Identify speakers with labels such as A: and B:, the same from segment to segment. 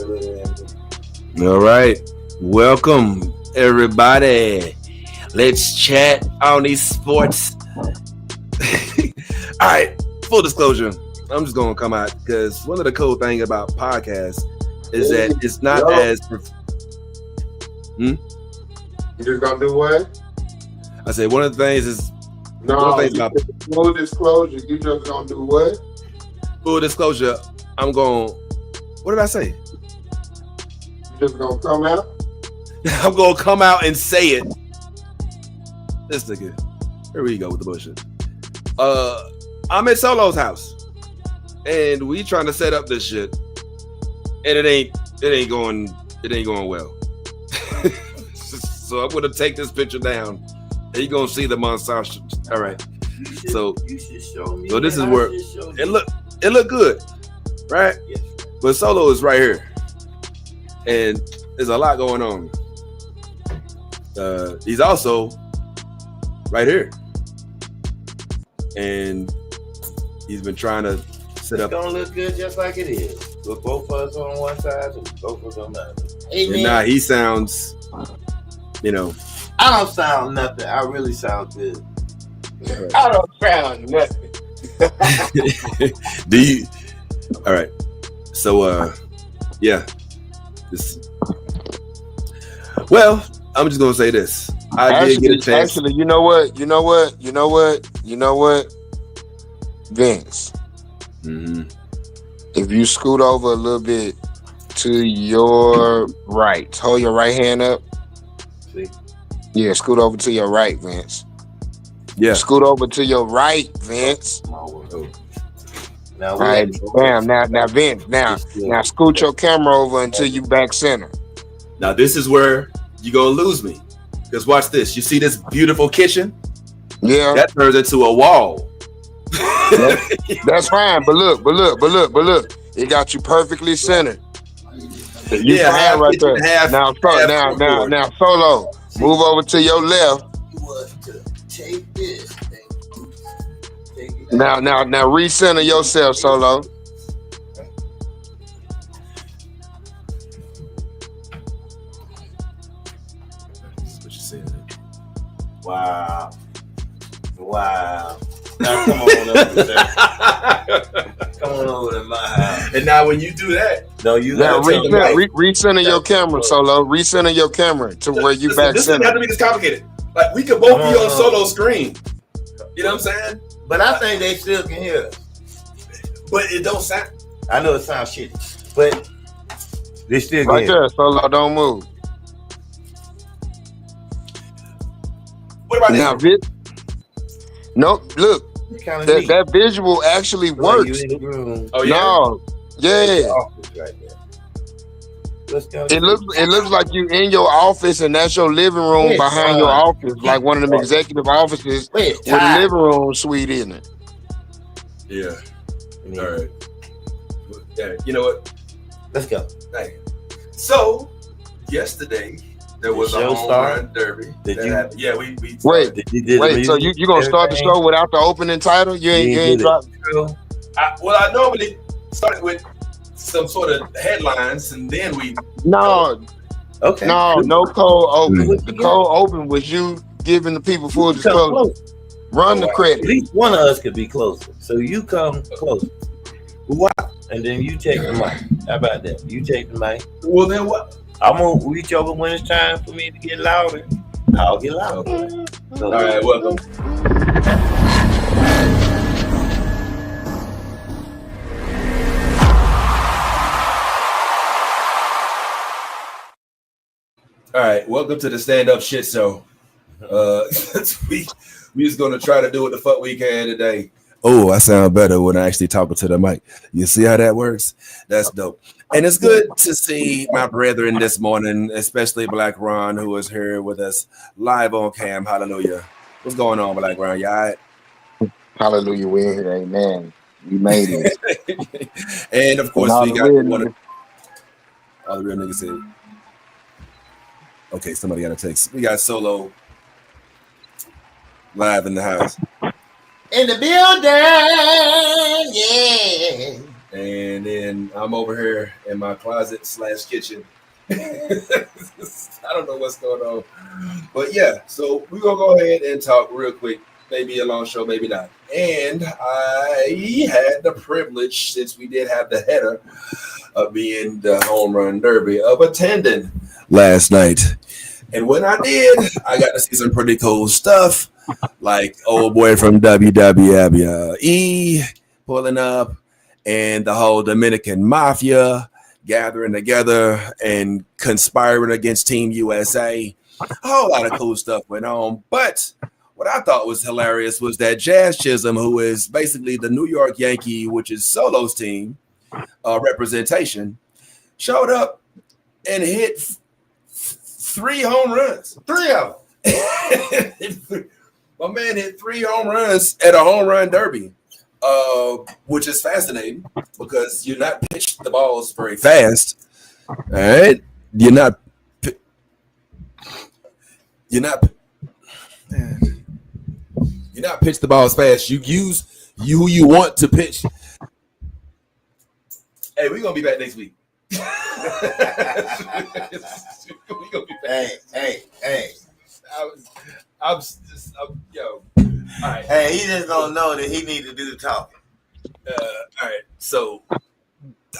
A: All right. Welcome, everybody. Let's chat on these sports. All right. Full disclosure. I'm just going to come out because one of the cool things about podcasts is that it's not as...
B: You just going to do what?
A: I said one of the things is...
B: full disclosure, you just going to do what?
A: Full disclosure, I'm going... What did I say?
B: You just going to come out?
A: I'm going to come out and say it. This nigga. Here we go with the bullshit. I'm at Solo's house. And we trying to set up this shit. And it ain't going well. So I'm gonna take this picture down. And you're gonna see the montage. All right. You should show me. So this is where it look good. Right? Yes. But Solo is right here. And there's a lot going on. He's also right here. And he's been trying to set up.
C: It's gonna look good just like it is. With both of us on one side and both of us on the other. Hey,
A: and now he sounds,
C: I don't sound nothing. I really sound good.
B: Right. I don't sound nothing.
A: Do you? All right. So, yeah. Well, I'm just gonna say this. I did get a chance.
B: Actually, you know what? Vince.
A: Mm-hmm.
B: If you scoot over a little bit to your right, hold your right hand up.
C: See?
B: Yeah, scoot over to your right, Vince.
A: Yeah.
B: Scoot over to your right, Vince.
C: Now,
B: all right, bam. Now, Vince. Now, scoot your camera over until you back center.
A: Now, this is where you're gonna lose me. Because watch this. You see this beautiful kitchen?
B: Yeah.
A: That turns into a wall.
B: That's fine, but look. It got you perfectly centered.
A: Yeah,
B: fine right there. Now, Solo, move over to your left.
C: Take this.
B: Now, recenter yourself, Solo.
A: That's what you said.
C: Wow. Now come on over there. Come on over to my house.
A: And now when you do that,
B: you gotta recenter your camera, Solo. Recenter your camera to where you back
A: this
B: center.
A: This doesn't have to be this complicated. Like we could both be on Solo's screen. You know what I'm saying?
C: But I think they still can hear us.
A: But it don't sound.
C: I know it sounds shitty, but they still can
B: right there, Solo. Don't move.
A: What about
B: now,
A: this?
B: No, look. That visual actually works.
A: Oh yeah.
B: No, yeah.
C: Right
B: it looks like you in your office and that's your living room behind your office, like one of them executive offices with a living room suite in it.
A: Yeah. All right. Yeah. You know what?
C: Let's go.
A: Hey. So yesterday there was a Homerun Derby. Yeah, we
B: wait. So you gonna start the show without the opening title? You ain't dropped.
A: I normally started with some sort of headlines, and then we.
B: No cold open. The cold open was you giving the people full disclosure. Run the credit.
C: At least one of us could be closer. So you come closer.
A: Wow.
C: And then you take the mic. How about that? You take the mic.
A: Well, then what?
C: I'm gonna reach over when it's time for me to get louder. I'll get louder.
A: Okay. All right, welcome. All right, welcome to the stand-up shit show. We just gonna try to do what the fuck we can today. Oh, I sound better when I actually talking to the mic. You see how that works? That's dope. And it's good to see my brethren this morning, especially Black Ron, who is here with us live on cam. Hallelujah. What's going on, Black Ron? You all right?
B: Hallelujah, we're here. Amen. We made it.
A: And of course, we got one of all the real niggas said. Okay, somebody got a text. We got Solo live in the house.
C: In the building, yeah.
A: And then I'm over here in my closet / kitchen. I don't know what's going on. But yeah, so we're gonna go ahead and talk real quick. Maybe a long show, maybe not. And I had the privilege, since we did have the header of being the Homerun Derby, of attending last night. And when I did, I got to see some pretty cool stuff, like old boy from WWE pulling up, and the whole Dominican Mafia gathering together and conspiring against Team USA. A whole lot of cool stuff went on. But what I thought was hilarious was that Jazz Chisholm, who is basically the New York Yankee, which is Solo's team representation, showed up and hit 3 home runs. 3 of them. My man hit 3 home runs at a home run derby, which is fascinating because you're not pitched the balls very fast. All right, you're not pitch the balls fast. You use who you want to pitch. Hey, we're gonna be back next week.
C: We gonna be back. Hey.
A: I'm yo. All right.
C: Hey, he just don't know that he need to do the talking.
A: All right. So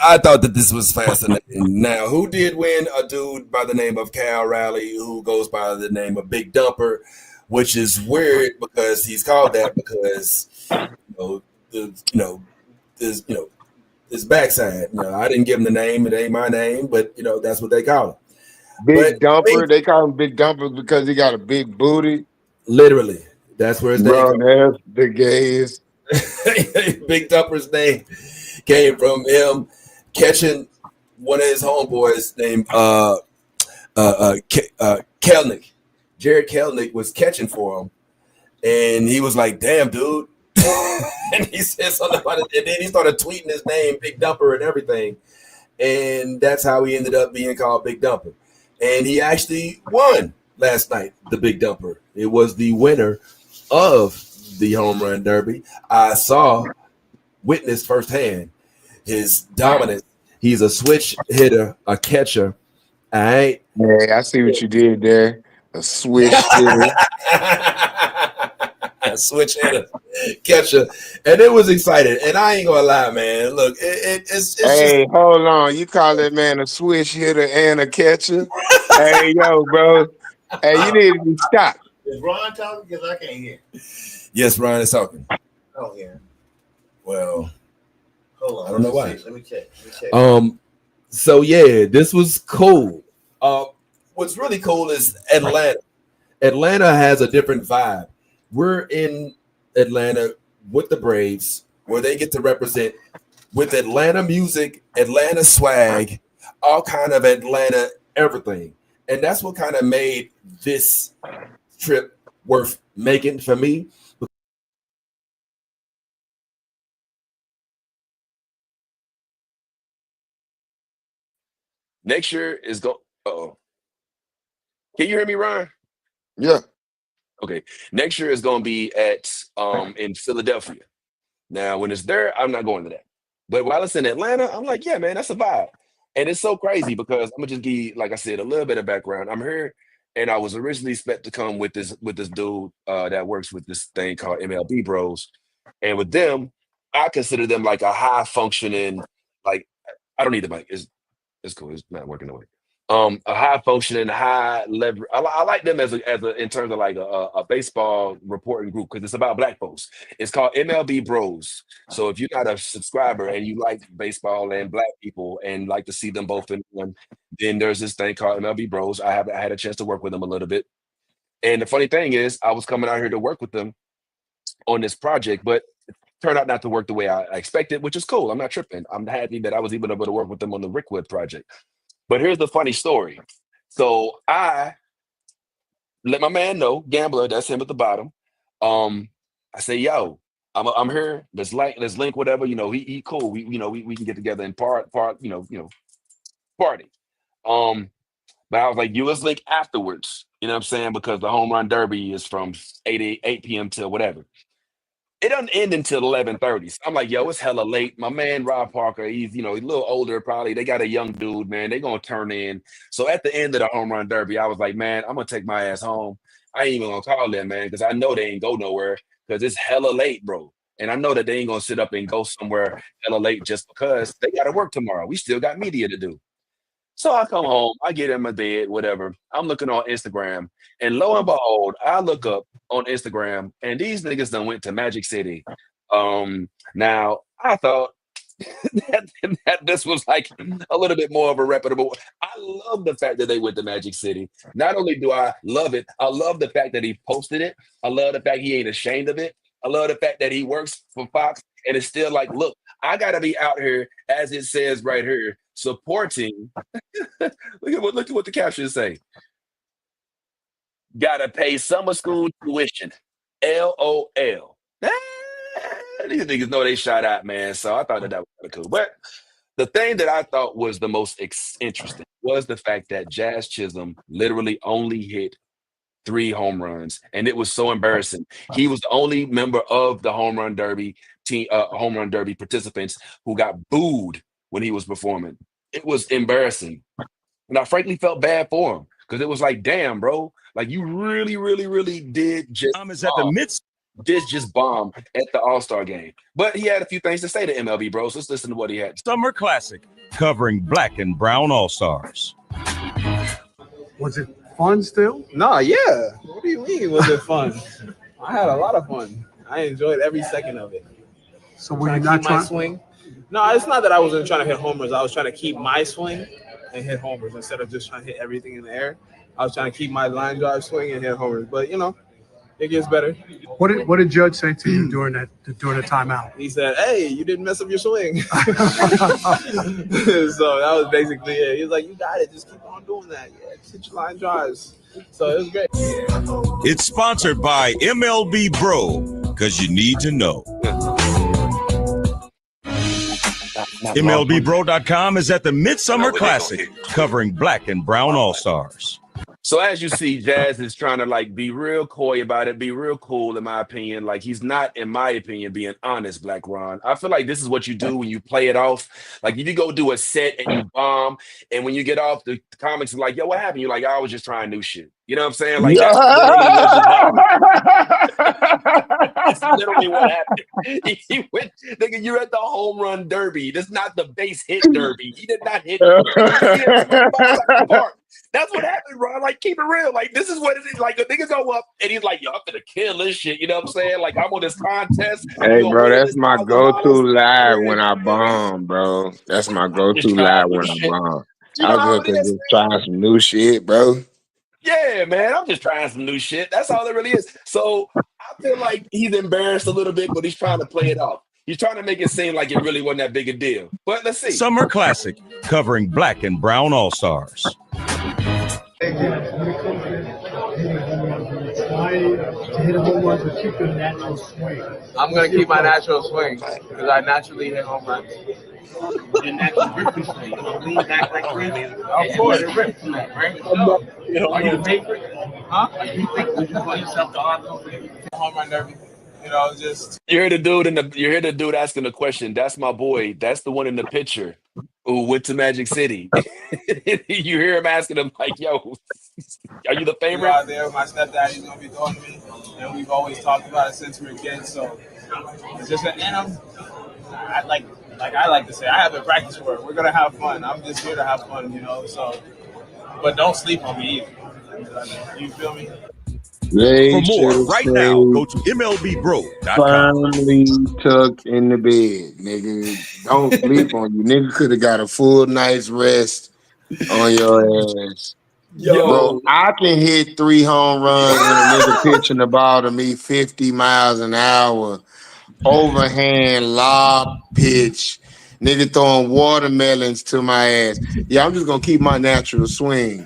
A: I thought that this was fascinating. Now, who did win? A dude by the name of Cal Raleigh, who goes by the name of Big Dumper, which is weird because he's called that because his backside. I didn't give him the name; it ain't my name, but that's what they call him.
B: Big Dumper. They call him Big Dumper because he got a big booty.
A: Literally, that's where his name.
B: That's the gayest.
A: Big Dumper's name came from him catching one of his homeboys named Kelnick. Jared Kelnick was catching for him, and he was like, "Damn, dude." And he said something about it, and then he started tweeting his name, Big Dumper, and everything. And that's how he ended up being called Big Dumper. And he actually won last night, the Big Dumper. It was the winner of the Home Run Derby. I witnessed firsthand his dominance. He's a switch hitter, a catcher. All right.
B: Yeah, I see what you did there. A switch hitter.
A: A switch hitter, catcher. And it was exciting. And I ain't gonna lie, man. Look, it's
B: hey, just... hold on. You call that man a switch hitter and a catcher? Hey, yo, bro. Hey, you need to be stopped.
C: Is Ron talking? Because I can't hear.
A: Yes, Ron is talking.
C: I don't hear him.
A: Well,
C: hold on.
A: I don't know why.
C: Let me check.
A: So yeah, this was cool. What's really cool is Atlanta. Atlanta has a different vibe. We're in Atlanta with the Braves, where they get to represent with Atlanta music, Atlanta swag, all kind of Atlanta everything. And that's what kind of made this trip worth making for me. Next year is go. Uh-oh. Can you hear me, Ryan?
B: Yeah.
A: Okay. Next year is going to be at in Philadelphia. Now, when it's there, I'm not going to that. But while it's in Atlanta, I'm like, yeah, man, that's a vibe. And it's so crazy because I'm gonna just give you, like I said, a little bit of background. I'm here, and I was originally expected to come with this dude that works with this thing called MLB Bros. And with them, I consider them like a high functioning, like I don't need the mic. It's cool. It's not working away. A high functioning, high level. I like them as a in terms of like a baseball reporting group because it's about black folks. It's called MLB Bros. So if you're not a subscriber and you like baseball and black people and like to see them both in one, then there's this thing called MLB Bros. I had a chance to work with them a little bit. And the funny thing is, I was coming out here to work with them on this project, but it turned out not to work the way I expected, which is cool. I'm not tripping. I'm happy that I was even able to work with them on the Rickwood project. But here's the funny story. So I let my man know, Gambler, that's him at the bottom. I say, yo, I'm here. Let's link whatever. He cool. We can get together and party. But I was like, let's link afterwards. You know what I'm saying? Because the Home Run Derby is from 8 p.m. till whatever.
D: It doesn't end until 11:30. So I'm like, yo, it's hella late. My man Rob Parker, he's a little older probably. They got a young dude, man. They gonna turn in. So at the end of the home run derby, I was like, man, I'm gonna take my ass home. I ain't even gonna call them, man, because I know they ain't go nowhere because it's hella late, bro. And I know that they ain't gonna sit up and go somewhere hella late just because they gotta work tomorrow. We still got media to do. So I come home, I get in my bed, whatever. I'm looking on Instagram, and lo and behold, I look up on Instagram, and these niggas done went to Magic City. Now I thought that this was like a little bit more of a reputable. I love the fact that they went to Magic City. Not only do I love it, I love the fact that he posted it. I love the fact he ain't ashamed of it. I love the fact that he works for Fox and it's still like, look, I gotta be out here, as it says right here, supporting. look at what the captions say. Gotta pay summer school tuition. LOL. These niggas know they shot out, man. So I thought that was kind of cool. But the thing that I thought was the most interesting was the fact that Jazz Chisholm literally only hit 3 home runs, and it was so embarrassing. He was the only member of the home run derby team, home run derby participants who got booed when he was performing. It was embarrassing, and I frankly felt bad for him because it was like, damn, bro, like you really, really, really did just bomb at the All-Star game. But he had a few things to say to MLB, bro. So let's listen to what he had.
E: Summer Classic, covering Black and Brown All-Stars.
F: Was it fun still?
G: No, yeah. What do you mean? Was it fun? I had a lot of fun. I enjoyed every second of it.
F: So were you not trying
G: my swing? No, it's not that I wasn't trying to hit homers. I was trying to keep my swing and hit homers instead of just trying to hit everything in the air. I was trying to keep my line drive swing and hit homers. But it gets better.
F: What did Judge say to you during the timeout?
G: He said, "Hey, you didn't mess up your swing." So that was basically it. He was like, "You got it. Just keep on doing that. Yeah, just hit your line drives." So it was great.
E: It's sponsored by MLB Bro, because you need to know. MLBBro.com is at the Midsummer Classic, covering Black and Brown All-Stars.
D: So as you see, Jazz is trying to like be real coy about it, be real cool, in my opinion. Like he's not, in my opinion, being honest, Black Ron. I feel like this is what you do when you play it off. Like if you go do a set and you bomb, and when you get off, the comics are like, yo, what happened? You're like, I was just trying new shit. You know what I'm saying? Like that's literally what happened. He went, nigga, you're at the home run derby. This is not the base hit derby. He did not hit. That's what happened, bro. Like, keep it real. Like, this is what it is. Like, the niggas go up, and he's like, yo, I'm gonna kill this shit. You know what I'm saying? Like, I'm on this contest.
B: Hey, bro, that's my go-to live when I bomb, bro. That's my go-to live when I bomb. I was looking to try some new shit, bro.
D: Yeah, man, I'm just trying some new shit. That's all it really is. So I feel like he's embarrassed a little bit, but he's trying to play it off. He's trying to make it seem like it really wasn't that big a deal. But let's see.
E: Summer Classic, covering Black and Brown All-Stars.
F: Try to hit a home run to keep your natural swing.
G: I'm gonna keep my natural swing because I naturally hit home runs.
H: Your natural rip is swing. Lean back like crazy.
G: Of course, it rips, right?
H: So, are you the favorite?
G: Huh?
H: You think would you call yourself the
G: home run derby? Just
D: you hear the dude asking the question. That's my boy. That's the one in the picture who went to Magic City. You hear him asking him like, "Yo, are you the favorite?"
G: Out there, my stepdaddy's gonna be throwing me, and we've always talked about it since we were kids. So it's just an anthem. I like to say, I haven't practiced for it. We're gonna have fun. I'm just here to have fun, So, but don't sleep on me either. You feel me?
E: For more, right now, go to MLBBro.com.
B: Firmly tucked in the bed, nigga. Don't sleep on you. Nigga could have got a full night's rest on your ass. Yo, bro, I can hit 3 home runs when a nigga pitching the ball to me 50 miles an hour. Overhand, lob pitch. Nigga throwing watermelons to my ass. Yeah, I'm just going to keep my natural swing.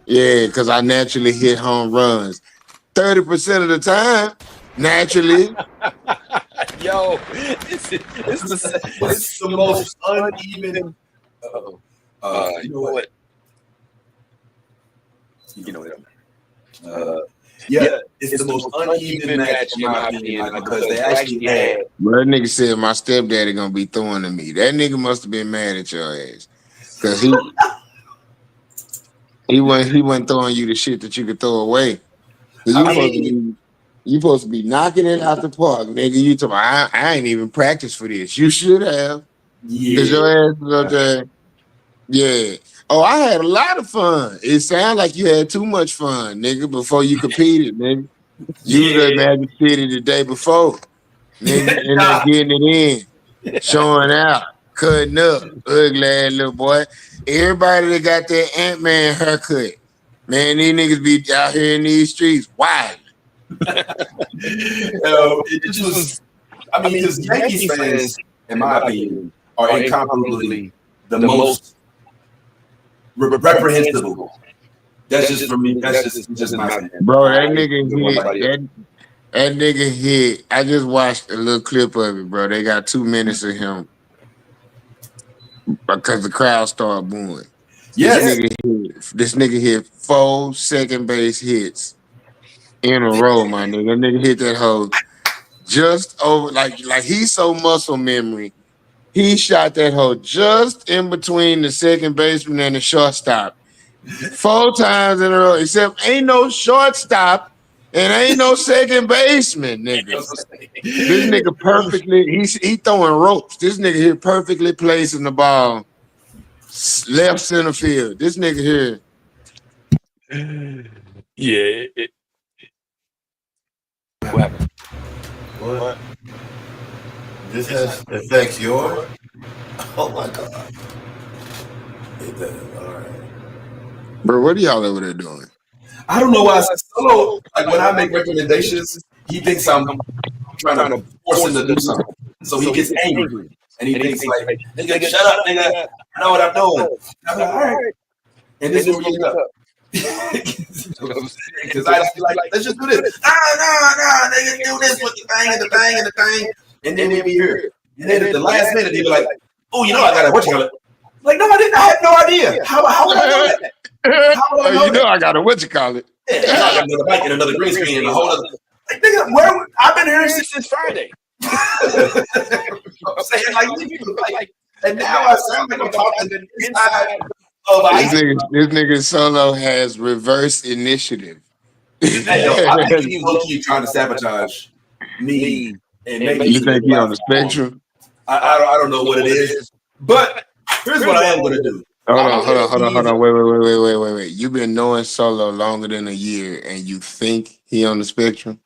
B: Yeah, because I naturally hit home runs. 30% of the time, naturally.
D: Yo, it's the most uneven. You know what? Yeah,
A: it's the most uneven match in my opinion, like, because they actually had.
B: Bro, that nigga said my stepdaddy gonna be throwing to me. That nigga must have been mad at your ass. Cause he wasn't throwing you the shit that you could throw away. You supposed to be knocking it out the park, nigga. You talking about, I ain't even practiced for this. You should have.
A: Yeah.
B: Cause your ass was up there. Yeah. Oh, I had a lot of fun. It sounded like you had too much fun, nigga, before you competed, nigga. You was at Magic City the day before, nigga, and then getting it in, showing out, cutting up, ugly ass little boy. Everybody that got that Ant-Man haircut, man, these niggas be out here in these streets wild.
A: It just was. I mean, because Yankees fans, in my opinion, are incomparably the most reprehensible. That's just for me. That's just my opinion.
B: Bro, that nigga hit. I just watched a little clip of it, bro. They got 2 minutes of him because the crowd started booing.
A: Yes.
B: This nigga hit 4 second base hits in a row, my nigga. That nigga hit that hoe just over, like he's so muscle memory. He shot that hoe just in between the second baseman and the shortstop. 4 times in a row, except ain't no shortstop and ain't no second baseman, nigga. This nigga perfectly, he throwing ropes. This nigga here perfectly placing the ball left center field. This nigga
D: here. Yeah. What happened?
C: What? This affects yours? Oh my God. It does. All right.
B: Bro, what are y'all over there doing?
A: I don't know why I said Solo. Like when I make recommendations, he thinks I'm trying to force him to do something. So he gets angry. And he thinks like, nigga, shut up, nigga. I know what I'm doing. I'm like, all right. And this is what you up. Because I just be like, let's just do this. No, nigga, do this with the thing and the thing and the thing. And then we'll be here. And then at the last minute, he'll be like, oh, you know, I got to, what you call it? Like, no, I didn't. I had no idea. How would I know that?
B: You know I got a what you call it.
A: Yeah, I got another mic and another green screen and a whole other. Like, nigga, where I've been here since Friday. I'm saying, like, and now I sound like I'm talking to the inside of
B: this nigga Solo has reverse initiative.
A: I think he's low-key trying to sabotage me. And maybe
B: you think he on the spectrum?
A: I don't know what it is, but here's what I am going to do.
B: Hold on. Wait. You've been knowing Solo longer than a year, and you think he on the spectrum?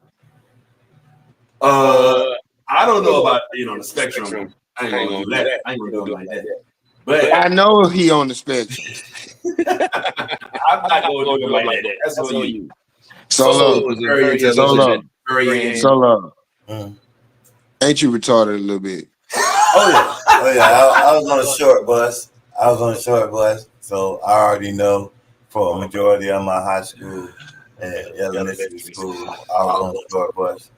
A: I don't know about being on the spectrum. I ain't gonna do that. I ain't gonna do it like that. But
B: I know he on the spectrum.
A: I'm not gonna do it like that. That's on you.
B: Solo. Ain't you retarded a little bit?
C: Oh yeah. I was on a short bus. So I already know for a majority of my high school and elementary school, I was on a short bus.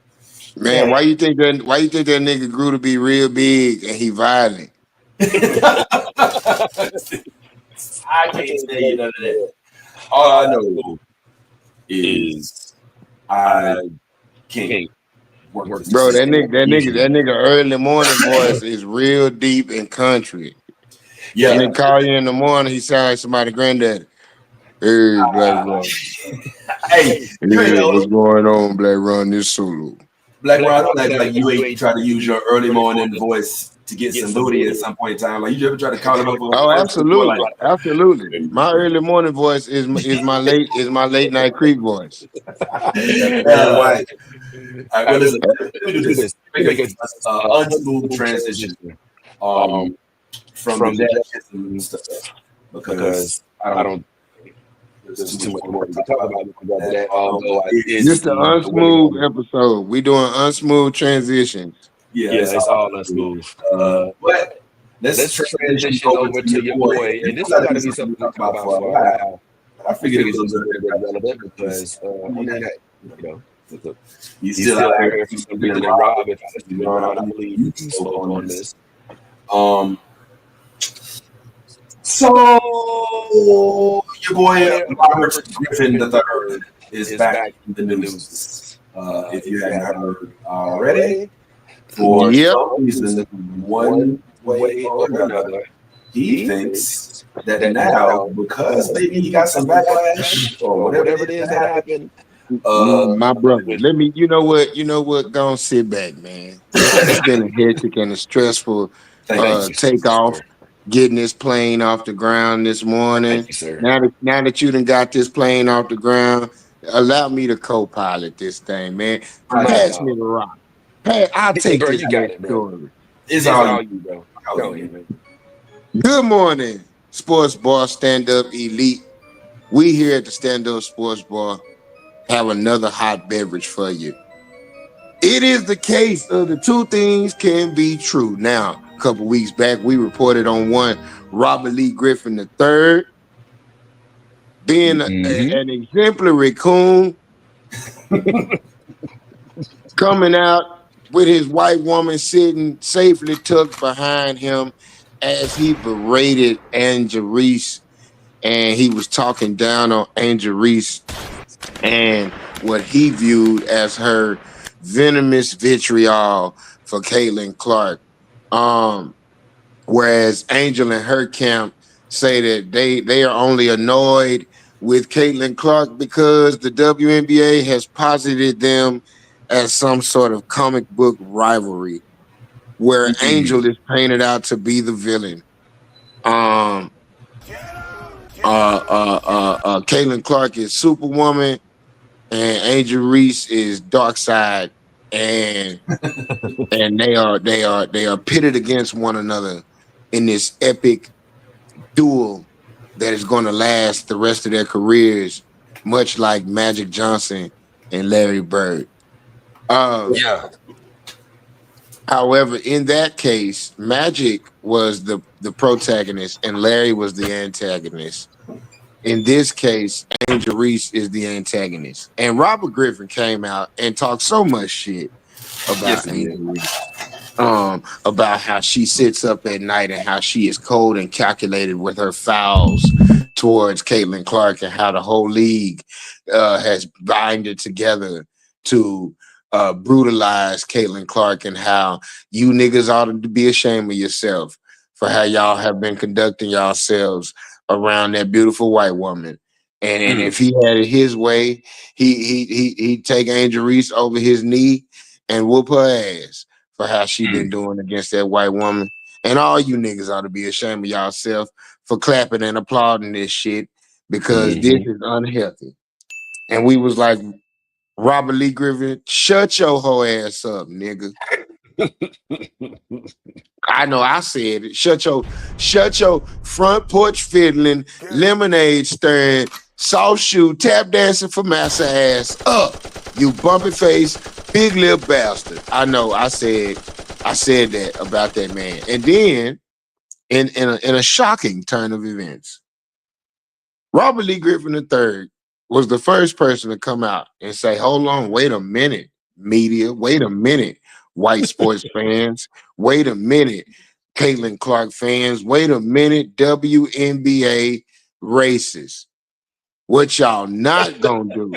B: Man, why you think that nigga grew to be real big and he violent?
A: I can't tell you none of that. All I know is I can't work.
B: Bro, that nigga early morning voice is real deep and country.
A: Yeah.
B: And they call you in the morning, he sounds like somebody's granddaddy. Hey, Black Ron.
A: Hey,
B: what's going on, Black Ron? This Solo.
A: Black Ron, don't act like you ain't try to use your early morning voice to get some booty at some point in time. Like you ever try to call him up?
B: Oh, absolutely. My early morning voice is my late night creep voice.
A: Right. All right, listen, let me do this. Make an unsmooth transition from Jazz Chisholm and stuff because I don't. There's too much more to talk about that.
B: This the unsmooth episode. We doing unsmooth transitions.
D: Yeah, it's all unsmooth.
A: But let's transition over to your boy. And this is going to be something to talk about for a while. I figured it was a little bit relevant because you still out here for some reason. Rob, if I believe you spoke on this. So your boy Robert Griffin III is back in the news. if you hadn't heard already, for
B: Yep.
A: some reason, one way or another, he thinks that now, because maybe he got some backlash or whatever it is that happened.
B: My brother, you know what, go on, sit back, man. It's been a hectic and a stressful
A: Thank you.
B: takeoff, getting this plane off the ground this morning.
D: Thank you, sir.
B: Now that you done got this plane off the ground, allow me to co-pilot this thing, man. Pass me the rock. I'll take
D: Bro,
B: this
D: you got
B: next
D: it, bro.
B: story.
A: It's
D: All
A: all
D: you, bro.
A: Go ahead,
D: man.
B: Good morning, Sports Bar Stand-Up Elite. We here at the Stand-Up Sports Bar have another hot beverage for you. It is the case of the two things can be true. Now, a couple weeks back, we reported on one Robert Lee Griffin III being an exemplary coon, coming out with his white woman sitting safely tucked behind him as he berated Angel Reese, and he was talking down on Angel Reese and what he viewed as her venomous vitriol for Caitlin Clark. Whereas Angel and her camp say that they are only annoyed with Caitlin Clark because the WNBA has posited them as some sort of comic book rivalry, where Angel is painted out to be the villain. Caitlin Clark is Superwoman, and Angel Reese is Darkseid, and they are pitted against one another in this epic duel that is going to last the rest of their careers, much like Magic Johnson and Larry Bird.
D: Yeah.
B: However, in that case, Magic was the protagonist and Larry was the antagonist. In this case, Angel Reese is the antagonist. And Robert Griffin came out and talked so much shit about Angel Reese. About how she sits up at night and how she is cold and calculated with her fouls towards Caitlin Clark, and how the whole league has binded together to brutalize Caitlin Clark, and how you niggas ought to be ashamed of yourself for how y'all have been conducting yourselves around that beautiful white woman. And if he had it his way, he'd take Angel Reese over his knee and whoop her ass for how she been doing against that white woman. And all you niggas ought to be ashamed of yourself for clapping and applauding this shit, because this is unhealthy. And we was like, Robert Lee Griffin, shut your whole ass up, nigga. I know I said it. Shut your front porch fiddling, lemonade stirring, soft shoe, tap dancing for massa ass up, you bumpy face, big lip bastard. I know I said that about that man. And then in a shocking turn of events, Robert Lee Griffin III was the first person to come out and say, hold on, wait a minute, media, wait a minute, white sports fans, wait a minute, Caitlin Clark fans, wait a minute, WNBA racists. What y'all not gonna do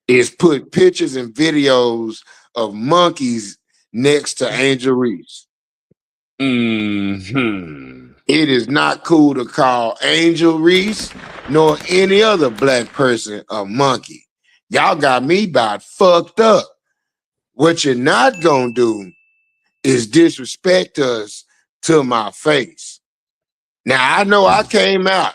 B: is put pictures and videos of monkeys next to Angel Reese. It is not cool to call Angel Reese nor any other black person a monkey. Y'all got me about fucked up. What you're not gonna do is disrespect us to my face. Now, I know I came out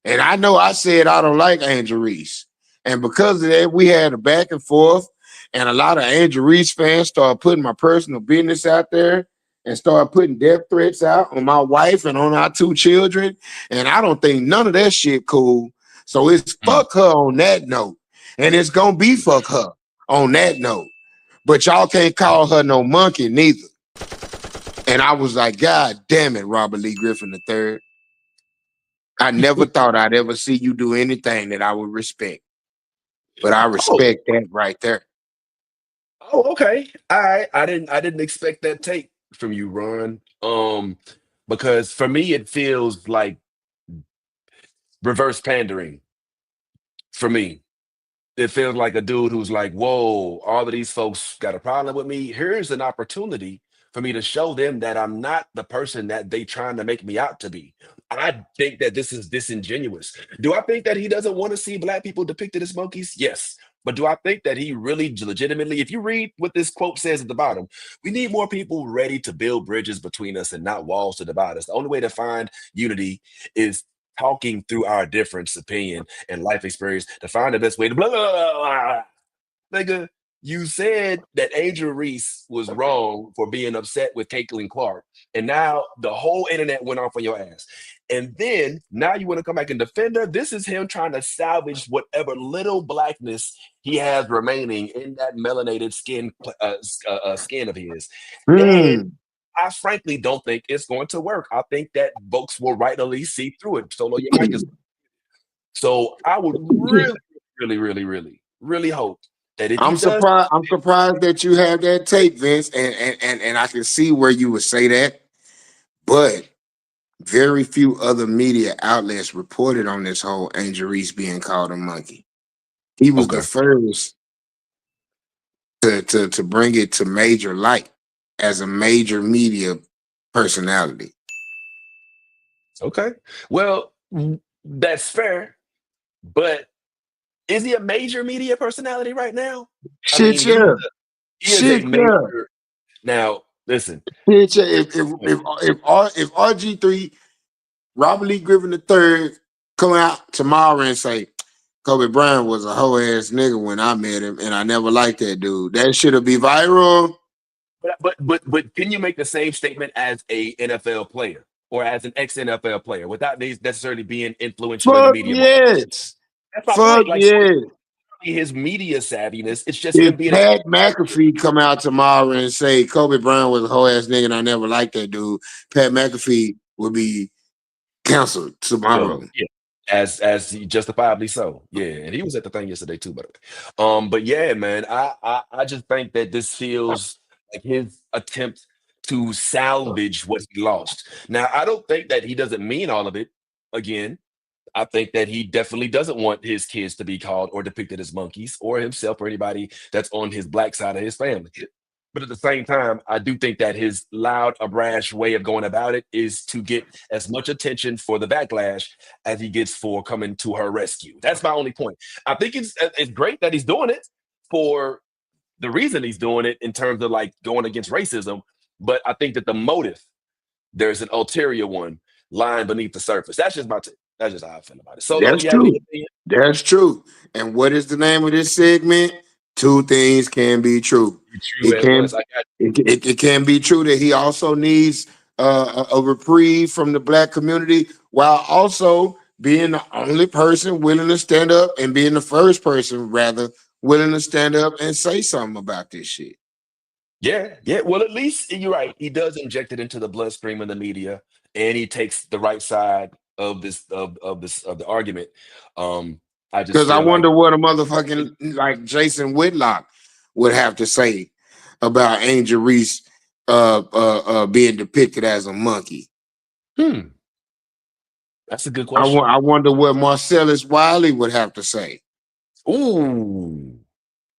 B: and I know I said I don't like Angel Reese. And because of that, we had a back and forth, and a lot of Angel Reese fans started putting my personal business out there and started putting death threats out on my wife and on our two children. And I don't think none of that shit cool. So it's fuck her on that note. And it's gonna be fuck her on that note. But y'all can't call her no monkey neither. And I was like, God damn it, Robert Lee Griffin III. I never thought I'd ever see you do anything that I would respect. But I respect that right there.
D: Oh, okay. All right. I didn't expect that take from you, Ron. Because for me it feels like reverse pandering for me. it feels like a dude who's like, whoa, all of these folks got a problem with me. Here's an opportunity for me to show them that I'm not the person that they trying to make me out to be. I think that this is disingenuous. Do I think that he doesn't want to see black people depicted as monkeys? Yes. But do I think that he really legitimately, if you read what this quote says at the bottom, we need more people ready to build bridges between us and not walls to divide us. The only way to find unity is talking through our difference, opinion, and life experience to find the best way to blah, blah, blah, blah. Nigga, you said that Angel Reese was wrong for being upset with Caitlin Clark, and now the whole internet went off on your ass. And then now you want to come back and defend her. This is him trying to salvage whatever little blackness he has remaining in that melanated skin of his. And
B: Hmm.
D: I frankly don't think it's going to work. I think that folks will rightly see through it. Solo, your mic is. So I would really, really, really, really, really hope that if he
B: I'm
D: does,
B: surprised. I'm surprised that you have that tape, Vince, and I can see where you would say that, but very few other media outlets reported on this whole Angel Reese being called a monkey. He was the
D: okay,
B: first to bring it to major light as a major media personality.
D: okay, well, that's fair. But is he a major media personality right now? I mean,
B: Shit, yeah.
D: he is a
B: Shit, yeah.
D: major. Now, listen.
B: Shit, yeah. If RG3 Robert Lee Griffin III come out tomorrow and say Kobe Bryant was a hoe ass nigga when I met him, and I never liked that dude, that should be viral.
D: But can you make the same statement as a NFL player or as an ex NFL player without these necessarily being influential in the
B: Fuck
D: media market?
B: yes.
D: That's my
B: Fuck
D: point. Like so
B: yes.
D: his media savviness, it's just
B: If
D: him being
B: Pat McAfee come out tomorrow and say Kobe Bryant was a hoe ass nigga and I never liked that dude, Pat McAfee would be canceled tomorrow.
D: yeah, as he justifiably so. Yeah, and he was at the thing yesterday too, by the way. But yeah, man, I just think that this feels like his attempt to salvage what he lost. Now, I don't think that he doesn't mean all of it. Again, I think that he definitely doesn't want his kids to be called or depicted as monkeys, or himself or anybody that's on his black side of his family. But at the same time, I do think that his loud, a brash way of going about it is to get as much attention for the backlash as he gets for coming to her rescue. That's my only point. I think it's great that he's doing it for the reason he's doing it in terms of like going against racism. But I think that the motive, there's an ulterior one lying beneath the surface. That's just that's just how I feel about it. Solo,
B: That's
D: you have any
B: true.
D: opinion?
B: That's true. And what is the name of this segment? Two things can be true.
D: Be true
B: It
D: at once.
B: can
D: I got
B: it can be true that he also needs a reprieve from the black community while also being the only person willing to stand up and being the first person rather willing to stand up and say something about this shit.
D: yeah, yeah. Well, at least you're right. He does inject it into the bloodstream of the media, and he takes the right side of the argument. I just
B: Because I
D: feel like
B: wonder what a motherfucking like Jason Whitlock would have to say about Angel Reese being depicted as a monkey.
D: hmm, that's a good question.
B: I wonder what Marcellus Wiley would have to say.
D: Ooh,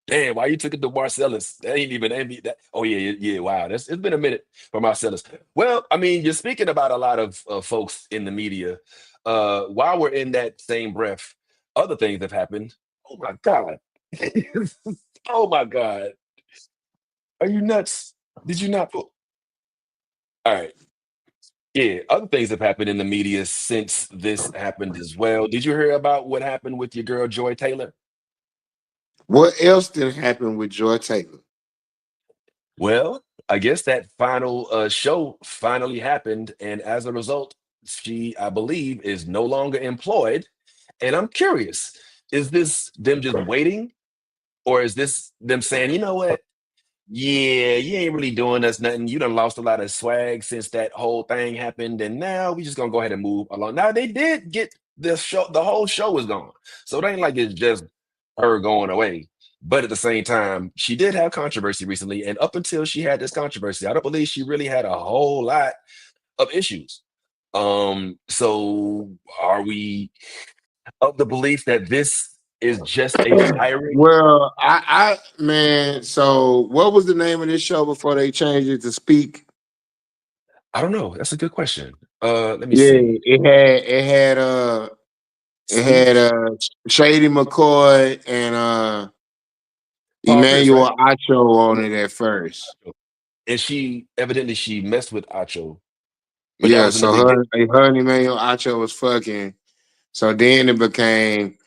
D: damn! Why you took it to Marcellus? That ain't even that. Oh yeah, yeah. Wow, it's been a minute for Marcellus. Well, I mean, you're speaking about a lot of folks in the media. While we're in that same breath, other things have happened. Oh my god! Oh my god! Are you nuts? Did you not? All right. Yeah, other things have happened in the media since this happened as well. Did you hear about what happened with your girl Joy Taylor?
B: What else did happen with Joy Taylor?
D: Well, I guess that final show finally happened, and as a result, she, I believe, is no longer employed. And I'm curious, is this them just waiting, or is this them saying, you know what? Yeah, you ain't really doing us nothing. You done lost a lot of swag since that whole thing happened, and now we just gonna go ahead and move along. Now they did get the show, the whole show is gone. So it ain't like it's just her going away. But at the same time, she did have controversy recently, and up until she had this controversy, I don't believe she really had a whole lot of issues. So are we of the belief that this is just a firing?
B: Well, man. So, what was the name of this show before they changed it to Speak?
D: I don't know. That's a good question. Let me
B: Yeah,
D: see.
B: it
D: Speak.
B: had Shady McCoy and
D: Paul Pierce, right?
B: Emmanuel Acho on it at first.
D: And she messed with Acho, but that
B: Yeah,
D: was in the
B: so
D: beginning.
B: her and Emmanuel Acho was fucking. So then it became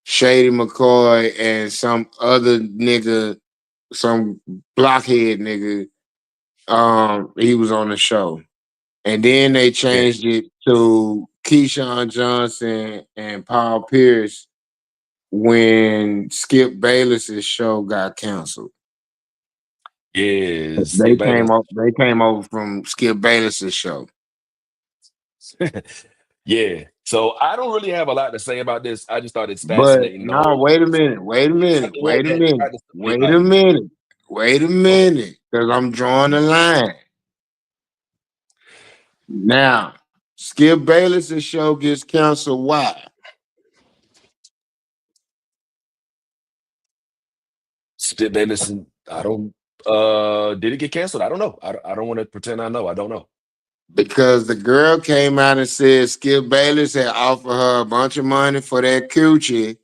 B: Shady McCoy and some other nigga, some blockhead nigga. He was on the show. And then they
D: Yeah.
B: changed it to Keyshawn Johnson and Paul Pierce when Skip Bayless's show got canceled.
D: Yeah, Skip Bayless.
B: They came over from Skip Bayless's show.
D: Yeah. So I don't really have a lot to say about this. I just thought it's
B: But
D: fascinating. The
B: no,
D: whole
B: wait a minute, wait a minute,
D: something like
B: wait a
D: that
B: minute,
D: tried to separate
B: wait a
D: like
B: minute, wait a
D: okay.
B: minute, because I'm drawing the line. Now, Skip Bayless's show gets canceled. Why?
D: Skip Bayless and I don't did it get canceled? I don't know. I don't want to pretend I know. I don't know.
B: Because the girl came out and said Skip Bayless had offered her a bunch of money for that coochie,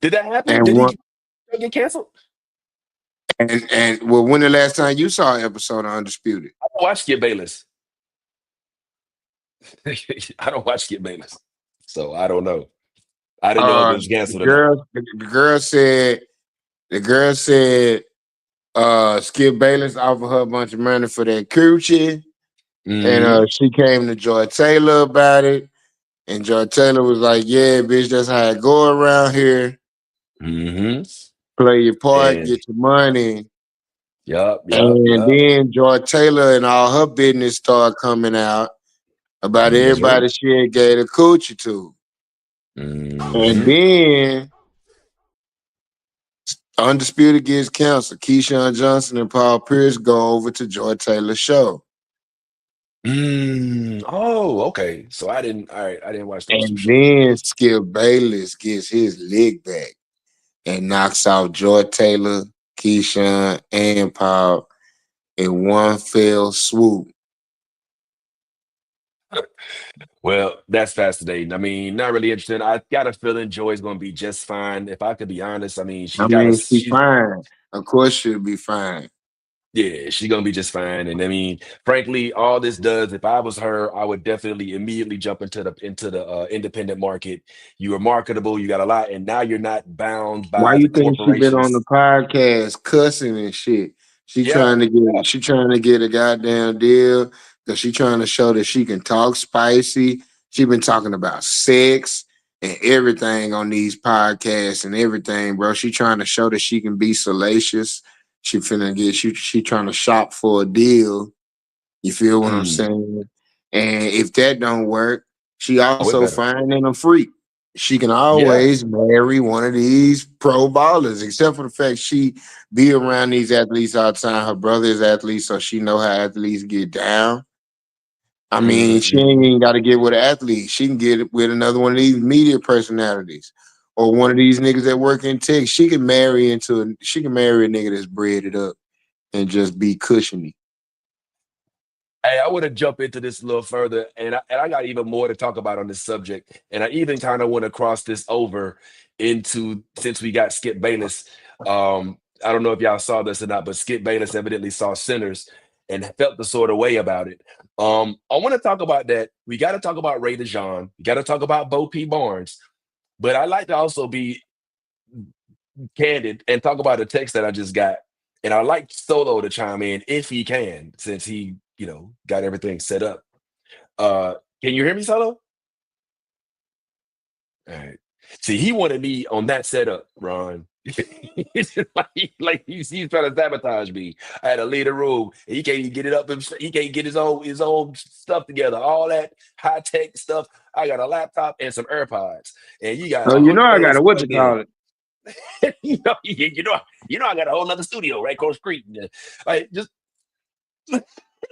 D: Did that happen?
B: and
D: Did he
B: one
D: get canceled?
B: and well, when the last time you saw an episode of Undisputed?
D: I don't watch Skip Bayless. I don't watch Skip Bayless. So I don't know. I didn't know if it was
B: The
D: canceled or not.
B: girl said Skip Bayless offered her a bunch of money for that coochie, and
D: Mm-hmm.
B: she came to Joy Taylor about it, and Joy Taylor was like, "Yeah, bitch, that's how it go around here.
D: Mm-hmm.
B: Play your part,
D: And
B: get your money."
D: yup.
B: And then Joy Taylor and all her business started coming out about
D: That's right.
B: everybody she had gave the coochie to. And
D: Mm-hmm.
B: then Undisputed gets canceled. Keyshawn Johnson and Paul Pierce go over to Joy Taylor's show.
D: Oh, okay. So I didn't. All right, I didn't watch those two
B: And
D: shows.
B: then Skip Bayless gets his lick back and knocks out Joy Taylor, Keyshawn, and Paul in one fell swoop.
D: Well, that's fascinating. I mean, not really interesting. I got a feeling Joy's going to be just fine. If I could be honest, I mean,
B: I mean, she fine. Of course she'll be fine.
D: yeah, she's gonna be just fine. And I mean, frankly, all this does, if I was her, I would definitely immediately jump into the independent market. You are marketable, you got a lot, and now you're not bound
B: Why
D: by
B: you
D: the
B: think she been on the
D: corporations.
B: podcast cussing and shit?
D: Yeah, yeah.
B: She trying to get a goddamn deal because she trying to show that she can talk spicy. She been talking about sex and everything on these podcasts and everything, bro. She trying to show that she can be salacious. She trying to shop for a deal. You feel what I'm
D: Mm.
B: saying? And if that don't work, she
D: Oh, it
B: also
D: better.
B: finding a freak. She can
D: Yeah.
B: always marry one of these pro ballers, except for the fact she be around these athletes all the time. Her brother is athlete, so she know how athletes get down. I mean, she ain't
D: Mm-hmm.
B: even got to get with an athlete. She can get it with another one of these media personalities or one of these niggas that work in tech. She can marry a nigga that's breaded up and just be cushiony.
D: Hey, I want to jump into this a little further, and I got even more to talk about on this subject. And I even kind of want to cross this over into since we got Skip Bayless. I don't know if y'all saw this or not, but Skip Bayless evidently saw Sinners and felt the sort of way about it. I want to talk about that. We got to talk about Ray DeJean. We got to talk about Bo P. Barnes. But I like to also be candid and talk about a text that I just got. And I like Solo to chime in if he can, since he, got everything set up. Uh, can you hear me, Solo? All right. See, he wanted me on that setup, Ron. It's just like he's trying to sabotage me. I had to leave the room. And he can't even get it up. He can't get his own stuff together. All that high tech stuff. I got a laptop and some AirPods, and you got
B: So you know
D: 100
B: I got
D: things
B: to
D: to
B: what you
D: plug in.
B: call it.
D: I got a whole nother studio right across the street. Like, just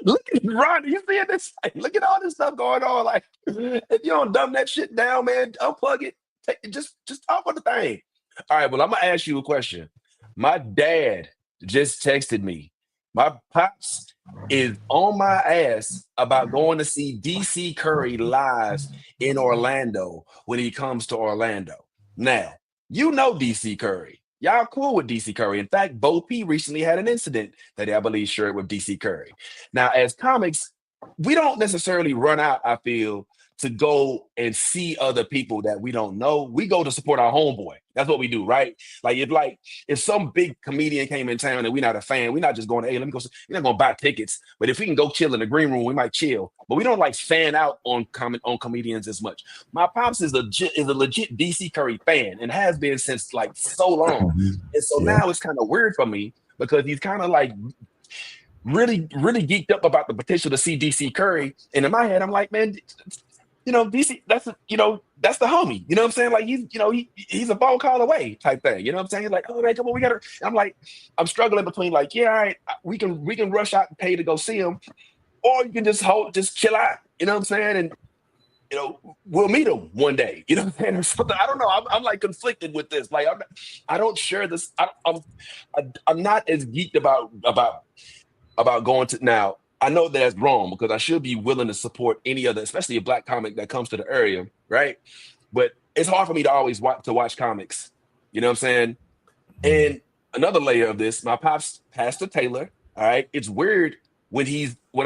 D: look at Ron. You seeing this? Like, look at all this stuff going on. Like, if you don't dumb that shit down, man, unplug it. Take it. Just off of the thing. All right, well, I'm gonna ask you a question. My dad just texted me. My pops is on my ass about going to see DC Curry live in Orlando when he comes to Orlando. Now, you know DC Curry. Y'all cool with DC Curry. In fact, Bo P recently had an incident that I believe shared with DC Curry. Now, as comics, we don't necessarily run out, I feel, to go and see other people that we don't know. We go to support our homeboy. That's what we do, right? If some big comedian came in town and we're not a fan, we're not just going to, hey, let me go. We're not going to buy tickets, but if we can go chill in the green room, we might chill. But we don't like fan out on comedians as much. My pops is a legit DC Curry fan and has been since like so long. And so now it's kind of weird for me because he's kind of like really, really geeked up about the potential to see DC Curry. And in my head, I'm like, man, DC, that's the homie. You know what I'm saying? Like he's a phone call away type thing. You know what I'm saying? He's like, oh man, come on, we gotta. I'm like, I'm struggling between like, yeah, all right, we can rush out and pay to go see him, or you can just chill out. You know what I'm saying? And we'll meet him one day. You know what I'm saying? Or something. I don't know. I'm like conflicted with this. Like I don't share this. I'm not as geeked about going to now. I know that's wrong because I should be willing to support any other, especially a black comic that comes to the area, right? But it's hard for me to always watch comics. You know what I'm saying? And another layer of this, my pops, Pastor Taylor, all right? It's weird when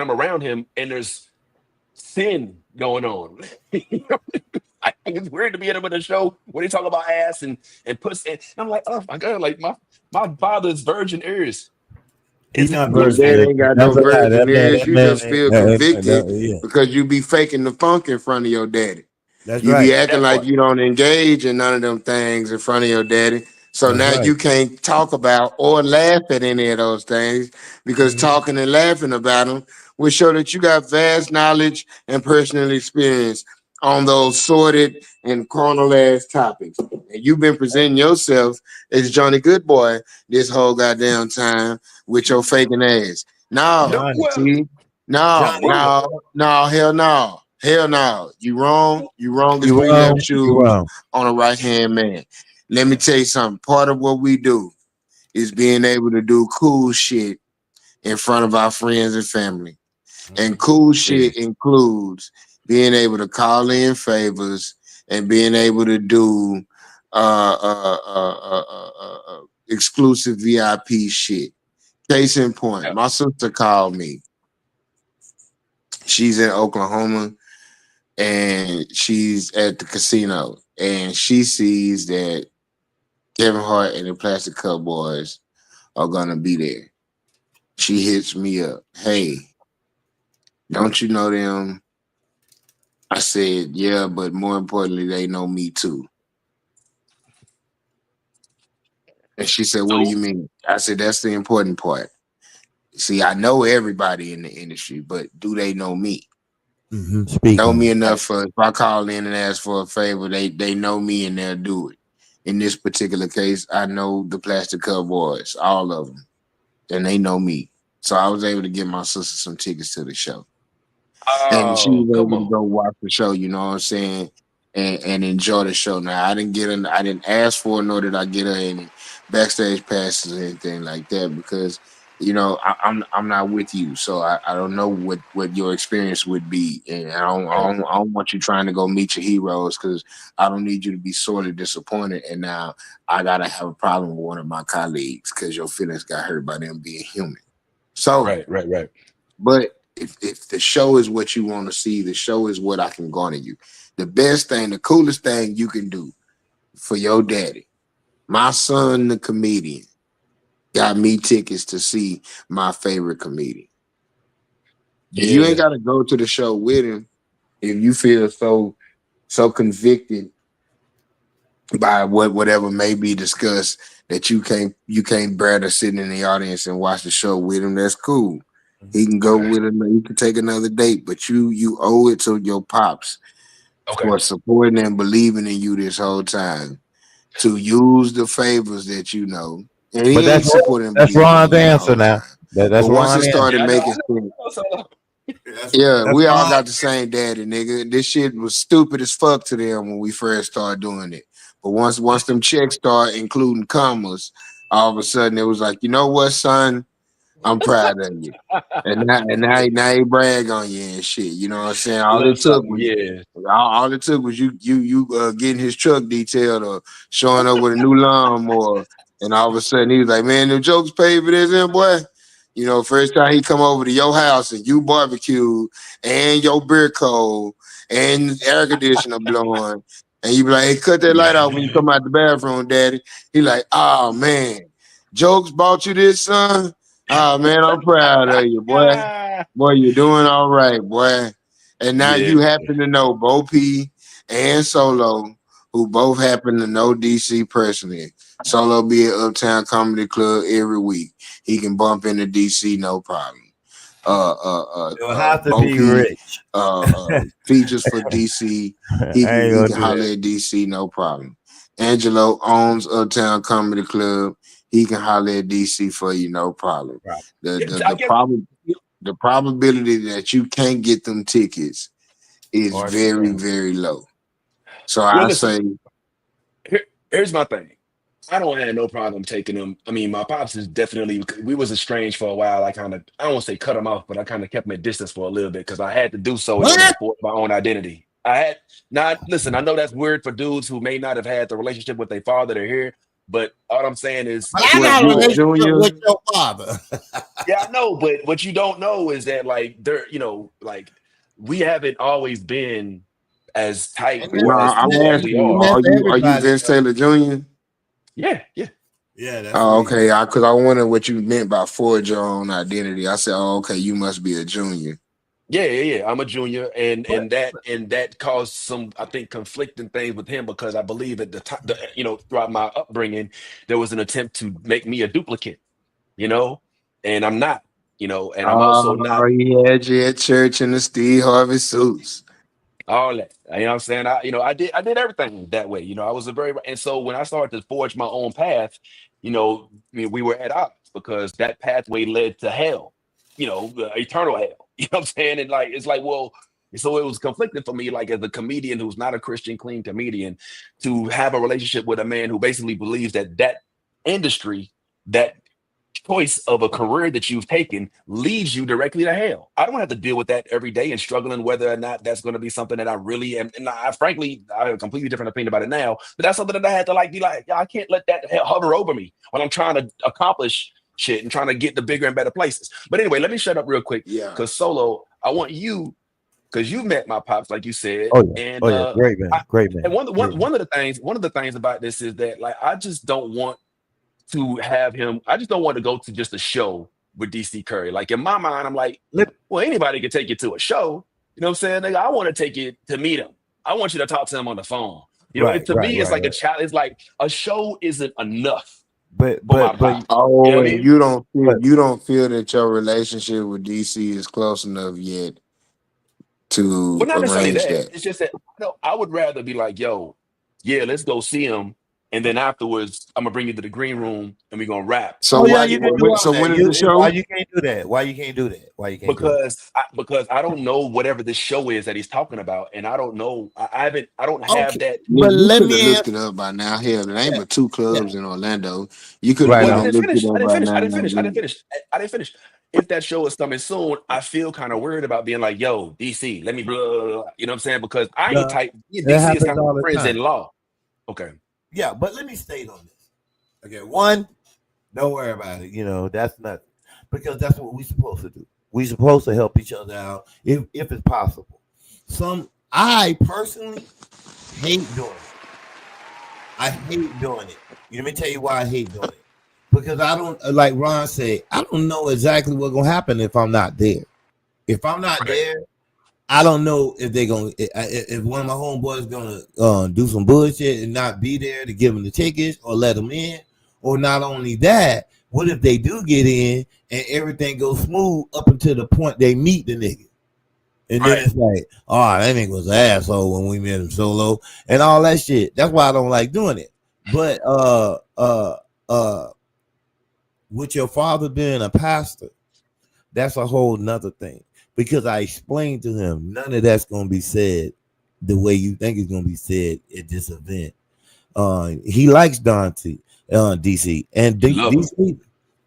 D: I'm around him and there's sin going on. It's weird to be at him at a show when they talk about ass and pussy. And I'm like, oh my God, like my father's virgin ears.
B: He's not virgin. Your dad ain't got no virgin ears. You just feel convicted because you be faking the funk in front of your daddy.
I: That's
B: you
I: right.
B: be acting like you don't engage in none of them things in front of your daddy. So now you can't talk about or laugh at any of those things because talking and laughing about them will show that you got vast knowledge and personal experience on those sordid and carnal ass topics. And you've been presenting yourself as Johnny Goodboy this whole goddamn time with your faking ass. No, hell no. You wrong. You wrong as three left shoes on a right hand man. Let me tell you something. Part of what we do is being able to do cool shit in front of our friends and family. And cool shit includes being able to call in favors and being able to do exclusive VIP shit. Case in point, my sister called me. She's in Oklahoma and she's at the casino and she sees that Kevin Hart and the Plastic Cup Boys are gonna be there. She hits me up. Hey, don't you know them? I said, yeah, but more importantly, they know me too. And she said, what do you mean? I said, that's the important part. See, I know everybody in the industry, but do they know me? Know me enough for if I call in and ask for a favor, they know me and they'll do it. In this particular case, I know the Plastic Cup Boys, all of them, and they know me. So I was able to get my sister some tickets to the show. And she was able to go watch the show, you know what I'm saying, and enjoy the show. Now I didn't ask for it, nor did I get her any backstage passes or anything like that because I'm not with you, so I don't know what your experience would be, and I don't want you trying to go meet your heroes because I don't need you to be sorely disappointed. And now I gotta have a problem with one of my colleagues because your feelings got hurt by them being human. So
D: right.
B: But if the show is what you want to see, the show is what I can garner you. The best thing, the coolest thing you can do for your daddy, my son, the comedian, got me tickets to see my favorite comedian. Yeah. You ain't got to go to the show with him if you feel so convicted by whatever may be discussed that you can't bear to sit in the audience and watch the show with him. That's cool. He can go with him. He can take another date, but you owe it to your pops for supporting and believing in you this whole time to use the favors that you know. And
I: but that's Ron's answer now. That's
B: once it started making sense. Yeah, we all got the same daddy, nigga. This shit was stupid as fuck to them when we first started doing it. But once them checks start including commas, all of a sudden it was like, you know what, son? I'm proud of you. And now he brag on you and shit. You know what I'm saying?
D: A little something, yeah.
B: All it took was you getting his truck detailed or showing up with a new lawnmower, and all of a sudden he was like, "Man, the jokes paid for this, and boy." You know, first time he come over to your house and you barbecue and your beer cold and air conditioner blowing, and you be like, "Hey, cut that light off when you come out the bathroom, daddy." He like, "Oh man, jokes bought you this, son." Oh man, I'm proud of you, boy. Boy, you're doing all right, boy. And now you happen to know Bo P and Solo, who both happen to know DC personally. Solo be at Uptown Comedy Club every week. He can bump into DC, no problem.
I: You'll have to
B: Bo
I: be
B: P,
I: rich.
B: features for DC. He can holler at DC, no problem. Angelo owns Uptown Comedy Club. He can holler at DC for you, no problem.
D: Right.
B: The probability that you can't get them tickets is very, very low. So I say,
D: here's my thing. I don't have no problem taking them. I mean, my pops is definitely, we was estranged for a while. I don't want to say cut him off, but I kind of kept him at distance for a little bit because I had to do so in order to forge my own identity. Listen, I know that's weird for dudes who may not have had the relationship with their father. They're here. But all I'm saying is,
I: I got a relationship with your father.
D: Yeah, I know, but what you don't know is that, like, we haven't always been as tight.
B: I'm asking you, are you Vince Taylor Jr.?
D: Yeah.
I: That's
B: okay. Because I wondered what you meant by forge your own identity. I said, oh, okay, you must be a junior.
D: Yeah. I'm a junior, and that caused some, I think, conflicting things with him because I believe at the time, throughout my upbringing, there was an attempt to make me a duplicate, and I'm not, and I'm also not.
B: He had you at church in the Steve Harvey suits.
D: All that, you know what I'm saying? I did everything that way. I was and so when I started to forge my own path, we were at odds because that pathway led to hell, eternal hell. You know what I'm saying? And it's like, well, so it was conflicting for me, like as a comedian who's not a Christian, clean comedian, to have a relationship with a man who basically believes that industry, that choice of a career that you've taken leads you directly to hell. I don't have to deal with that every day and struggling whether or not that's going to be something that I really am. And frankly, I have a completely different opinion about it now, but that's something that I had to be like, I can't let that hover over me when I'm trying to accomplish shit and trying to get the bigger and better places. But anyway, let me shut up real quick.
B: Yeah.
D: Because Solo, I want you, because you met my pops, like you said.
I: And great man.
D: And one of the things about this is that I just don't want to have him. I just don't want to go to just a show with DC Curry. Like in my mind, I'm like, well, anybody can take you to a show. You know what I'm saying? Nigga, I want to take you to meet him. I want you to talk to him on the phone. To me, it's like a challenge. It's like a show isn't enough.
B: But you don't feel that your relationship with DC is close enough yet to arrange that.
D: It's just that I would rather be like, yo, yeah, let's go see him. And then afterwards, I'm gonna bring you to the green room and we're gonna rap.
B: So when is the show?
I: Why you can't do that? Why you can't do that?
D: Because I don't know whatever this show is that he's talking about, and I don't know. I don't have that.
B: But let me look it up by now. Hell, there ain't but 2 clubs in Orlando. You could have looked it up by now.
D: I didn't finish. If that show is coming soon, I feel kind of worried about being like, yo, DC, let me blah, blah, blah. You know what I'm saying? Because I ain't type. DC is kind of friends in law. Okay.
I: Yeah, but let me state on this. Okay, one, don't worry about it. That's nothing. Because that's what we're supposed to do. We're supposed to help each other out if it's possible. I personally hate doing it. I hate doing it. Let me tell you why I hate doing it. Because I don't, like Ron said, I don't know exactly what's going to happen if I'm not there. If I'm not there, I don't know if they're gonna. If one of my homeboys gonna do some bullshit and not be there to give them the tickets or let them in, or not only that, what if they do get in and everything goes smooth up until the point they meet the nigga, and then it's like, oh, that nigga was an asshole when we met him solo and all that shit. That's why I don't like doing it. But with your father being a pastor, that's a whole nother thing. because I explained to him none of that's going to be said the way you think it's going to be said at this event. He likes Dante, DC, and DC.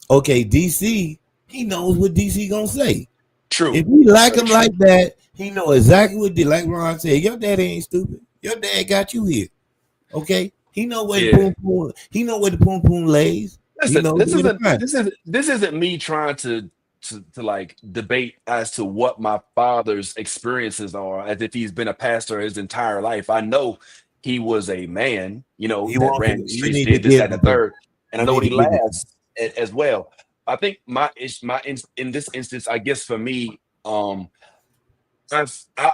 I: Okay, DC. He knows what DC gonna say.
D: True.
I: If he like him like that, he know exactly what. Like Ron said, your daddy ain't stupid. Your dad got you here. Okay, he know where the poom poom. He know where the poom poom lays.
D: Listen, this isn't me trying to like debate as to what my father's experiences are, as if he's been a pastor his entire life. I know he was a man, that ran the streets, did this, that, and the third, and I know what he laughs as well. I think in this instance, I guess for me, I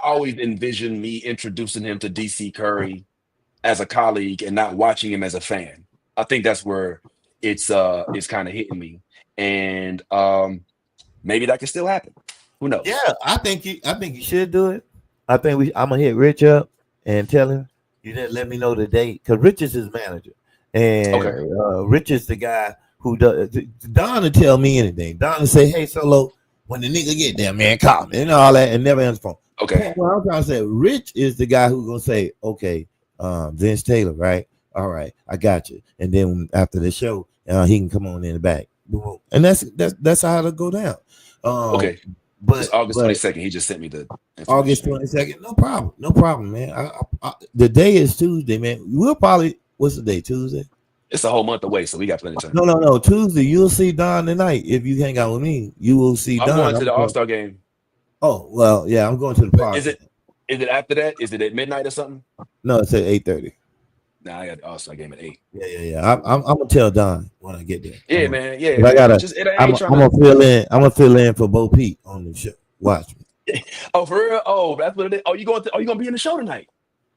D: always envisioned me introducing him to DC Curry as a colleague and not watching him as a fan. I think that's where it's kind of hitting me, and maybe that can still happen. Who knows?
I: Yeah, I think you should do it. I think I'm gonna hit Rich up and tell him you didn't let me know the date, because Rich is his manager, and Rich is the guy who does. Don will tell me anything. Don will say, "Hey, Solo, when the nigga get there, man, call me," and all that, and never answer phone.
D: Okay.
I: Well, I'm trying to say, Rich is the guy who's gonna say, "Okay, Vince Taylor, right? All right, I got you." And then after the show, he can come on in the back, and that's how it'll go down.
D: Okay. But it's August 22nd. He just sent me the
I: August 22nd. No problem, man. The day is Tuesday, man. We'll probably, what's the day? Tuesday.
D: It's a whole month away, so we got plenty of time.
I: No. Tuesday, you'll see Don tonight. If you hang out with me, you will see Don.
D: I'm going to the All-Star game.
I: Oh well, yeah, I'm going to the party.
D: Is it after that? Is it at midnight or something?
I: No, it's at 8:30.
D: Nah, I got the All-Star game at 8.
I: Yeah. I'm gonna tell Don when I get there.
D: Yeah, man. Yeah,
I: I gotta. I'm gonna fill in. I'm gonna fill in for Bo Peep on the show. Watch me.
D: Oh, for real? Oh, that's what it is. Oh, you gonna be in the show tonight?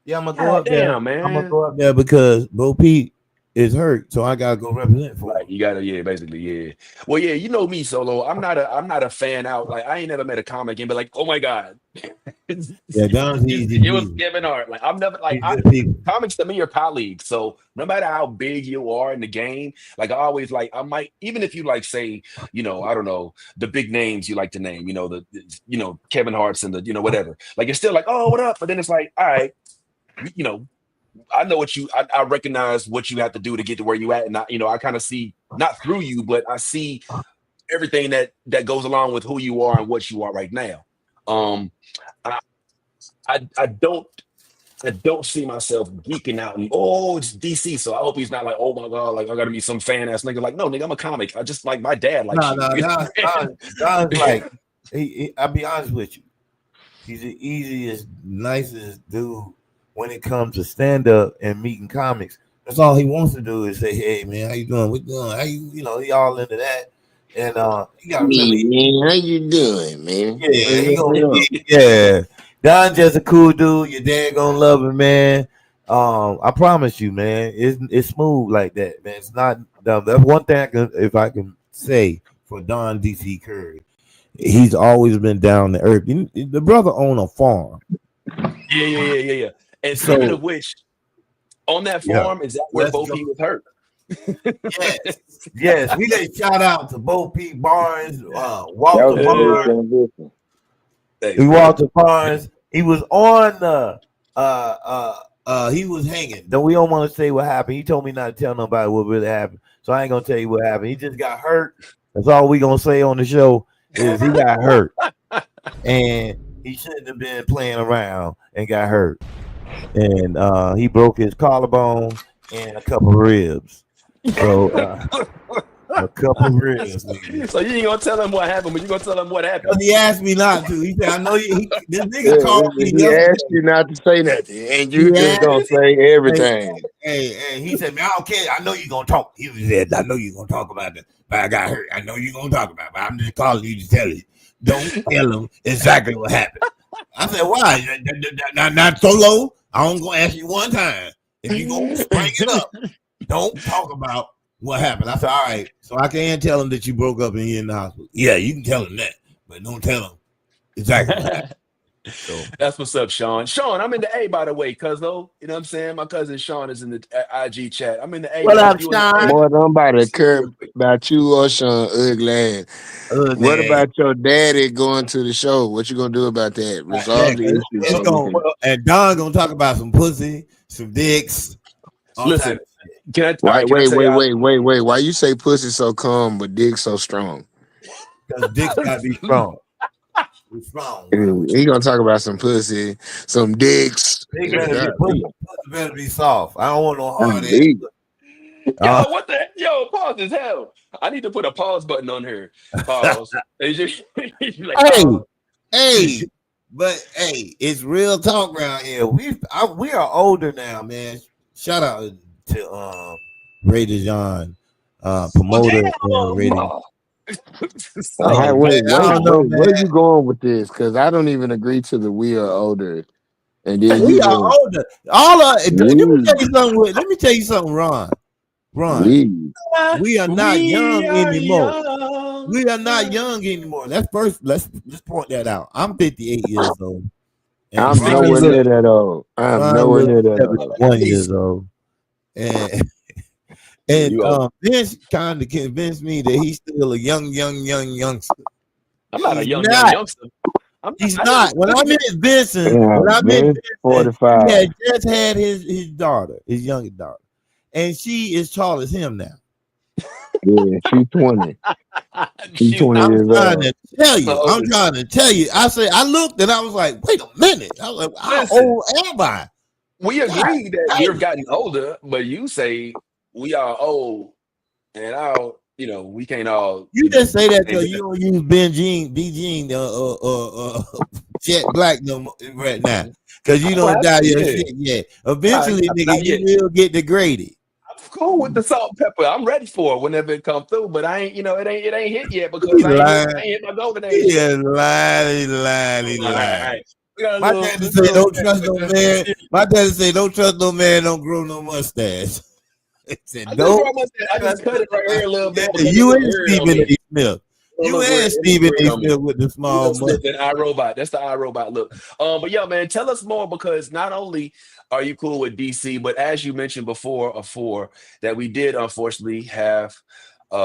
I: Yeah, I'm gonna go up there, man. I'm gonna go up there because Bo Peep is hurt, so I gotta go represent for
D: him. You gotta, basically, yeah. Well, yeah, you know me, Solo. I'm not a fan out. Like, I ain't never met a comic and be like, oh my god.
I: Yeah, Don's easy.
D: It was Kevin Hart. Like, I'm never like comics to me are colleagues. So no matter how big you are in the game, like I always like I might, even if you like say, I don't know, the big names you like to name, the Kevin Hart's and the whatever. Like it's still like, oh, what up? But then it's like, all right, I know I recognize what you have to do to get to where you at. And I kind of see, not through you, but I see everything that goes along with who you are and what you are right now. I don't see myself geeking out and it's DC. So I hope he's not like, oh my God, like I gotta be some fan ass nigga. Like, no, nigga, I'm a comic. I just like my dad. Like,
I: Don's like, I'll be honest with you. He's the easiest, nicest dude when it comes to stand up and meeting comics. That's all he wants to do is say, hey man, how you doing? What doing? How you, he all into that. And you gotta
B: man, how you doing, man?
I: Yeah. Don just a cool dude. Your dad gonna love him, man. I promise you, man. It's smooth like that, man. It's not dumb. That's one thing if I can say for Don DC Curry. He's always been down to earth. The brother owned a farm.
D: Yeah. And speaking of which, on that farm, is that where Bo Peep was hurt?
I: Yes. We let shout out to Bo Peep Barnes, Walter Barnes. Walter Barnes. He was on he was hanging. Though we don't want to say what happened. He told me not to tell nobody what really happened. So I ain't gonna tell you what happened. He just got hurt. That's all we gonna say on the show is he got hurt. And he shouldn't have been playing around and got hurt. And he broke his collarbone and a couple of ribs. So a couple of ribs.
D: So you ain't gonna tell him what happened, but you gonna tell him what happened.
I: He asked me not to. He said, I know you. This nigga called me.
B: He asked you not to say nothing, and you just gonna say everything.
I: Hey, he said, man, I don't care. I know you're gonna talk. He said, I know you're gonna talk about that, but I got hurt. I know you're gonna talk about it, but I'm just calling you to tell you. Don't tell him exactly what happened. I said, why? Not so low. I'm gonna ask you one time. If you gonna bring it up, don't talk about what happened. I said, all right. So I can't tell him that you broke up and you're in the hospital. Yeah, you can tell him that, but don't tell him exactly what happened. So
D: That's what's up, Sean. Sean, I'm in the A, by the way, cuzzo. You know what I'm saying? My cousin Sean is in the IG chat. I'm in the A,
I: what
D: man.
I: up,
D: If you in the
I: Sean?
D: A,
B: Boy, nobody
D: let's see
B: care
D: real quick.
B: about you or Sean ugly ass. What
I: Ugly.
B: about your daddy going to the show? What you gonna do about that?
I: Yeah,
B: Resolve the
I: 'cause
B: issue
I: it's
B: so we
I: going
B: can.
I: and Don gonna talk about some pussy, some dicks, all
D: Listen,
I: type of shit.
D: can I? All
B: Why?
D: right, can I
B: Wait,
D: tell
B: wait,
D: y'all?
B: wait, wait, wait. Why you say pussy so calm but dick so strong?
I: Because dicks gotta be strong. We strong, bro.
B: He gonna talk about some pussy, some dicks.
I: Dick
B: Yeah,
I: better be
B: God,
I: pussy better be soft. I don't want no hard
B: that's
I: ass.
B: deep.
D: Yo, what the? Yo, pause as hell. I need to put a pause button on here. Pause. It's just like
I: Hey,
D: pause.
I: hey, but hey, it's real talk around here. We are older now, man. Shout out to Ray DeJohn,
D: Well,
I: promoter
D: damn.
I: and radio.
B: All right,
I: Man, I don't know,
B: where
I: man.
B: you going with this? Because I don't even agree to the we are older, and then
I: We
B: you
I: are
B: go
I: older. All of let me
B: we
I: tell you something. Let me tell you something, Ron.
B: we.
I: We are not
D: We
I: young
D: are
I: anymore.
D: young.
I: We are not young anymore. That's first. Let's just point that out. I'm 58 years old, and
B: I'm
I: Ron
B: nowhere
I: is
B: near that old. I'm nowhere near that old.
I: 71 years old, and
D: You are.
I: Vince kind of convinced me that he's still a young youngster.
D: I'm not a
I: He's
D: young
I: not.
D: youngster.
I: He's
D: I
I: not. When I met Vincent,
B: Yeah, man,
I: he
B: 45.
I: had just had his daughter, his youngest daughter, and she is tall as him now.
B: Yeah, she's 20. She's
D: She's
B: 20
D: not.
B: years
I: Trying
B: old.
I: to tell you.
D: So
I: I'm trying to tell you. I looked and I was like, wait a minute. I was like, how
D: listen,
I: old am I?
D: we
I: God
D: agree that we're
I: damn.
D: gotten older, but you say we are old, and we can't all,
I: You just say that
D: same
I: because you
D: difference.
I: don't use B Jean, Jet Black no more right now. Because you
D: I don't
I: don't
D: have
I: die
D: to,
I: your
D: yeah.
I: shit yet. Eventually, nigga,
D: Not
I: you
D: yet.
I: will get degraded.
D: I'm cool with the salt and pepper. I'm ready for it whenever it comes through, but I ain't, it ain't hit yet because
I: He
D: I ain't
I: lying.
D: hit my golden age
I: He
D: yet.
I: is lying. He
D: All right, all
I: lying.
D: right. We got a
I: My
D: little,
I: daddy
D: this
I: say,
D: little
I: don't trust no man. My daddy say, don't trust no man, don't grow no mustache. He said,
D: I just
I: don't
D: grow my I just
I: trust
D: cut it right here a little
I: yeah,
D: bit because it
I: you
D: look
I: and
D: weird on
I: Stephen
D: me.
I: A. Smith. You and
D: It look
I: Stephen
D: weird
I: A.
D: on me.
I: Smith with the small
D: Smith
I: mustache.
D: and iRobot. That's the iRobot look. But yo, man, tell us more because not only are you cool with DC, but as you mentioned before, that we did unfortunately have a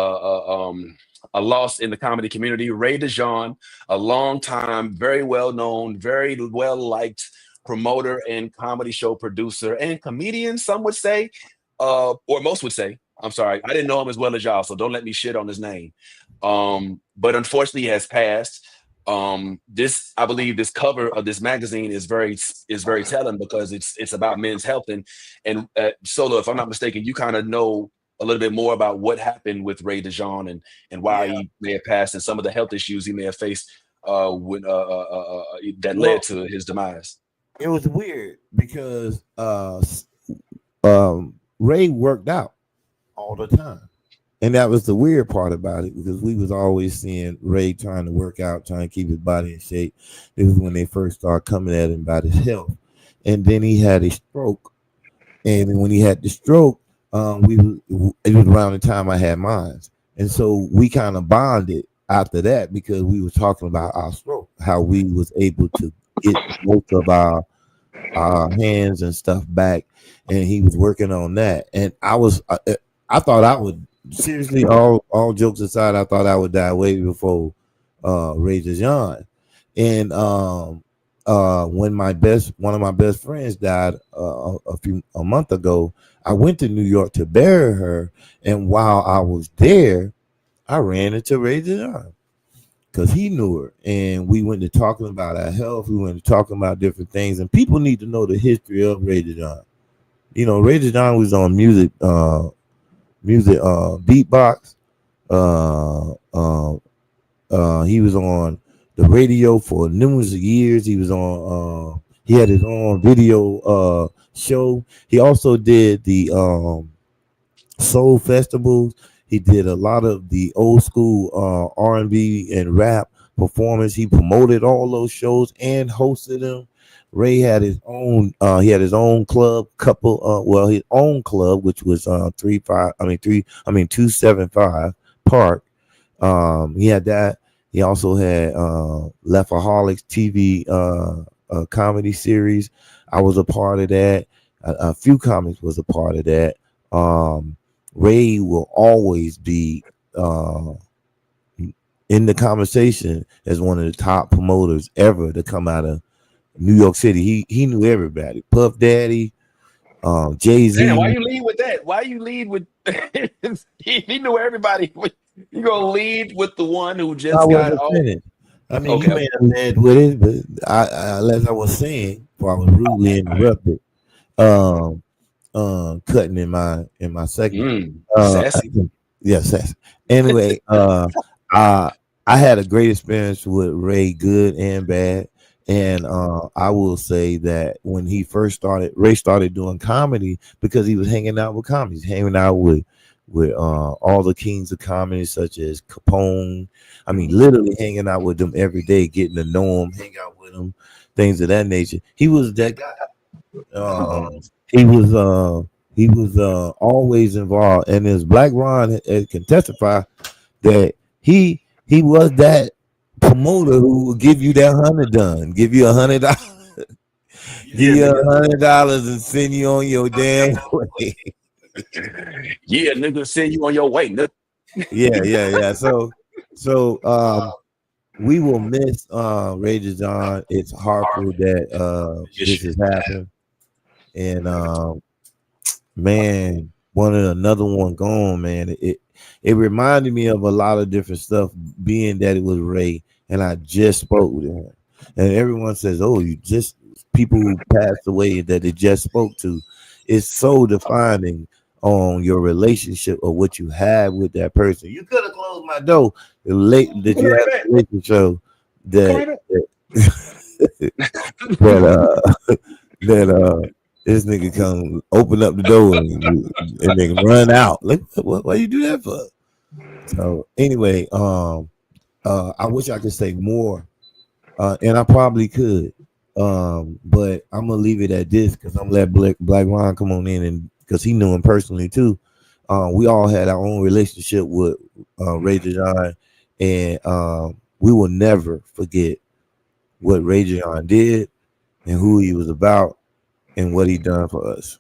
D: loss in the comedy community. Ray DeJean, a long time, very well known, very well liked promoter and comedy show producer and comedian. Some would say, or most would say. I'm sorry, I didn't know him as well as y'all, so don't let me shit on his name. But unfortunately, he has passed. This, I believe, this cover of this magazine is very telling because it's about men's health and Solo, if I'm not mistaken, you kind of know a little bit more about what happened with Ray DeJean and why he may have passed and some of the health issues he may have faced that
I: Well,
D: led to his demise.
I: it was weird because Ray worked out all the time. And that was the weird part about it because we was always seeing Ray trying to work out, trying to keep his body in shape. This was when they first started coming at him about his health. And then he had a stroke. And when he had the stroke, it was around the time I had mine. And so we kind of bonded after that because we were talking about our stroke, how we was able to get most of our hands and stuff back. And he was working on that. And I thought I would, seriously, all jokes aside, I thought I would die way before Ray DeJean. And when one of my best friends died a month ago, I went to New York to bury her. And while I was there, I ran into Ray DeJean because he knew her. And we went to talking about our health. We went to talking about different things. And people need to know the history of Ray DeJean. You know, Ray DeJean was on music beatbox. He was on the radio for numerous years. He was on he had his own video show. He also did the soul festivals. He did a lot of the old school R&B and rap performance. He promoted all those shows and hosted them. Ray had his own his own club, his own club, which was 275 Park. He had that. He also had Leftaholics TV comedy series. I was a part of that. A few comics was a part of that. Ray will always be in the conversation as one of the top promoters ever to come out of New York City. He knew everybody. Puff Daddy, Jay-Z.
D: Damn, why you lead with that? Why you lead with he knew everybody. You gonna lead with the one who just got
I: finished. I mean, you may have led with it, but as I was saying, before I was rudely interrupted, cutting in my segment.
D: Sassy.
I: Sassy. Anyway, I had a great experience with Ray, good and bad. And I will say that when he first started, Ray started doing comedy because he was hanging out with comics, hanging out with all the kings of comedy, such as Capone. I mean, literally hanging out with them every day, getting to know him, hang out with them, things of that nature. He was that guy. He was always involved, and as Black Ron can testify that he was that promoter who will give you that $100, give you $100, give you $100 and send you on your damn way.
D: Yeah, nigga, send you on your way, nigga.
I: Yeah. So we will miss Ray John. It's heartful that this has happened, and man, another one gone, man. It reminded me of a lot of different stuff, being that it was Ray, and I just spoke with him. And everyone says, oh, you just people who passed away that it just spoke to. It's so defining on your relationship or what you have with that person. You could have closed my door late that you had a relationship that this nigga come open up the door and they run out. Like, why you do that for? So anyway, I wish I could say more, and I probably could, but I'm gonna leave it at this because I'm gonna let Black Ron come on in, and because he knew him personally too. We all had our own relationship with Ray John, and we will never forget what Ray John did and who he was about and what he done for us.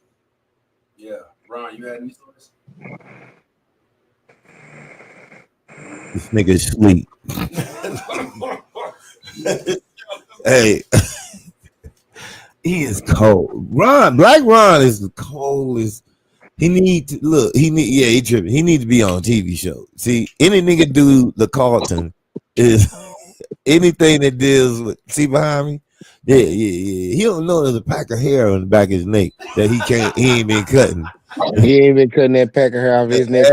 A: Yeah, Ron, you had any stories?
I: This nigga sleep. Hey, he is cold. Black Ron is the coldest. He need to look. He tripping. He need to be on a TV show. See, any nigga do the Carlton is anything that deals with. See behind me. Yeah. He don't know there's a pack of hair on the back of his neck that he ain't been cutting.
B: He ain't been cutting that pack of hair off his neck.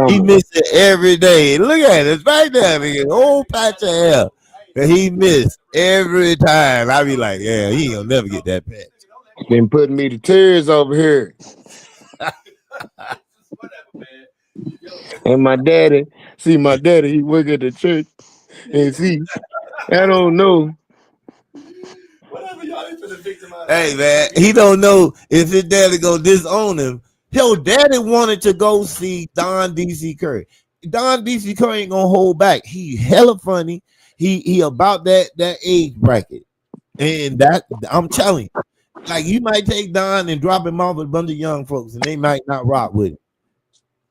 I: He missed it every day. Look at it. It's right there, nigga. Whole patch of hair that he missed every time. I be like, yeah, he ain't gonna never get that patch.
B: Been putting me to tears over here. And my daddy, he work at the church, and see, I don't know.
I: Hey man, he don't know if his daddy go disown him. His daddy wanted to go see Don DC Curry. Don DC Curry ain't gonna hold back. He hella funny. He about that age bracket, and that I'm telling you, like you might take Don and drop him off with a bunch of young folks, and they might not rock with it.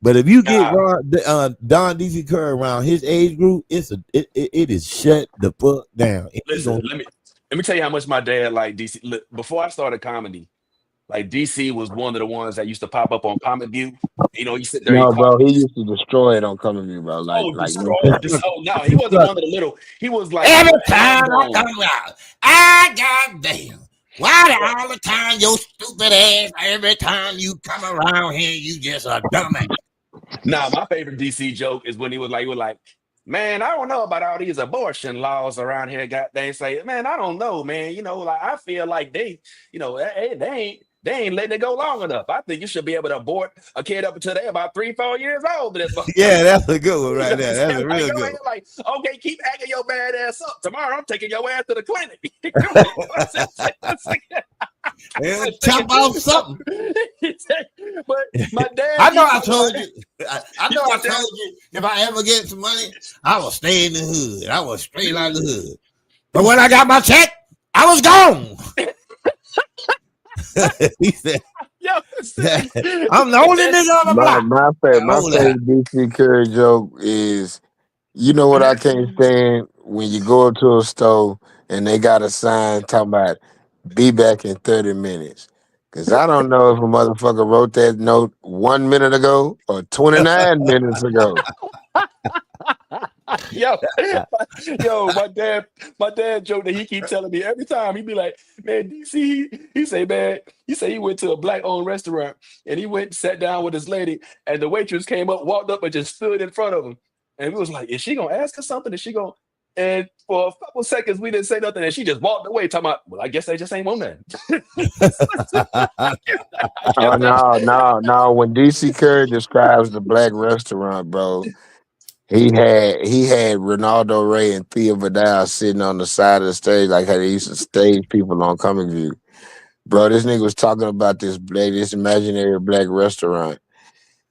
I: But if you get Don DC Curry around his age group, it is shut the fuck down.
D: Listen, let me tell you how much my dad liked DC. Look, before I started comedy, like DC was one of the ones that used to pop up on Comic View. You know, you sit there.
B: No, bro, he used to destroy it on Comic View, bro. No,
D: he wasn't one of the little. He was like
I: every time I come around, goddamn. Why all the time your stupid ass? Every time you come around here, you just a dumbass.
D: Nah, my favorite DC joke is when he was like, man, I don't know about all these abortion laws around here. Goddamn, say, man, I don't know, man. You know, like I feel like they ain't letting it go long enough. I think you should be able to abort a kid up until they're about 3-4 years old.
I: Yeah, that's a good one right there. That's a real good one.
D: Like, okay, keep acting your bad ass up. Tomorrow I'm taking your ass to the clinic.
I: Chop off something.
D: But my dad,
I: I know I told you. I told you if I ever get some money, I will stay in the hood. I will straight out of the hood. But when I got my check, I was gone. He said,
D: Yo,
I: I'm the only nigga on the block.
B: My favorite DC Curry joke is, you know what I can't stand when you go to a store and they got a sign talking about be back in 30 minutes. Cause I don't know if a motherfucker wrote that note 1 minute ago or 29 minutes ago.
D: yo, my dad joke that he keep telling me every time. He be like, man, DC, he say he went to a black-owned restaurant and he went and sat down with his lady, and the waitress came up, walked up, and just stood in front of him. And we was like, is she gonna ask us something? Is she gonna? And for a couple seconds, we didn't say nothing, and she just walked away, talking about, well, I guess they just ain't on that.
B: Oh no. When DC Curry describes the black restaurant, bro, he had Ronaldo Ray and Thea Vidal sitting on the side of the stage like how they used to stage people on Comic View. Bro, this nigga was talking about this imaginary black restaurant.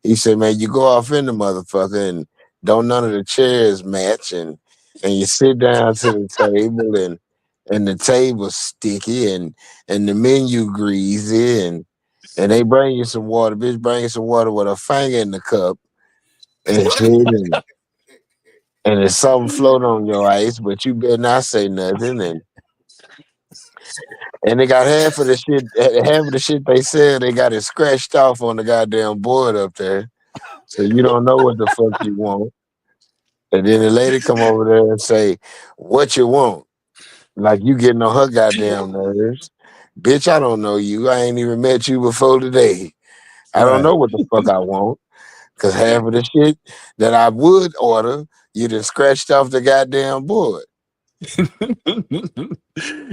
B: He said, man, you go off in the motherfucker and don't none of the chairs match, and you sit down to the table and the table's sticky and the menu greasy and they bring you some water. Bitch, bring you some water with a finger in the cup and shit, and there's something float on your ice, but you better not say nothing. And they got half of the shit they said, they got it scratched off on the goddamn board up there. So you don't know what the fuck you want. And then the lady come over there and say, what you want? Like you getting on her goddamn nerves. Bitch, I don't know you. I ain't even met you before today. I don't know what the fuck I want. Cause half of the shit that I would order, you done scratched off the goddamn board.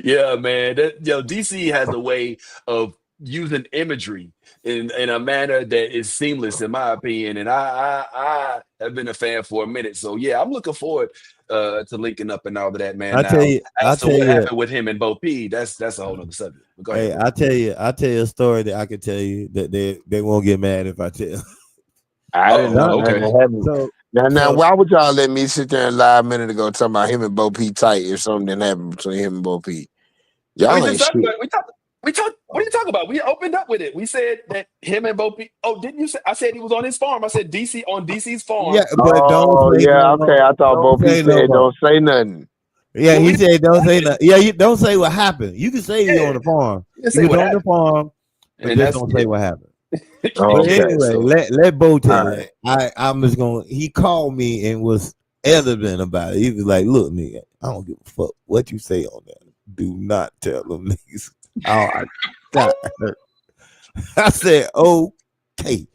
D: Yeah, man. DC has a way of using imagery in a manner that is seamless, in my opinion. And I have been a fan for a minute. So yeah, I'm looking forward to linking up and all of that, man.
I: I tell you,
D: what happened with him and Bo P, that's a whole other subject. But go ahead.
I: Hey, I tell you a story that I can tell you that they won't get mad if I tell.
B: I didn't know.
I: Okay.
B: So why would y'all let me sit there and lie a minute ago talking about him and Bo P tight if something didn't happen between him and Bo P? Y'all ain't shit.
D: We talked. What are you talking about? We opened up with it. We said that him and Bo P. Oh, didn't you say? I said he was on his farm. I said DC on DC's farm.
I: Yeah, but don't.
B: Okay. I thought Bo P said don't say nothing.
I: Yeah, he said don't say nothing. Yeah, you don't say what happened. You can say you're on the farm. He was on the farm, but just don't say what happened. Anyway, let Bo tell it. I'm just gonna. He called me and was elegant about it. He was like, "Look, nigga, I don't give a fuck what you say on that. Do not tell them niggas." I said, "Okay,"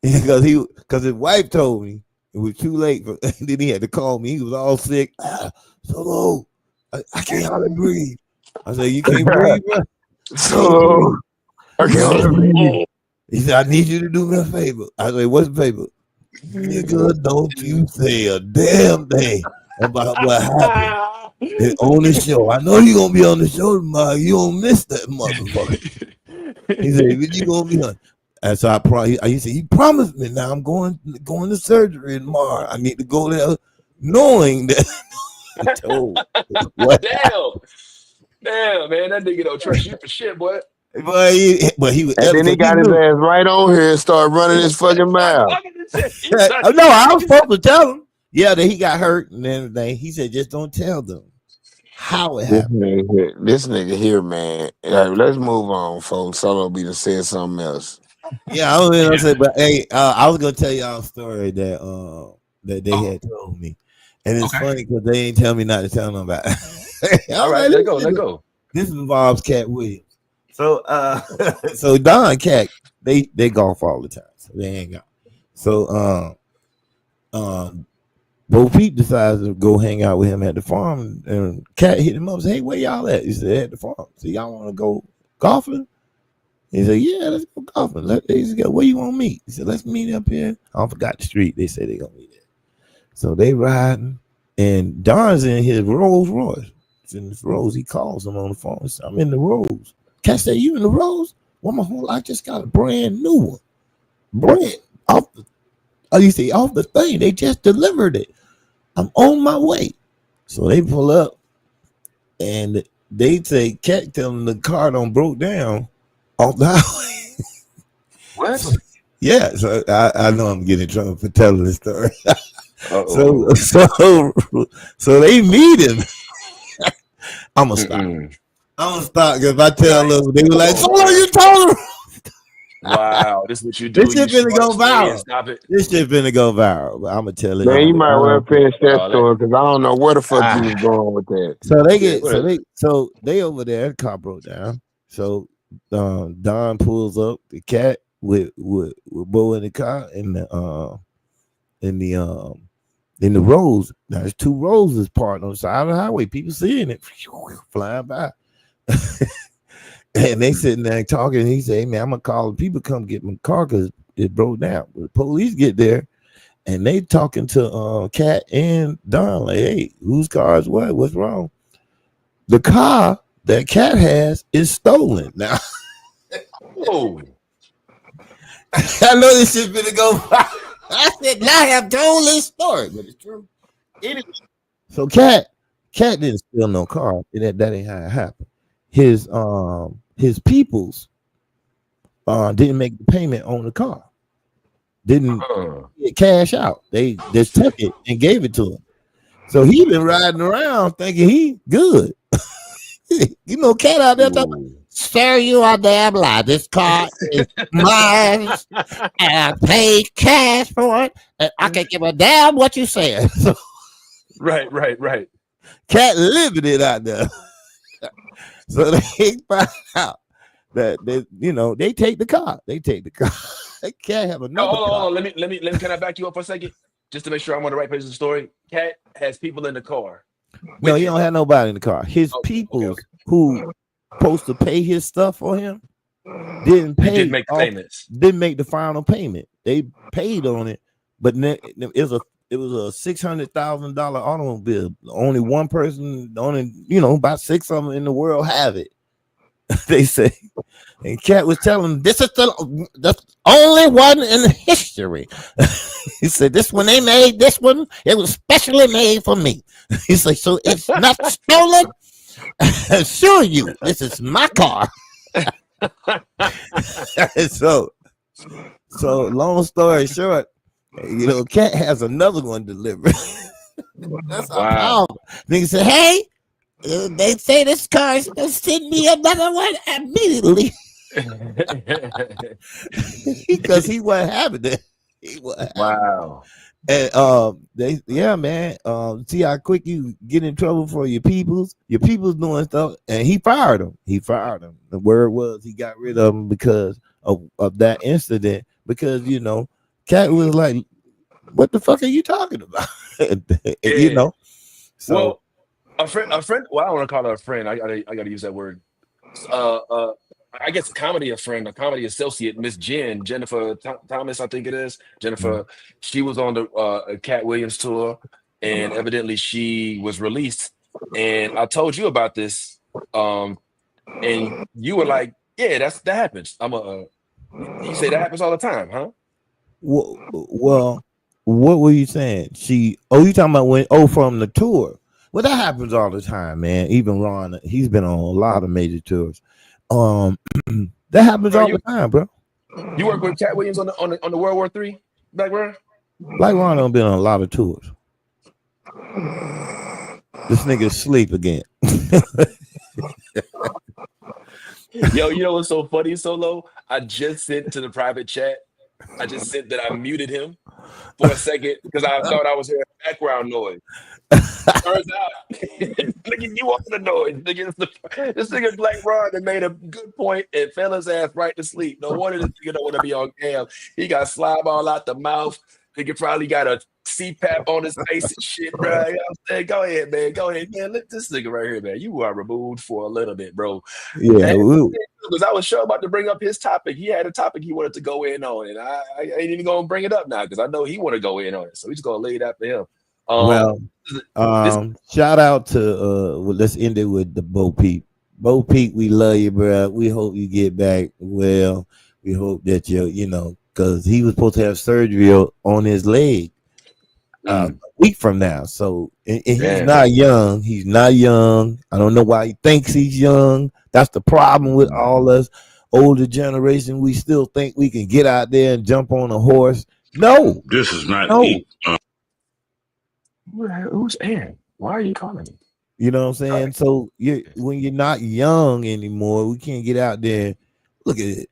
I: because his wife told me it was too late. Then he had to call me. He was all sick. So I can't hardly breathe. I said, "You can't breathe, bro."
B: So I can't breathe.
I: He said, I need you to do me a favor. I said, what's the favor? Nigga, don't you say a damn thing about what happened on the show. I know you're going to be on the show tomorrow. You don't miss that motherfucker. He said, but you going to be on. And so he said, you promised me now I'm going to surgery tomorrow. I need to go there knowing that. I told
D: Damn, man, that nigga don't trust you for shit, boy.
I: But he was.
B: And then he got his ass right on here and started running his fucking mouth.
I: No, I was supposed to tell him. Yeah, that he got hurt and everything. He said, just don't tell them how it happened.
B: This nigga here, man. Let's move on, folks. Solo be to say something else.
I: Yeah, I was gonna say, but hey, I was gonna tell y'all a story that they had told me, and it's funny because they ain't tell me not to tell them about it.
D: All right, let go.
I: This involves Cat Williams. So so Don and Cat, they golf all the time, so they hang out. So Bo Peep decides to go hang out with him at the farm, and Cat hit him up and said, hey, where y'all at? He said, at the farm. So y'all want to go golfing? He said, yeah, let's go golfing. He said, where you want to meet? He said, let's meet up here. I forgot the street. They said they gonna meet there. So they riding, and Don's in his Rolls Royce. It's in his Rolls. He calls him on the phone. He said, I'm in the Rolls. Cat said, you in the Rolls? Well, my whole life just got a brand new one. Brand off the thing. They just delivered it. I'm on my way. So they pull up, and they say Cat telling the car don't broke down off the highway.
D: What?
I: Yeah, so I know I'm getting in trouble for telling this story.
D: Uh-oh.
I: So they meet him. I'm gonna stop.
D: Mm-mm.
I: I'm gonna stop because if I tell them, they were like, "So what you told them?"
D: Wow, this is what you do.
I: This shit
D: You
I: finna go
D: start a story and
I: viral.
D: stop it.
I: This shit finna go viral. But I'm gonna tell it.
B: Man, you might well finish that
D: Oh,
B: story because I don't know where the fuck you was going with that.
I: So they
D: Yeah,
I: get
D: go
I: so they over there. The car broke down. So Don pulls up the Cat with Bo in the car in the roads. Now there's 2 roses parked on the side of the highway. People seeing it flying by. And they sitting there talking. And he said, "Hey man, I'm gonna call the people come get my car because it broke down." The police get there and they talking to Cat and Don like, "Hey, whose car is what? What's wrong?" The car that Cat has is stolen. Now,
D: Oh,
I: I know this shit finna go. I said, "Now I have told this story, but it's true." Anyway, so Cat didn't steal no car. That ain't how it happened. His peoples didn't make the payment on the car. Didn't get cash out. They just took it and gave it to him. So he been riding around thinking he good. You know, Cat out there talking, "Sir, you are damn lie. This car is mine, and I paid cash for it, and I can give a damn what you said." So
D: right.
I: Cat living it out there. So they find out that they take the car. They can't have another
D: Hold
I: car.
D: on. Let me. Can I back you up for a second, just to make sure I'm on the right page of the story? Cat has people in the car.
I: No, he don't have nobody in the car. His people who supposed to pay his stuff for him didn't make payments. Didn't make the final payment. They paid on it, but it was a $600,000 automobile. Only one person, about 6 of them in the world have it. They say, and Cat was telling them, "This is the only one in history." He said, "This one they made. This one it was specially made for me." He's like, "So it's not stolen." I assure you, this is my car. So long story short, Cat has another one delivered. That's wow. Nigga said, "Hey, they say this car is gonna send me another one immediately." Because he wasn't having it.
D: Wow.
I: And man. See how quick you get in trouble for your peoples. Your people's doing stuff, and he fired him. The word was he got rid of him because of that incident. Because Cat was like, "What the fuck are you talking about?" So
D: well, a friend. Well, I don't want to call her a friend. I gotta use that word. I guess a comedy associate, Miss Jennifer Thomas, I think it is. Jennifer, she was on the Cat Williams tour, and evidently she was released. And I told you about this, and you were like, "Yeah, that happens." You say that happens all the time, huh?
I: Well, what were you saying? You talking about from the tour? Well, that happens all the time, man. Even Ron, he's been on a lot of major tours. That happens all the time, bro.
D: You work with Cat Williams on the World War III background?
I: Black Ron done been on a lot of tours. This nigga sleep again.
D: Yo, you know what's so funny, Solo? I just sent to the private chat. I just sent that I muted him for a second because I thought I was hearing background noise. Turns out, nigga, you want the noise. Nigga, this nigga Black Ron that made a good point and fell his ass right to sleep. No wonder this nigga don't want to be on cam. He got slime all out the mouth. Nigga probably got a CPAP on his face and shit, bro. You know what I'm saying? Go ahead, man. Let this nigga right here, man. You are removed for a little bit, bro.
I: Yeah,
D: because I was sure about to bring up his topic. He had a topic he wanted to go in on, and I ain't even gonna bring it up now because I know he want to go in on it. So he's gonna lay it out for him.
I: Shout out to let's end it with the Bo Peep. Bo Peep, we love you, bro. We hope you get back well. We hope that because he was supposed to have surgery on his leg. a week from now. So and he's
D: Damn.
I: not young. He's not young. I don't know why he thinks he's young. That's the problem with all us older generation. We still think we can get out there and jump on a horse. No,
J: This is not
I: no.
D: Who's Aaron? Why are you calling me?
I: You know what I'm saying? So when you're not young anymore, we can't get out there. Look at it.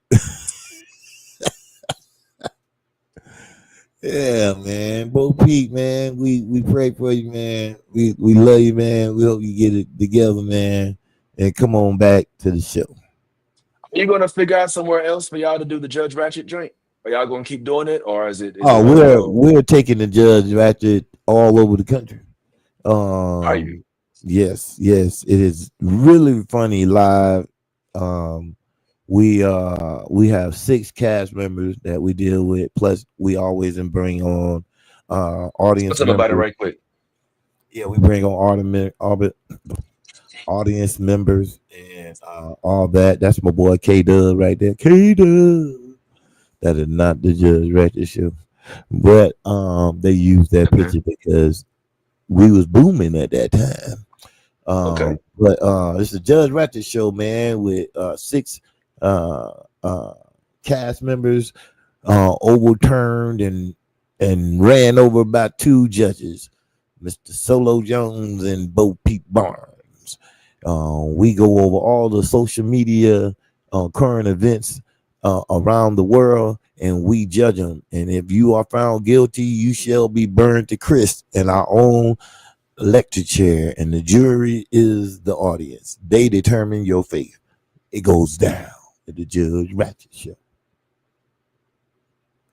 I: Yeah, man. Bo Peep, man. We pray for you, man. We love you, man. We hope you get it together, man. And come on back to the show.
D: Are you gonna figure out somewhere else for y'all to do the Judge Ratchet joint? Are y'all gonna keep doing it, or is it?
I: We're taking the Judge Ratchet all over the country.
D: Are you?
I: Yes. It is really funny live. We have 6 cast members that we deal with. Plus, we always bring on audience.
D: Tell about it right quick.
I: Yeah, we bring on audience members and all that. That's my boy K Dub right there. K Dub. That is not the Judge Ratchet show, but they use that picture because we was booming at that time.
D: Okay.
I: But it's a Judge Ratchet show, man, with 6 cast members overturned and ran over by 2 judges, Mr. Solo Jones and Bo Peep Barnes. We go over all the social media current events around the world, and we judge them. And if you are found guilty, you shall be burned to crisp in our own electric chair, and the jury is the audience. They determine your fate. It goes down at the Judge Ratchet show.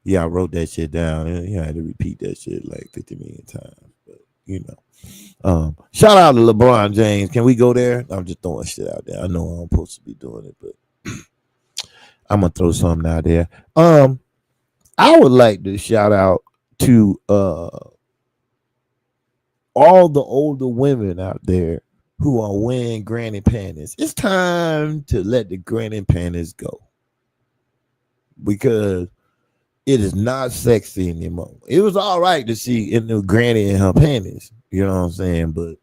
I: Yeah, I wrote that shit down. I had to repeat that shit like 50 million times. But you know, shout out to LeBron James. Can we go there? I'm just throwing shit out there. I know I'm supposed to be doing it, but I'm gonna throw something out there. I would like to shout out to all the older women out there who are wearing granny panties. It's time to let the granny panties go, because it is not sexy anymore. It was all right to see a new granny in her panties, you know what I'm saying? But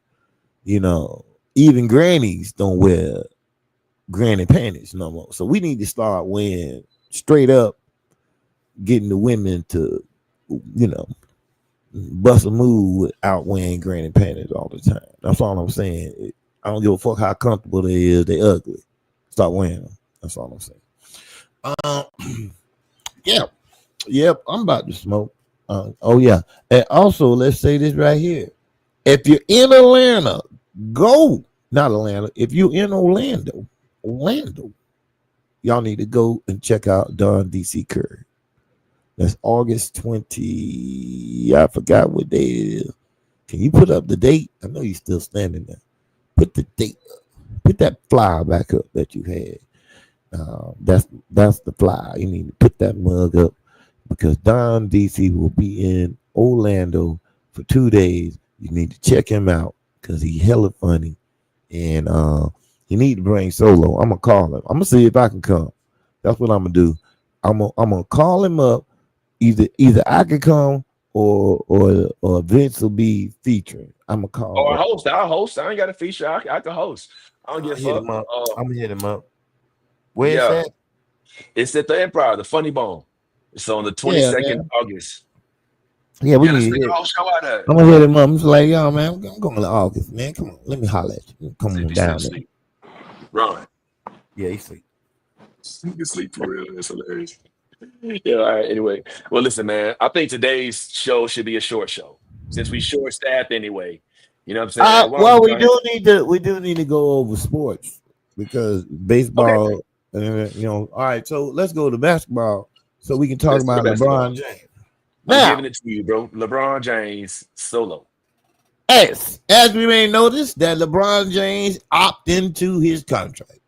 I: you know, even grannies don't wear granny panties no more. So we need to start wearing straight up, getting the women to, you know, bust a move without wearing granny panties all the time. That's all I'm saying. I don't give a fuck how comfortable they is. They ugly. Stop wearing them. That's all I'm saying. Yep. I'm about to smoke. Oh yeah. And also, let's say this right here. If you're in Atlanta, go. Not Atlanta. If you're in Orlando, y'all need to go and check out Don DC Curry. That's August 20. I forgot what day it is. Can you put up the date? I know you're still standing there. Put the date up. Put that flyer back up that you had. That's the flyer. You need to put that mug up, because Don DC will be in Orlando for 2 days. You need to check him out because he's hella funny. And you need to bring Solo. I'm gonna call him. I'm gonna see if I can come. That's what I'm gonna do. I'm gonna call him up. Either I can come or Vince will be featuring. I'm gonna call.
D: Or I'll host. I ain't got a feature. I can host. I don't give a fuck.
I: I'm gonna hit him up. Where is that?
D: It's at the Improv, the Funny Bone. It's on the 22nd of August.
I: Yeah, we need it. I'm gonna hit him up. I'm just like, yo, man, I'm going to August, man. Come on, let me holler at you. Come on down there.
D: Run.
I: Yeah, he's sleep.
D: You can sleep for real. That's hilarious. Yeah, all right. Anyway, well, listen, man. I think today's show should be a short show, since we short staffed anyway. You know what I'm saying?
I: Well, we do need to go over sports, because baseball. Okay. You know, all right. So let's go to basketball, so we can talk about LeBron James.
D: I'm giving it to you, bro. LeBron James solo.
I: As we may notice, that LeBron James opted into his contract.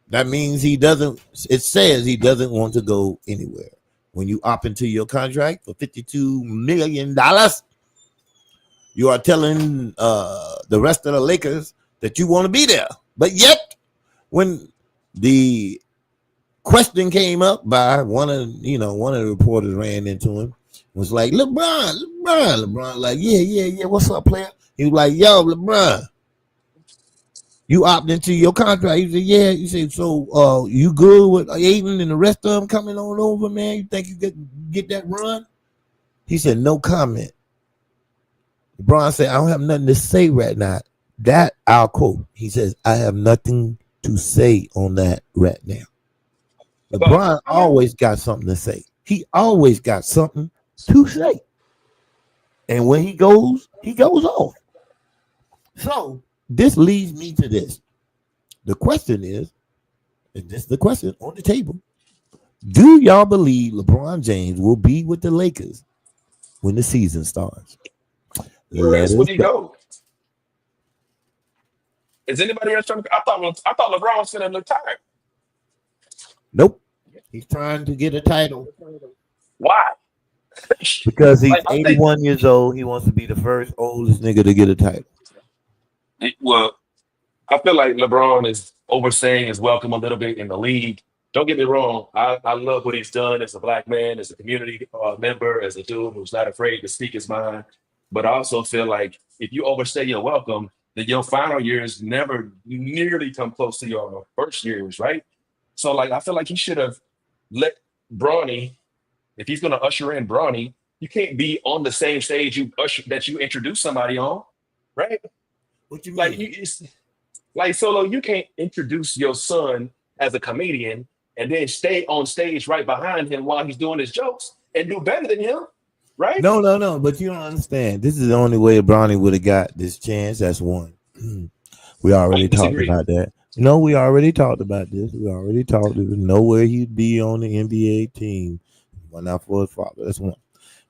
I: That means it says he doesn't want to go anywhere. When you opt into your contract for $52 million, you are telling the rest of the Lakers that you want to be there. But yet, when the question came up by one of the reporters ran into him, was like, LeBron, like, yeah, what's up, player? He was like, yo, LeBron, you opt into your contract. He said, yeah. He said, so you good with Aiden and the rest of them coming on over, man? You think you get that run? He said, no comment. LeBron said, I don't have nothing to say right now. That I'll quote. He says, I have nothing to say on that right now. LeBron always got something to say. He always got something to say. And when he goes off. So this leads me to this. The question is, and this is the question on the table. Do y'all believe LeBron James will be with the Lakers when the season starts?
D: Where would he go? Is anybody else trying to? I thought LeBron was going to retire.
I: Nope. He's trying to get a title.
D: Why?
I: Because he's 81 years old. He wants to be the first oldest nigga to get a title.
D: Well, I feel like LeBron is overstaying his welcome a little bit in the league. Don't get me wrong. I love what he's done as a black man, as a community member, as a dude who's not afraid to speak his mind. But I also feel like if you overstay your welcome, then your final years never nearly come close to your first years, right? So, like, I feel like he should have let Bronny, if he's going to usher in Bronny, you can't be on the same stage that you introduce somebody on, right?
I: What you mean?
D: Like Solo, you can't introduce your son as a comedian and then stay on stage right behind him while he's doing his jokes and do better than him, right?
I: No. But you don't understand. This is the only way Bronny would have got this chance. That's one. We already talked about that. No, we already talked about this. We already talked. There was nowhere he'd be on the NBA team. Well, not for his father. That's one.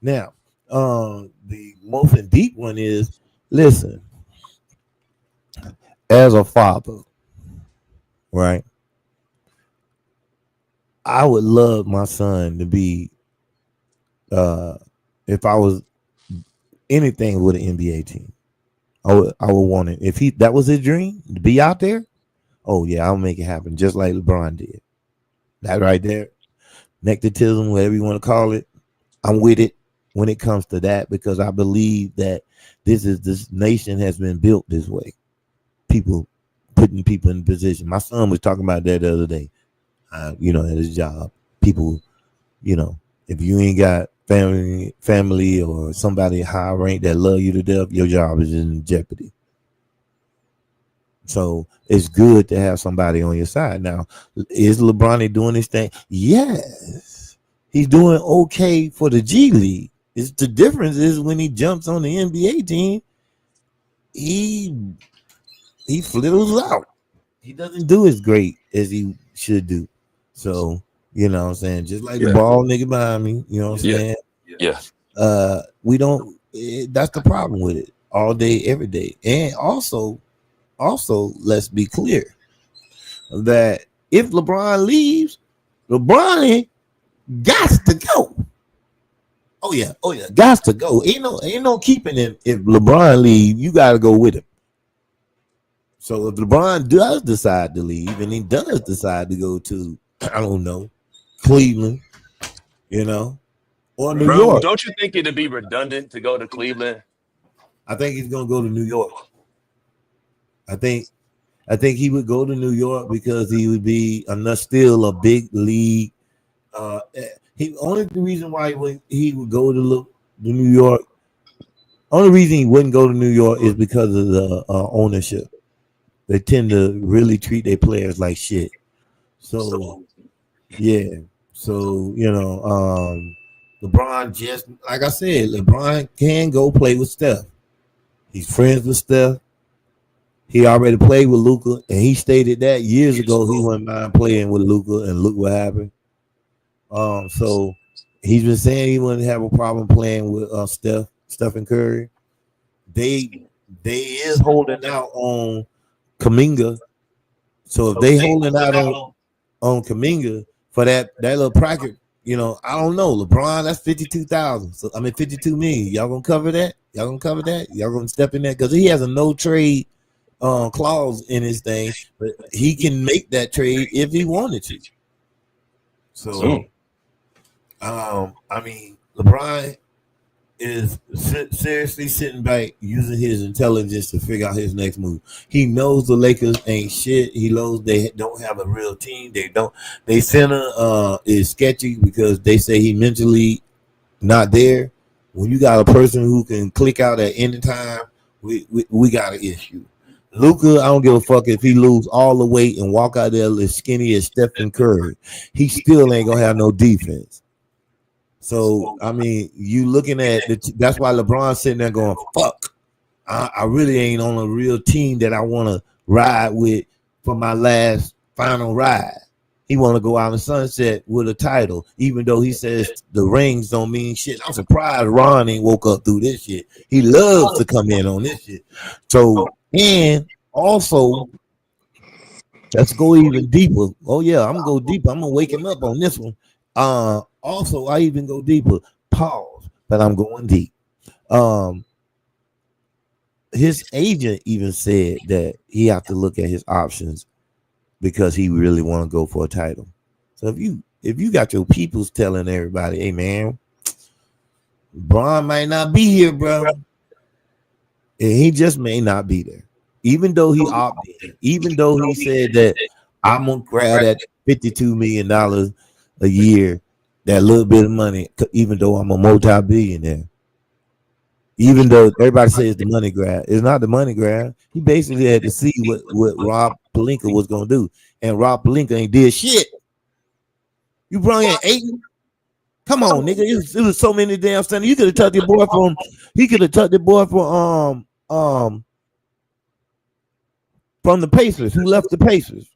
I: Now, the most deep one is, listen, as a father, right? I would love my son to be, if I was anything with an NBA team, I would want it. If that was his dream to be out there, oh yeah, I'll make it happen, just like LeBron did. That right there, nepotism, whatever you want to call it, I'm with it when it comes to that, because I believe that this nation has been built this way. People putting people in position. My son was talking about that the other day. At his job, people, if you ain't got family or somebody high rank that love you to death, your job is in jeopardy. So it's good to have somebody on your side. Now, is LeBron doing his thing? Yes, he's doing okay for the G League. The difference is when he jumps on the NBA team, he flittles out. He doesn't do as great as he should do. So, you know what I'm saying? Just like the ball nigga behind me, you know what I'm saying?
D: Yeah.
I: We don't, that's the problem with it. All day, every day. And also, let's be clear that if LeBron leaves, LeBron got to go. Oh yeah, got to go. Ain't no keeping him. If LeBron leave, you got to go with him. So if LeBron does decide to leave, and he does decide to go to, I don't know, Cleveland, or New York.
D: Don't you think it'd be redundant to go to Cleveland?
I: I think he's gonna go to New York. I think he would go to New York because he would be still a big league. The reason why he would go to New York. Only reason he wouldn't go to New York is because of the ownership. They tend to really treat their players like shit. So yeah. So LeBron, just like I said, LeBron can go play with Steph. He's friends with Steph. He already played with Luka, and he stated that years ago he wouldn't mind playing with Luka, and look what happened. So he's been saying he wouldn't have a problem playing with Steph and Curry. They is holding out on Kuminga. So if they holding out on Kuminga for that little bracket, I don't know. LeBron, that's 52,000. So 52 million. Y'all gonna cover that? Y'all gonna step in there? Because he has a no trade clause in his thing, but he can make that trade if he wanted to. So I mean, LeBron is seriously sitting back using his intelligence to figure out his next move. He knows the Lakers ain't shit. He knows they don't have a real team. They center is sketchy because they say he mentally not there. When you got a person who can click out at any time, we got an issue. Luka, I don't give a fuck if he lose all the weight and walk out there as skinny as Stephen Curry. He still ain't gonna have no defense. So I mean, you looking at that's why LeBron's sitting there going, "Fuck, I really ain't on a real team that I want to ride with for my last final ride." He want to go out in the sunset with a title, even though he says the rings don't mean shit. I'm surprised Ron ain't woke up through this shit. He loves to come in on this shit. So, and also, let's go even deeper. Oh yeah, I'm gonna go deeper. I'm gonna wake him up on this one. Also, I even go deeper. Pause, but I'm going deep. His agent even said that he have to look at his options because he really want to go for a title. So if you got your peoples telling everybody, hey man, Bron might not be here, bro. And he just may not be there. Even though he opted, even though he said that I'm gonna grab that $52 million a year, that little bit of money, even though I'm a multi-billionaire. Even though everybody says the money grab, it's not the money grab. He basically had to see what Rob Pelinka was gonna do, and Rob Pelinka ain't did shit. You brought in Ayton. Come on, nigga. It was so many damn standards. You could have tucked your boy from. He could have tucked the boy from the Pacers, who left the Pacers.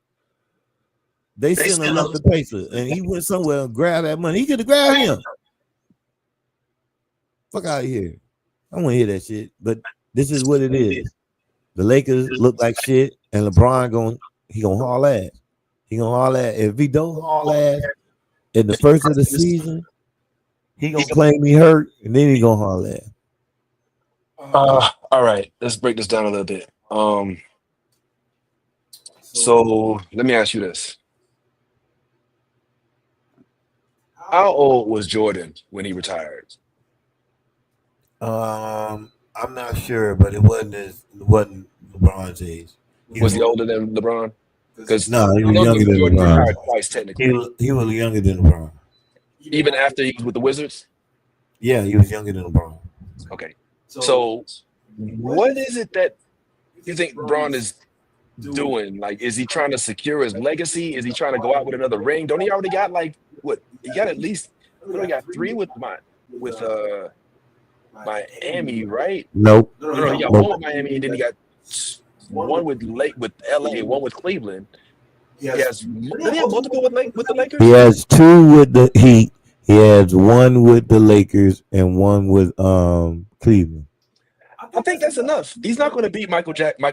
I: They sent him left the Pacers, and he went somewhere and grabbed that money. He could have grabbed him. Fuck out of here. I want to hear that shit, but this is what it is. The Lakers look like shit, and LeBron gonna haul ass. He gonna haul ass. If he don't haul ass in the first of the season, he gonna claim he hurt, and then he gonna haul ass.
D: All right, let's break this down a little bit. So let me ask you this: how old was Jordan when he retired?
I: I'm not sure, but it wasn't LeBron's age.
D: Was he older than LeBron? Because
I: no, he was younger than
D: Jordan
I: LeBron.
D: retired twice technically.
I: He was younger than LeBron.
D: Even after he was with the Wizards?
I: Yeah, he was younger than LeBron.
D: Okay. So what is it that you think LeBron is doing? Like, is he trying to secure his legacy? Is he trying to go out with another ring? Don't he already got what? He got at least he got 3 with Miami, right?
I: Nope.
D: No, he got 1 with Miami, and then he got 1 with LA, 1 with Cleveland. He has multiple with the Lakers?
I: He has 2 with the Heat. He has 1 with the Lakers and 1 with Cleveland.
D: I think that's enough. He's not going to beat Michael Jordan.
I: I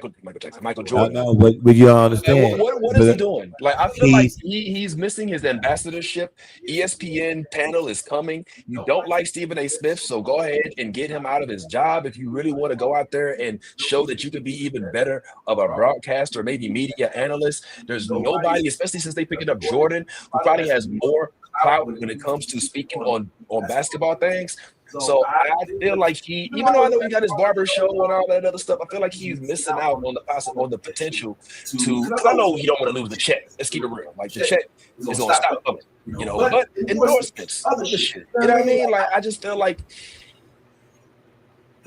I: know, but you don't understand.
D: What is he doing? Like, I feel like he's missing his ambassadorship. ESPN panel is coming. You don't like Stephen A. Smith, so go ahead and get him out of his job if you really want to go out there and show that you can be even better of a broadcaster, or maybe media analyst. There's nobody, especially since they picked up Jordan, who probably has more clout when it comes to speaking on basketball things. So I feel like even though I know he got his barber show and all that other stuff, I feel like he's missing out on the potential to. Because I know he don't want to lose the check. Let's keep it real. Like, the check is gonna stop coming, But endorsements, other shit. You know what I mean? Like, I just feel like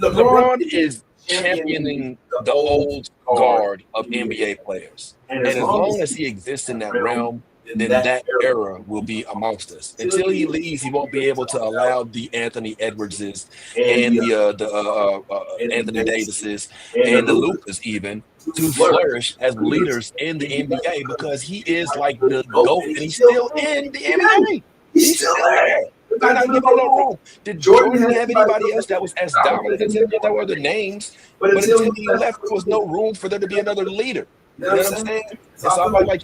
D: LeBron is championing the old guard of NBA players, and as long as he exists in that realm, then that era will be amongst us. Until he leaves, he won't be able to allow the Anthony Edwardses and the Anthony Davises and the Lucas even to flourish as leaders in the NBA, because he is like the GOAT, and he's still in the NBA. He's still there. I'm not giving him no room. Did Jordan have anybody else that was as dominant as him? There were other names, but until he left, there was no room for there to be another leader. You know what I'm saying? And so I feel like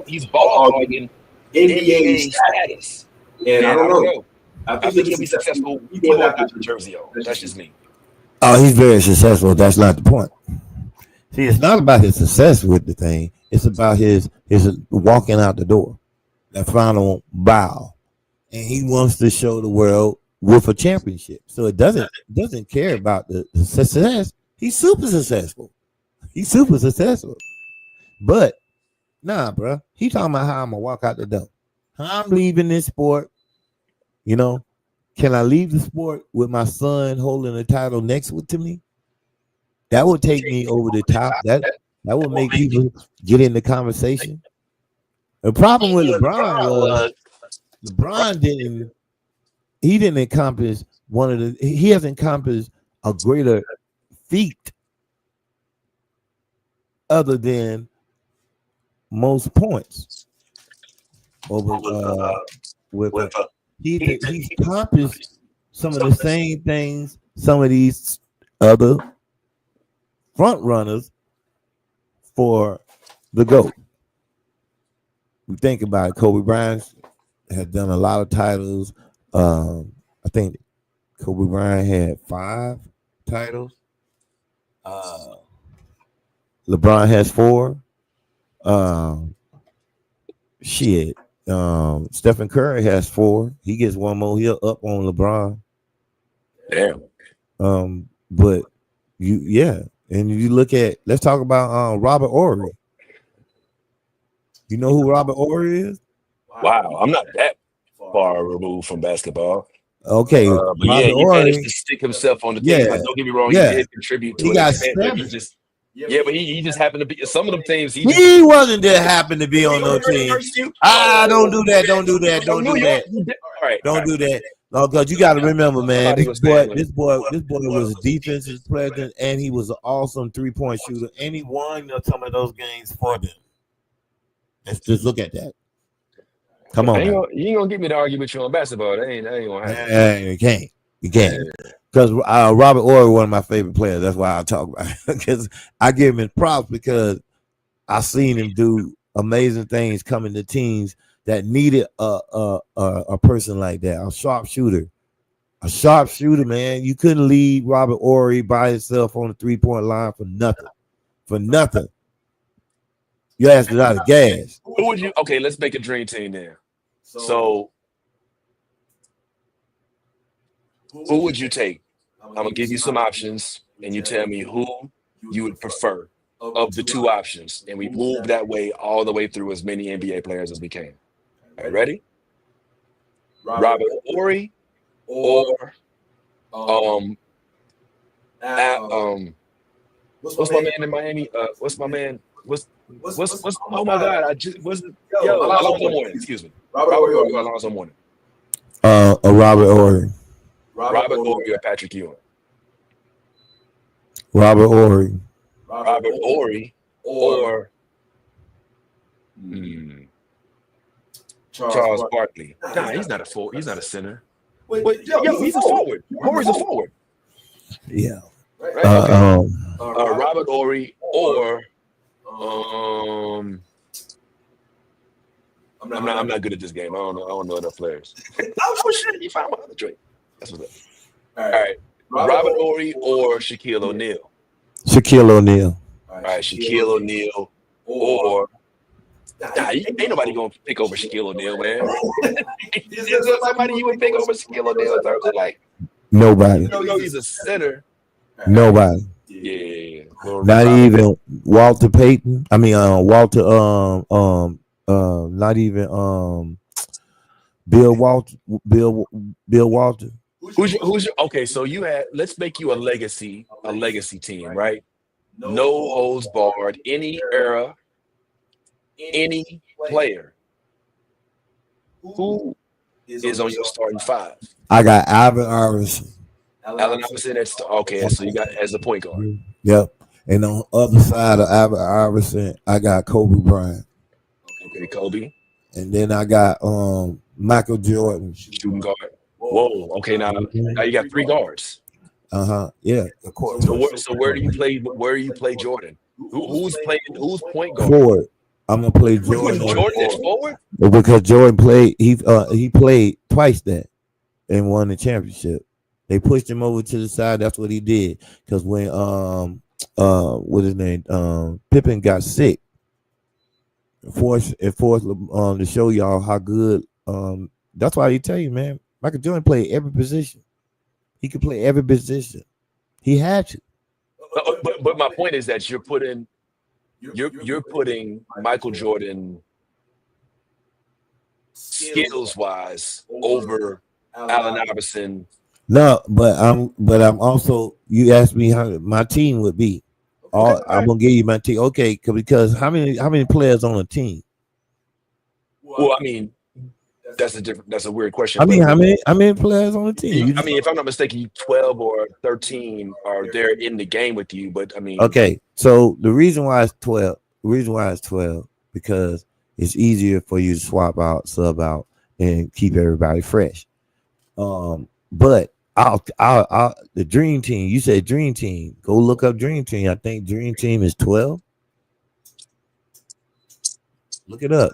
D: he's ball hogging NBA status. And I don't know. I think he'll be successful. He won't put the jersey on. That's just me.
I: Oh, he's very successful. That's not the point. See, it's not about his success with the thing. It's about his walking out the door, that final bow. and he wants to show the world with a championship. So it doesn't care about the success. He's super successful. But nah, bro. He talking about how I'm gonna walk out the door. How I'm leaving this sport. You know, can I leave the sport with my son holding the title next to me? That would take me over the top. That would make people get in the conversation. The problem with LeBron was LeBron didn't accomplish he hasn't accomplished a greater feat other than most points he's accomplished some of the same things some of these other front runners for the GOAT. We think about it, Kobe Bryant has done a lot of titles. I think Kobe Bryant had 5 titles. LeBron has 4. Stephen Curry has 4. He gets one more. He'll up on LeBron.
D: Damn.
I: But and you look at, let's talk about Robert Horry. You know who Robert Horry is?
D: Wow, I'm not that far removed from basketball.
I: Okay,
D: but yeah, he managed to stick himself on the team. Like, don't get me wrong, he did contribute to it. But he just happened to be some of them teams.
I: He wasn't there, happened to be on no team. Don't do that. All right, don't do that. No, because you got to remember, man, this boy was a defensive player, and he was an awesome 3-point shooter, and he won some of those games for them. Let's just look at that. Come on,
D: you ain't gonna get me to argue with you on basketball. That ain't gonna happen.
I: You can't. Because Robert Horry, one of my favorite players. That's why I talk about it. Because I give him his props because I seen him do amazing things coming to teams that needed a person like that, a sharpshooter, man. You couldn't leave Robert Horry by himself on the 3-point line for nothing. You asked it out of gas.
D: Who would you? Okay, let's make a dream team there. So who would you take? I'm gonna give you some options, and you tell me who you would prefer of the 2 options, and we move that way all the way through as many NBA players as we can. All right, ready? Robert Horry or what's my man in Miami? What's my man? What's oh my God, I just wasn't Alonzo Mourning, excuse me. Robert Horry or Alonzo Mourning?
I: Robert Horry.
D: Robert Horry or Patrick Ewing?
I: Robert Horry.
D: Robert Horry or Charles Barkley. Nah, he's not a forward. He's not a center. Wait, he's a forward. Horry's a forward.
I: Yeah.
D: Right? Robert Horry or I'm not good at this game. I don't know enough players. Oh shit! You found my other drink. That's what's up. All right. Robert Horry or Shaquille O'Neal?
I: Shaquille O'Neal.
D: All right, Shaquille O'Neal or ain't nobody gonna pick over Shaquille O'Neal, man. Is there somebody you would pick over Shaquille O'Neal in terms of like?
I: Nobody.
D: No, he's a center.
I: Nobody.
D: Yeah.
I: Not even Walter Payton. I mean, Walter. Not even Bill Walter. Bill Walter.
D: Who's your okay? So you had. Let's make you a legacy team, right? No holds barred, any era, any player. Who is on your starting 5?
I: I got Allen Iverson.
D: Allen Iverson. That's okay. So you got as a point guard.
I: Yep. And on the other side of Allen Iverson, I got Kobe Bryant.
D: Okay, Kobe.
I: And then I got Michael Jordan.
D: Shooting guard. Whoa. Okay, now you got 3 guards.
I: Yeah. Of course.
D: So where do you play? Where do you play Jordan? Who's playing? Who's point guard?
I: Forward. I'm gonna play Jordan.
D: Jordan is forward.
I: Because Jordan played. He played twice that and won the championship. They pushed him over to the side. That's what he did. Because when what his name Pippen got sick, forced to show y'all how good That's why you tell you, man. Michael Jordan played every position. He could play every position. He had to.
D: But my point is that you're putting Michael Jordan skills wise over Allen Iverson.
I: No, but I'm also. You asked me how my team would be. I'm gonna give you my team. Okay, because how many players on a team?
D: Well, I mean, that's a weird question.
I: I mean, how many players on the team?
D: I mean, if I'm not mistaken, 12 or 13 are there in the game with you. But I mean,
I: okay. So the reason why it's 12, because it's easier for you to swap out, sub out, and keep everybody fresh. But I'll the dream team. You said dream team. Go look up dream team. I think dream team is 12. Look it up.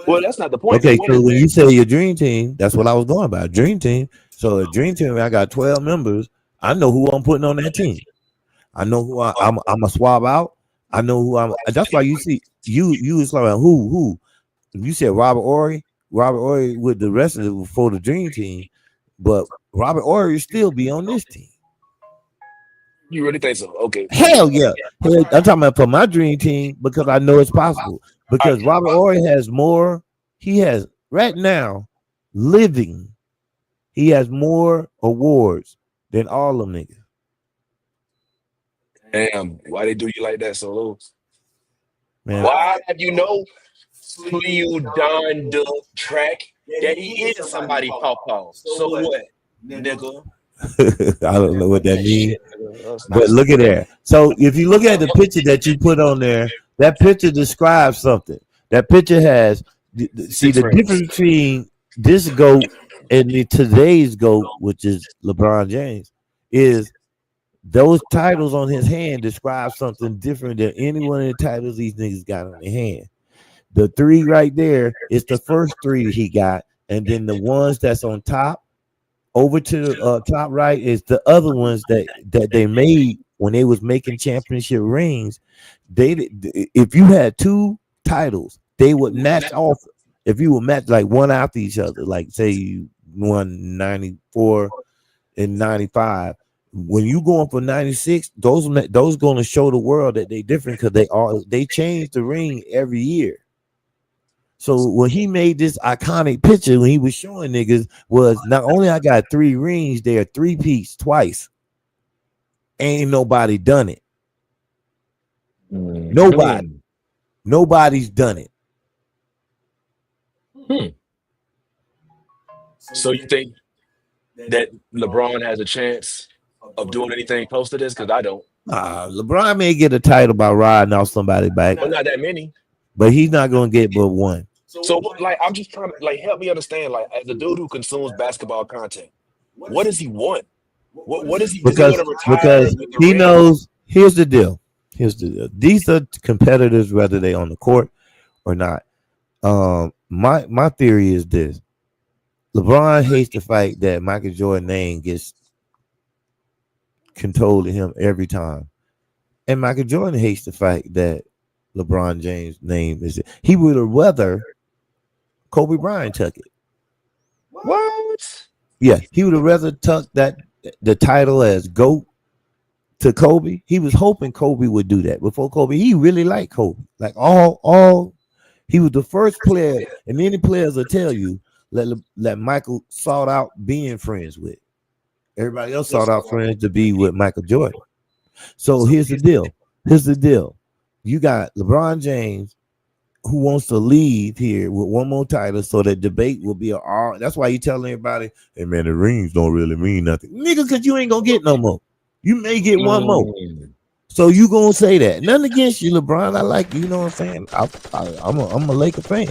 D: Well, that's not the point.
I: Okay, so when you say your dream team, that's what I was going about. Dream team. So a dream team, I got 12 members. I know who I'm putting on that team. I know who I'm a swap out. I know who I'm. That's why you see you was like who. You said Robert Ory with the rest of it for the dream team, but Robert Ory still be on this team.
D: You really think so? Okay.
I: Hell yeah. I'm talking about for my dream team because I know it's possible. Because Robert Ory has more. He has right now living. He has more awards than all of them niggas.
D: Damn, why they do you like that so low?
I: Man.
D: Why have you know Cleo Don the track that he is somebody pawpaw? So what, nigga?
I: I don't know what that means. But look at that. So if you look at the picture that you put on there, that picture describes something. That picture has the difference between this GOAT and today's GOAT, which is LeBron James, is those titles on his hand describe something different than any one of the titles these niggas got on their hand. The 3 right there is the first 3 he got, and then the ones that's on top, over to the top right is the other ones that they made when they was making championship rings. If you had 2 titles, they would match off. If you would match like one after each other, like say you won 94 and 95. When you going for 96, those going to show the world that they different because they change the ring every year. So when he made this iconic picture, when he was showing niggas, was not only I got 3 rings, they are 3-piece twice. Ain't nobody done it. Nobody's done it.
D: So you think that LeBron has a chance of doing anything close to this? Because I don't.
I: LeBron may get a title by riding off somebody back,
D: but not that many.
I: But he's not gonna get but one.
D: So like, I'm just trying to like help me understand. Like, as a dude who consumes basketball content, what does he want? What is he?
I: Because he knows. Here's the deal. These are competitors, whether they on the court or not. My theory is this: LeBron hates the fact that Michael Jordan's name gets controlled to him every time, and Michael Jordan hates the fact that LeBron James' name is. He would have rather Kobe Bryant took it.
D: What?
I: Yeah, he would have rather tuck the title as GOAT to Kobe. He was hoping Kobe would do that. Before Kobe, he really liked Kobe. Like all he was the first player, and many players will tell you that Michael sought out being friends with. Everybody else sought out friends to be with Michael Jordan. So here's the deal. You got LeBron James, who wants to leave here with one more title, so that debate will be that's why you telling everybody, hey man, the rings don't really mean nothing, nigga, because you ain't gonna get no more. You may get one more, so you gonna say that. Nothing against you, LeBron. I like you. You know what I'm saying? I'm a Laker fan.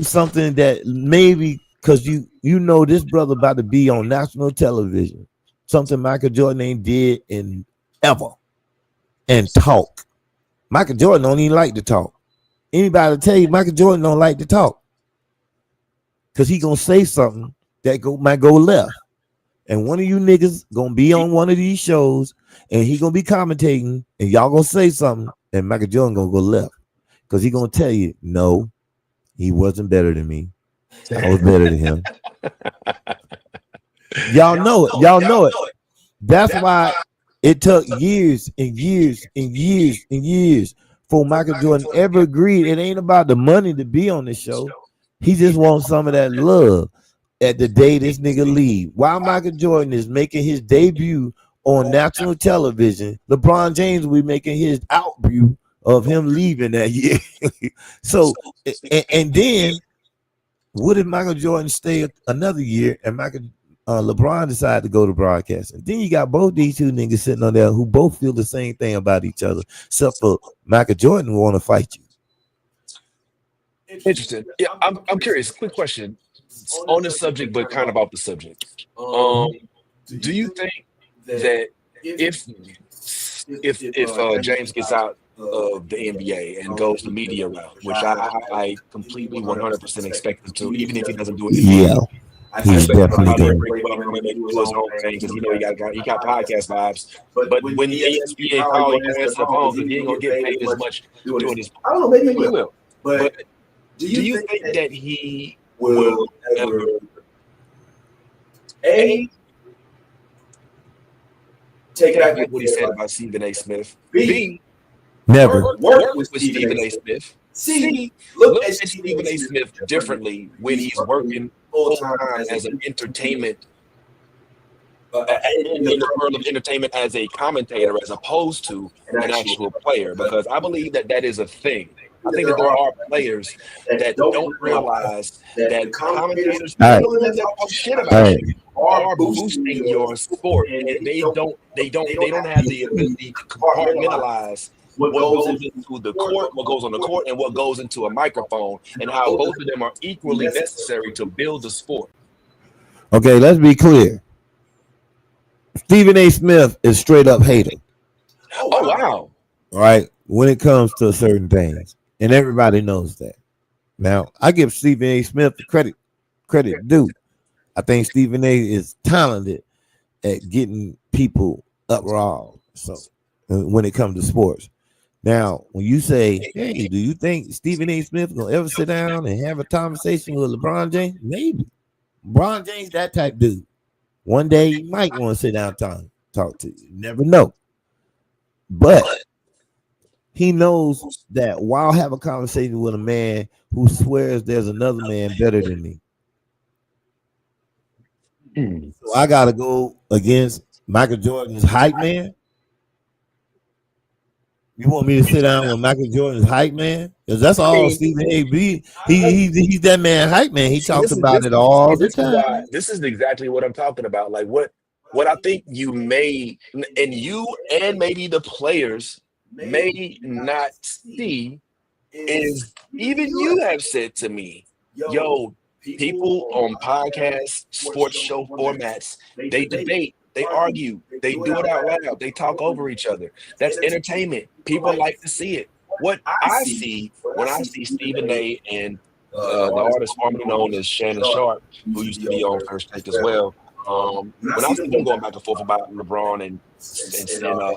I: Something that maybe because you know this brother about to be on national television. Something Michael Jordan ain't did in ever. And talk. Michael Jordan don't even like to talk. Anybody tell you Michael Jordan don't like to talk. Because he gonna say something that might go left. And one of you niggas gonna be on one of these shows and he gonna be commentating and y'all gonna say something and Michael Jordan gonna go left because he gonna tell you, no, he wasn't better than me. I was better than him. Y'all know it. Y'all know it. That's why it took years and years and years and years for Michael Jordan ever agreed. It ain't about the money to be on this show. He just wants some of that love at the day this nigga leave. While Michael Jordan is making his debut on national television, LeBron James will be making his outbrew of him leaving that year. So, and then what if Michael Jordan stay another year and LeBron decided to go to broadcasting? Then you got both these two niggas sitting on there who both feel the same thing about each other, except for Michael Jordan want to fight you.
D: Interesting. Yeah, I'm curious. Quick question on the subject, but kind of off the subject. Do you think that if James gets out of the NBA and goes the media route, which I completely 100% expect him to, even if he doesn't do it,
I: yeah, he's definitely
D: going
I: going.
D: to do his own thing because he got podcast vibes. But when the ESPN call, you answer the phone because he ain't gonna get paid as much doing this. I don't know, maybe he will. But do you think that he will ever take back what he said about Stephen A. Smith? B,
I: never
D: work with Stephen A. Smith. C, look at Stephen A. Smith differently when he's working full time as an entertainment, in the world of entertainment as a commentator, as opposed to an actual player. Because I believe that is a thing. I think that there are players that don't realize that commentators talk shit about you are boosting your sport, and they don't have the ability to compartmentalize what goes into the court, what goes on the court, and what goes into a microphone, and how both of them are equally necessary to build the sport.
I: Okay, let's be clear. Stephen A. Smith is straight up hater.
D: Oh wow!
I: All right, when it comes to certain things, and everybody knows that. Now, I give Stephen A. Smith the credit due. I think Stephen A. is talented at getting people uproared. So, when it comes to sports. Now, when you say, hey, do you think Stephen A. Smith gonna ever sit down and have a conversation with LeBron James? Maybe. LeBron James, that type dude. One day he might want to sit down and talk to you. You never know. But he knows that while have a conversation with a man who swears there's another man better than me. So I gotta go against Michael Jordan's hype man. You want me to sit down with Michael Jordan's hype man? Because that's all Stephen A. B. He's that man hype man. He talks about it all the time.
D: This is exactly what I'm talking about. Like what I think you may, and you and maybe the players may not see, is even you have said to me, yo, people on podcasts, sports show formats, they debate. They argue. They do it out loud. They talk over each other. That's entertainment. People like to see it. What I see when I see Stephen A. and the artist formerly known as Shannon Sharp, who used to be on First Take as well, when I see them going back and forth about LeBron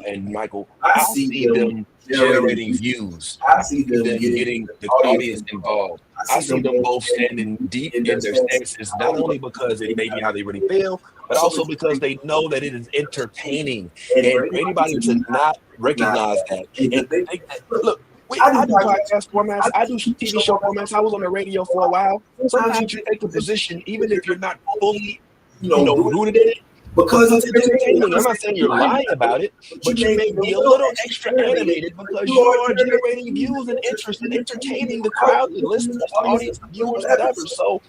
D: and Michael, I see them generating views. I see them getting the audience involved. I see them both standing deep in their stances, not only because it may be how they really feel, but also because they know that it is entertaining. And for anybody to not recognize that and think that, look, I do podcast formats, I do TV show formats, I was on the radio for a while. Sometimes you take a position, even if you're not fully, rooted in it, because it's entertaining. I'm not saying you're lying about it, but you may be a little extra animated because you are generating views and interest and entertaining the crowd, the listeners, the audience, the viewers, whatever. So,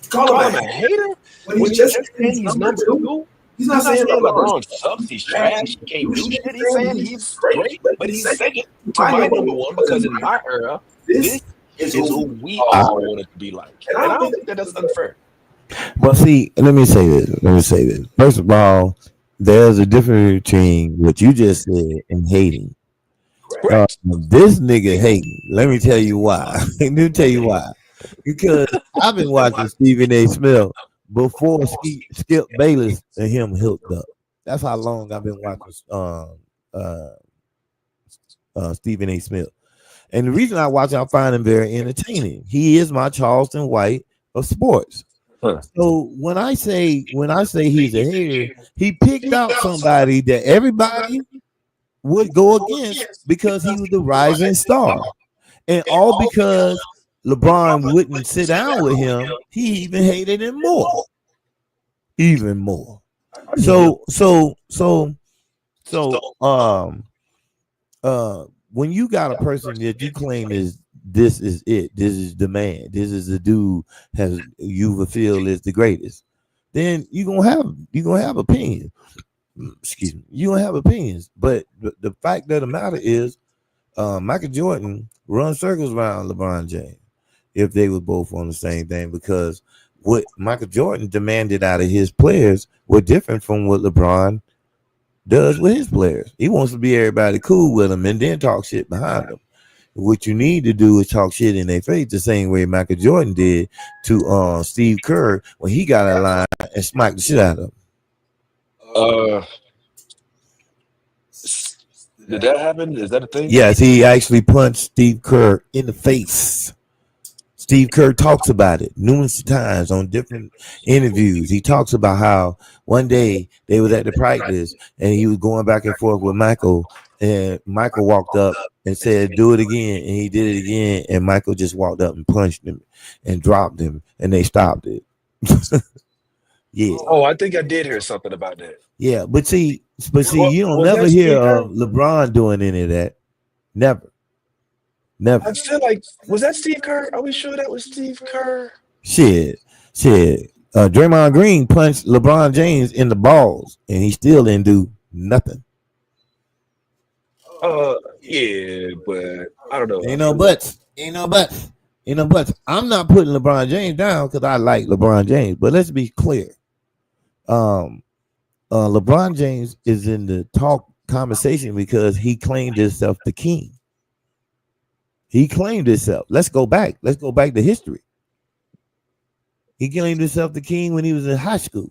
D: call him a hater when he's just saying he's number two. He's not saying that LeBron sucks, he's trash, he can't do shit. He's saying he's great, but he's second to my number one because in my era, this is who we all wanted to be like. And I don't think that that's unfair.
I: Well, see, let me say this. First of all, there's a difference between what you just said and hating. This nigga hating. Let me tell you why. Because I've been watching Stephen A. Smith before Skip Bayless and him hooked up. That's how long I've been watching Stephen A. Smith. And the reason I watch him, I find him very entertaining. He is my Charleston White of sports.
D: Huh.
I: So when I say he's a hater, he picked out somebody that everybody would go against because he was the rising star, and all because LeBron wouldn't sit down with him. He even hated him more, even more. So when you got a person that you claim is this is it, this is the man, this is the dude has you feel is the greatest, then you're gonna have opinions. Excuse me, you gonna have opinions. But the fact of the matter is, Michael Jordan run circles around LeBron James if they were both on the same thing, because what Michael Jordan demanded out of his players were different from what LeBron does with his players. He wants to be everybody cool with them and then talk shit behind them. What you need to do is talk shit in their face the same way Michael Jordan did to Steve Kerr when he got a line and smacked the shit out of him.
D: Did that happen? Is that a thing?
I: Yes, he actually punched Steve Kerr in the face. Steve Kerr talks about it numerous times on different interviews. He talks about how one day they was at the practice and he was going back and forth with Michael, and Michael walked up and said, "Do it again," and he did it again, and Michael just walked up and punched him and dropped him, and they stopped it. Yeah.
D: Oh, I think I did hear something about that.
I: Yeah, but see, you don't never hear of LeBron doing any of that. Never.
D: I feel like, was that Steve Kerr? Are we sure that was Steve Kerr?
I: Shit. Draymond Green punched LeBron James in the balls, and he still didn't do nothing.
D: Yeah, but I don't know.
I: Ain't no buts. I'm not putting LeBron James down because I like LeBron James, but let's be clear. LeBron James is in the talk conversation because he claimed himself the king. He claimed himself. Let's go back to history. He claimed himself the king when he was in high school.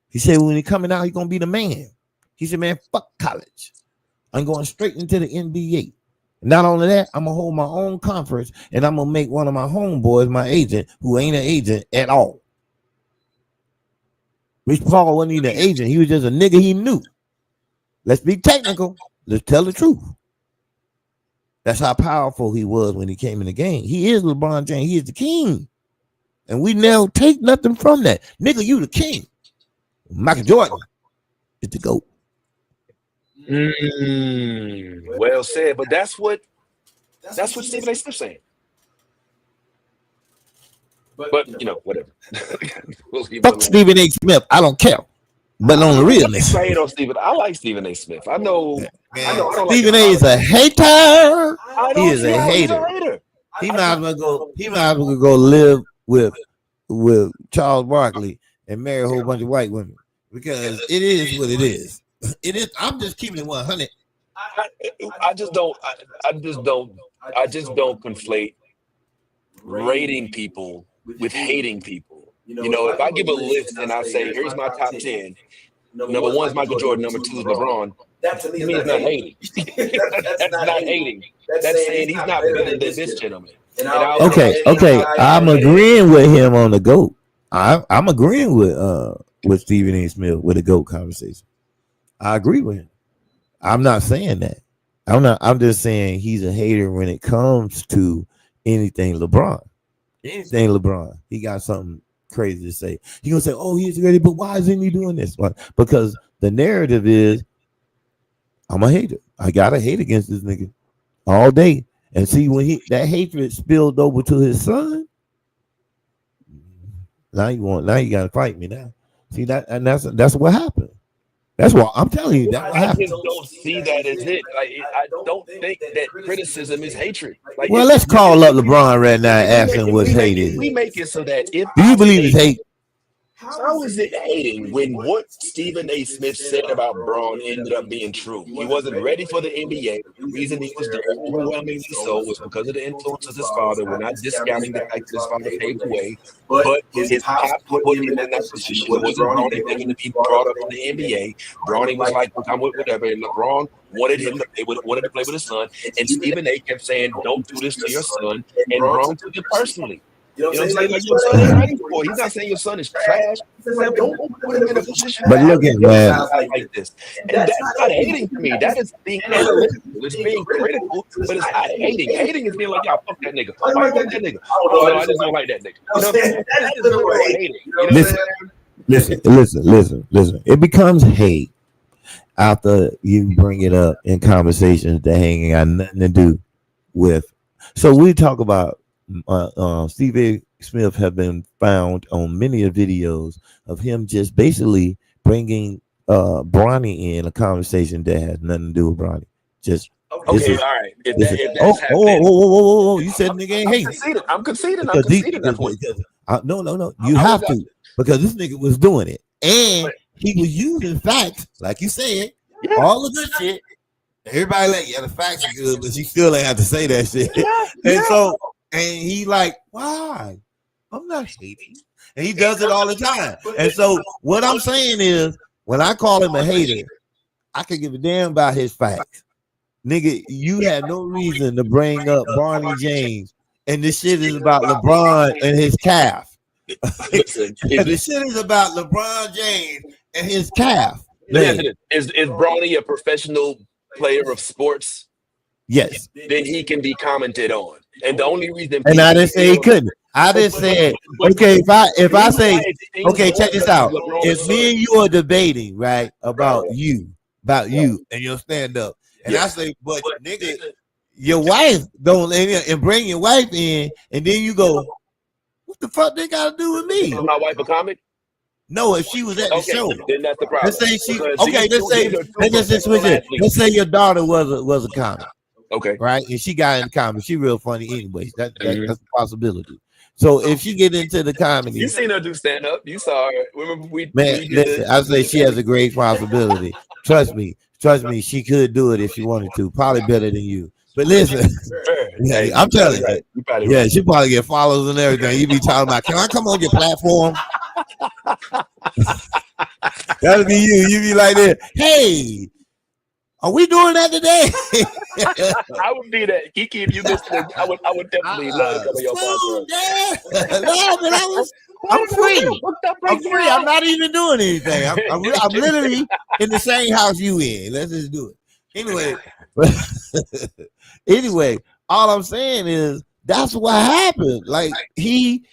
I: He said when he coming out, he's gonna be the man. He said, "Man, fuck college. I'm going straight into the NBA. Not only that, I'm gonna hold my own conference, and I'm gonna make one of my homeboys my agent, who ain't an agent at all." Rich Paul wasn't even an agent. He was just a nigga he knew. Let's be technical. Let's tell the truth. That's how powerful he was when he came in the game. He is LeBron James. He is the king. And we never take nothing from that. Nigga, you the king. Michael Jordan is the GOAT.
D: Well said, but that's what Stephen A. Smith's saying. But you know, whatever.
I: Fuck Stephen A. Smith. I don't care. But on the realness,
D: on Stephen. I like Stephen A. Smith. I know
I: Stephen A. is a hater. He is a hater. He might as well go live with Charles Barkley and marry a whole bunch of white women, because it is what it is. It is. I'm just keeping it 100.
D: I just don't conflate rating people with hating people. You know, if I give a list and I say, here's my top 10, number 1 is Michael Jordan, number 2 is LeBron, that to me is not hating. That's not hating. That's saying he's not better than this gentleman.
I: Okay. I'm agreeing with him on the GOAT. I'm agreeing with Stephen A. Smith with the GOAT conversation. I agree with him. I'm not saying that. I'm just saying he's a hater when it comes to anything LeBron. Anything LeBron. He got something crazy to say. He gonna say, "Oh, he's ready," but why isn't he doing this? Because the narrative is, I'm a hater. I gotta hate against this nigga all day. And see, when that hatred spilled over to his son, now you gotta fight me now. See that, and that's what happened. That's what I'm telling you. That's what happened.
D: I just don't see that as it. Like, I don't think that criticism is hatred. Like,
I: well, let's call up LeBron right now and ask him what's hate is.
D: We make it so that if
I: do you believe it's hate?
D: How is it hating when what Stephen A. Smith said about Braun ended up being true? He wasn't ready for the NBA. The reason he was there, overwhelmingly so, was because of the influence of his father. We're not discounting the fact that his father paved the way, but his pops put him in that position. It wasn't Bronny begging to be brought up in the NBA. Bronny was like, I'm with whatever. And LeBron wanted him to play with his son. And Stephen A. kept saying, don't do this to your son. And Braun took it personally. You know what I'm saying? Like, your son ain't ready for it. He's not saying your son is trash. He's saying, don't put him in a position
I: But look at man
D: like this. And that's not hating to me. That is being analytical. It's being critical, but it's not hating. Hating is being like, y'all, fuck that nigga. Why fuck that nigga? Oh, no, I just don't like that nigga. You know what I'm saying? That is literal hating. You know what I'm saying?
I: Listen. It becomes hate after you bring it up in conversations that ain't got nothing to do with. So we talk about Steve A. Smith have been found on many videos of him just basically bringing Bronny in a conversation that has nothing to do with Bronny. Just
D: okay, all right.
I: You said nigga ain't hate.
D: I'm conceding.
I: No. You have to, because this nigga was doing it, and he was using facts, like you said, all of this shit. Everybody like, the facts are good, but you still ain't have to say that shit. And he like, why? I'm not hating. And he does it all the time. And so what I'm saying is, when I call him a hater, I can give a damn about his facts. Nigga, you had no reason to bring up Barney James. And this shit is about LeBron and his calf. This shit is about LeBron James and his calf.
D: Is Bronny a professional player of sports?
I: Yes.
D: Then he can be commented on. And the only reason,
I: and I didn't say he couldn't. I just said, okay, if I say, okay, check this out. If me and you are debating, right, about you and your stand up, and I say, but nigga, your wife don't, and bring your wife in, and then you go, what the fuck they got to do with me?
D: Is my wife a comic?
I: No, if she was at the show,
D: then that's the problem.
I: Let's say let's say your daughter was a comic.
D: Okay.
I: Right. And she got in comedy. She real funny anyways. That's a possibility. So if she get into the comedy,
D: you seen her do stand up. You saw her. Remember
I: listen, I say she has a great possibility. Trust me, she could do it if she wanted to. Probably better than you. But listen, I'm telling you, she probably get followers and everything. You be talking about, can I come on your platform? That'll be you. You be like that. Hey, are we doing that today?
D: I would be that. Kiki, if you listening, I would definitely love to come on your podcast.
I: No, but I'm free. I'm free. I'm not even doing anything. I'm literally in the same house you in. Let's just do it. Anyway, all I'm saying is that's what happened. Like he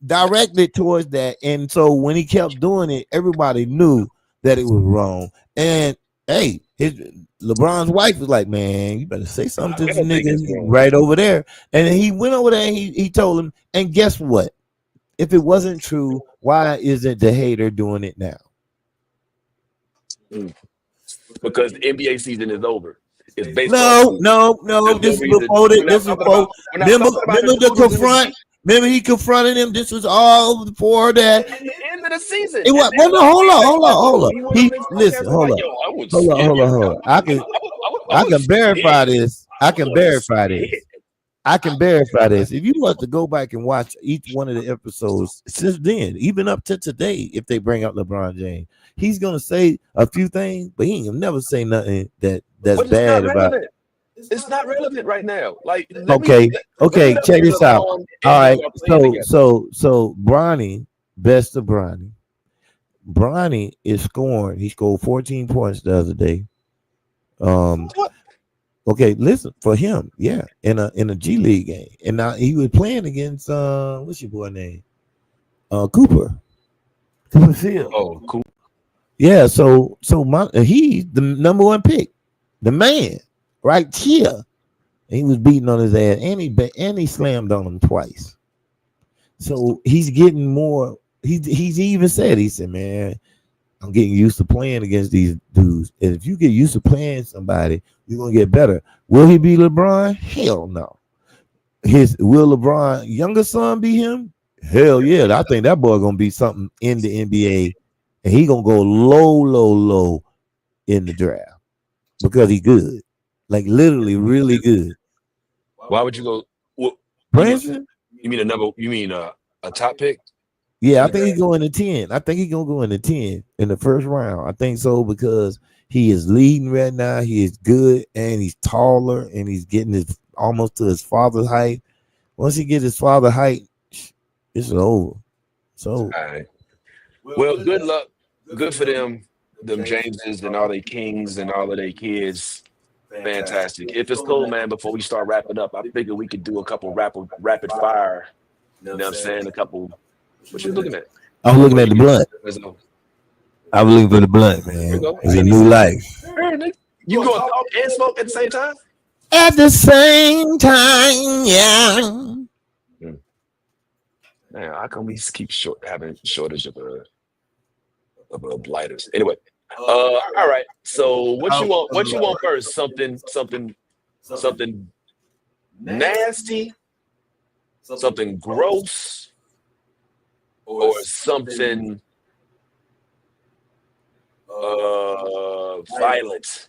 I: directed towards that, and so when he kept doing it, everybody knew that it was wrong. And hey, LeBron's wife was like, man, you better say something to this nigga right over there. And he went over there and he told him, and guess what? If it wasn't true, why isn't the hater doing it now?
D: Because the NBA season is over. It's
I: baseball. No. This is before it. This is before. Remember the confront. Remember he confronted him. This was all before that.
D: At the end of the season.
I: It was. Well, no, hold on. Hold on. I can verify this. I can verify this. If you want to go back and watch each one of the episodes since then, even up to today, if they bring up LeBron James, he's gonna say a few things, but he ain't gonna never say nothing that's bad about it.
D: It's not relevant right now. Like,
I: okay, check this out. All right, so Bronny, best of Bronny. Bronny is scoring. He scored 14 points the other day. Okay, listen, for him, yeah, in a G League game, and now he was playing against what's your boy name? Cooper Field.
D: Oh, cool.
I: Yeah, so he's the number one pick, the man. Right here, and he was beating on his ass, and he slammed on him twice. So he's getting more. He's even said, man, I'm getting used to playing against these dudes. And if you get used to playing somebody, you're gonna get better. Will he be LeBron? Hell no. Will LeBron younger son be him? Hell yeah, I think that boy gonna be something in the NBA, and he gonna go low in the draft because he good, like literally really good.
D: Why would you go? Well,
I: Branson?
D: You mean a number? You mean a top pick?
I: Yeah, I think he going to 10. I think he gonna go into 10 in the first round. I think so because he is leading right now. He is good and he's taller and he's getting his almost to his father's height. Once he gets his father's height, it's over. So,
D: all right. Well, good luck. Good for them Jameses and all their kings and all of their kids. Fantastic. If it's cool, man, before we start wrapping up, I figured we could do a couple rapid fire. You know what I'm saying? A couple. What you looking at?
I: I was looking at the blunt. I was looking for the blunt, man. It's a new life.
D: You going to talk and smoke at the same time?
I: At the same time, yeah.
D: Man, how come we keep having shortage of lighters? Anyway, all right. So what you want? What you want first? Something nasty, something gross, or something violent?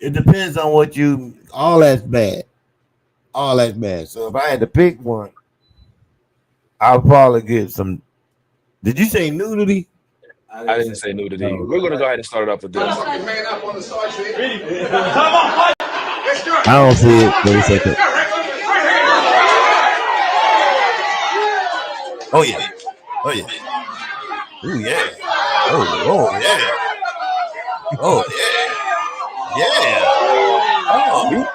I: It depends on what you. All that's bad. All that's bad. So if I had to pick one, I'll probably get some. Did you say nudity?
D: I didn't say nudity. No. We're gonna go ahead and start it off with this.
I: I don't see it. Wait a second. Oh yeah. Oh yeah. Ooh yeah. Oh yeah. Oh yeah. Yeah. Oh.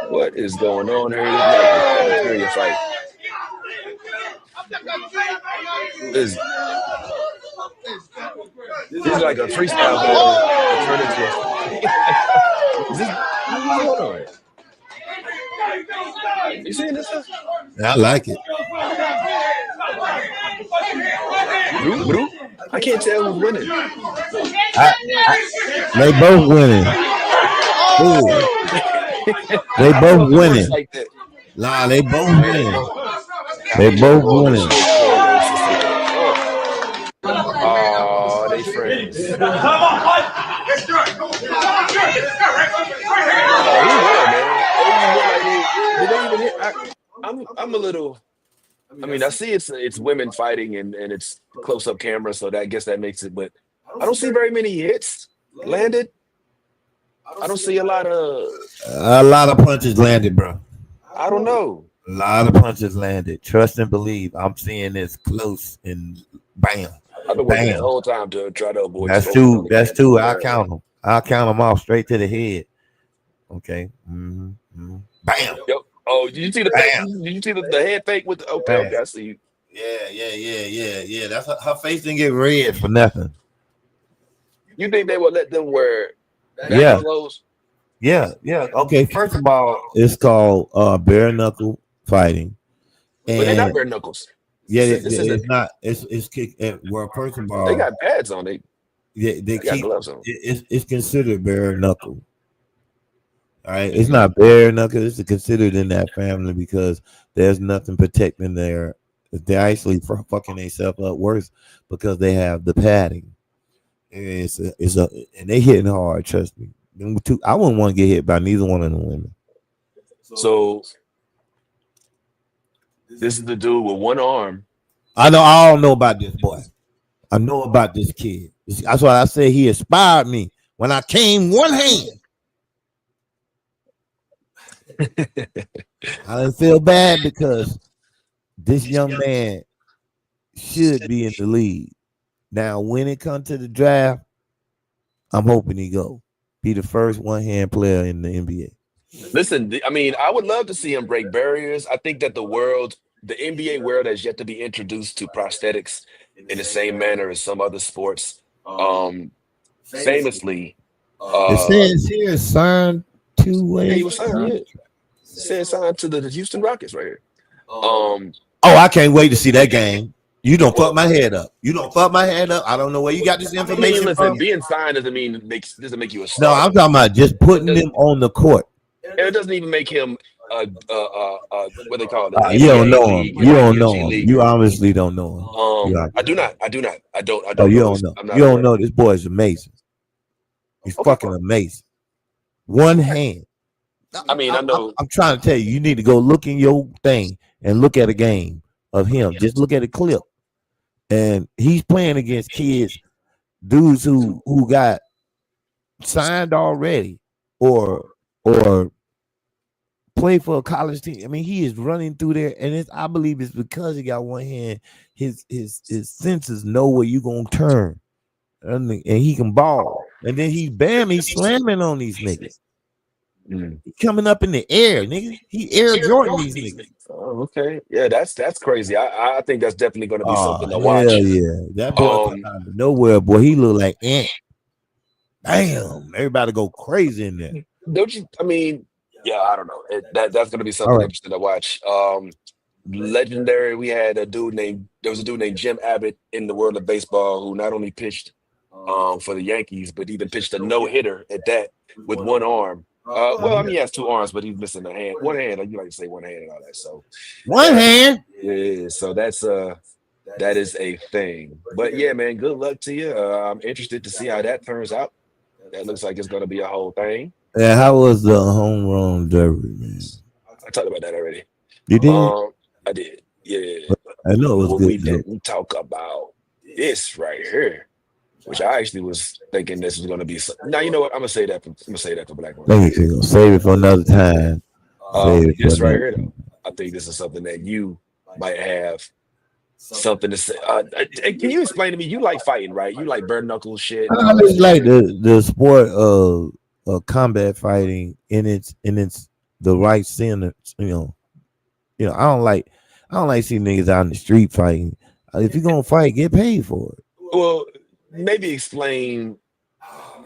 D: What is going on here? This is fight. This is like a freestyle battle. You seeing this stuff?
I: I like it.
D: I can't tell who's winning.
I: They both winning. Ooh. They both winning. Nah, they both winning. They both winning.
D: Oh, they friends. I'm a little. I mean, I see it's women fighting and it's close up camera, so I guess that makes it. But I don't see very many hits landed. I don't see a lot of
I: punches landed, bro.
D: I don't know.
I: A lot of punches landed. Trust and believe. I'm seeing this close and bam.
D: I've been working the whole time to try to avoid.
I: That's two. That's two. I'll count them. I'll count them off straight to the head. Okay. Bam.
D: Yep. Oh, did you see the fake? Did you see the head fake with the okay? I see you.
I: Yeah. That's her face didn't get red for nothing.
D: You think they would let them wear? Clothes?
I: Yeah. Okay. First of all, it's called bare knuckle fighting.
D: And but they're not bare knuckles.
I: Yeah, it's not. It's kick. Well, first of all,
D: they got pads on. They
I: got
D: gloves on.
I: It's considered bare knuckle. All right, it's not bare knuckle. It's considered in that family because there's nothing protecting their. They're actually fucking themselves up worse because they have the padding. And and they hitting hard. Trust me. I wouldn't want to get hit by neither one of them women.
D: So this is the dude with one arm.
I: I don't know about this boy. I know about this kid. That's why I said he inspired me when I came one hand. I didn't feel bad because this young man should be in the league. Now, when it comes to the draft, I'm hoping he be the first one-hand player in the NBA.
D: Listen, I mean, I would love to see him break barriers. I think that the NBA world has yet to be introduced to prosthetics in the same manner as some other sports. Famously,
I: it says here signed 2 ways.
D: Yeah, he was signed. It says signed to the Houston Rockets right here.
I: I can't wait to see that game. You don't fuck my head up. You don't fuck my head up. I don't know where you got this
D: I mean,
I: information
D: listen,
I: from.
D: being signed doesn't make you a
I: No,
D: starter.
I: I'm talking about just putting them on the court.
D: It doesn't even make him what they call it.
I: You don't know him.
D: league,
I: You don't know
D: IPFG
I: him.
D: league.
I: You obviously don't know him.
D: I do not. I don't
I: Oh, you
D: know.
I: don't know.
D: I'm not
I: You don't
D: aware.
I: know. This boy is amazing. He's fucking amazing. One hand.
D: I mean, I know.
I: I'm trying to tell you, you need to go look in your thing and look at a game of him. Just look at a clip. And he's playing against kids, dudes who got signed already or play for a college team. I mean, he is running through there, and I believe it's because he got one hand. His senses know where you gonna turn, and he can ball. And then he's slamming on these niggas. He's coming up in the air, nigga. He Air Jordan these niggas.
D: Oh, okay. Yeah, that's crazy. I think that's definitely going to be something to watch.
I: Hell yeah, that boy come out of nowhere, boy. He look like Ant. Damn, everybody go crazy in there.
D: Don't you? I mean, yeah, I don't know. That's going to be something interesting to watch. Legendary. There was a dude named Jim Abbott in the world of baseball who not only pitched for the Yankees, but even pitched a no-hitter at that with one arm. Well, I mean, he has two arms, but he's missing a hand. One hand, you like to say one hand and all that. So
I: one hand.
D: Yeah, so that is a thing. But yeah, man, good luck to you. I'm interested to see how that turns out. That looks like it's going to be a whole thing.
I: Yeah, how was the Homerun Derby, man?
D: I talked about that already.
I: You did?
D: I did. Yeah.
I: I know it was good.
D: We didn't talk about this right here, which I actually was thinking this was going to be. Now you know what? I'm gonna say that for Black Women.
I: Save it for another time.
D: This right here, though, I think this is something that you might have something to say. Can you explain to me? You like fighting, right? You like bare knuckle shit.
I: I just like the sport of combat fighting in its the right center. You know, I don't like seeing niggas out in the street fighting. If you're gonna fight, get paid for it.
D: Well, maybe explain.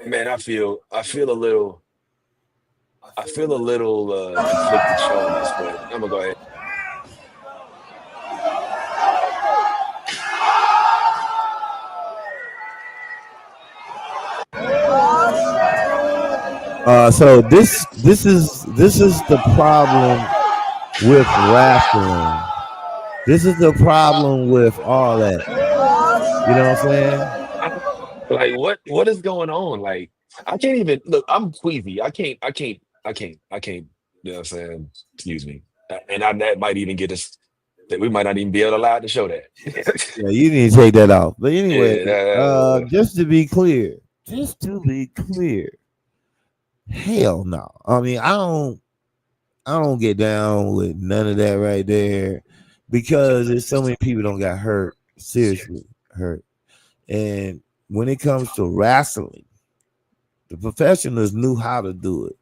D: Man, I feel a little conflicted showing this, but I'm gonna go ahead.
I: So this is the problem with wrestling. This is the problem with all that. You know what I'm saying?
D: Like what is going on? Like I can't even look. I'm queasy. I can't. You know what I'm saying? Excuse me. And that might even get us that we might not even be allowed to show that.
I: Yeah, you need to take that off. But anyway, just to be clear, hell no. I mean, I don't get down with none of that right there because there's so many people don't got hurt, seriously hurt. And when it comes to wrestling, the professionals knew how to do it,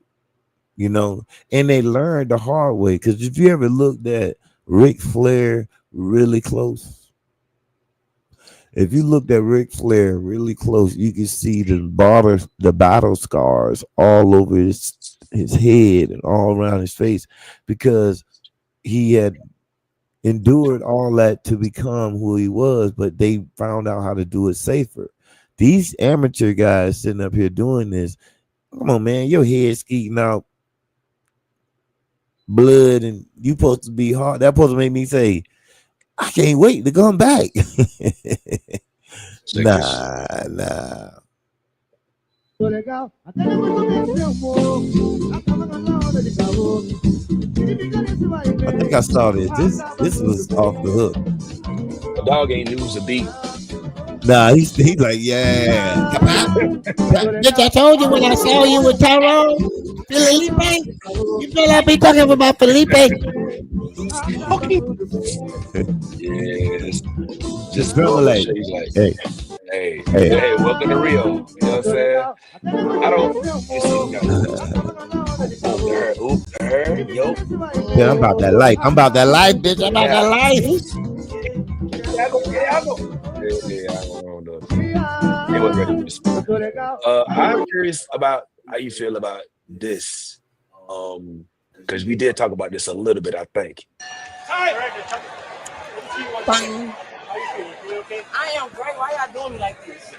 I: you know, and they learned the hard way. Because if you ever looked at Ric Flair really close, if you looked at Ric Flair really close, you can see the battle scars all over his head and all around his face because he had endured all that to become who he was, but they found out how to do it safer. These amateur guys sitting up here doing this, come on, man, your head skeeting out blood and you supposed to be hard. That supposed to make me say, I can't wait to come back. Nah. I think I saw this. This was off the hook.
D: The dog ain't lose a beat.
I: Nah, he's like, yeah. Bitch, I told you when I saw you with Tyrone, Felipe. You feel like me talking about Felipe?
D: Okay. Yes. Just
I: like,
D: hey, welcome to Rio. You know what I'm saying? I don't. Yo.
I: Yeah, I'm about that life. Bitch. I'm about that life.
D: It wasn't ready for this. I'm curious about how you feel about this. Because we did talk about this a little bit, I think.
F: okay? I am great. Why y'all doing me like this?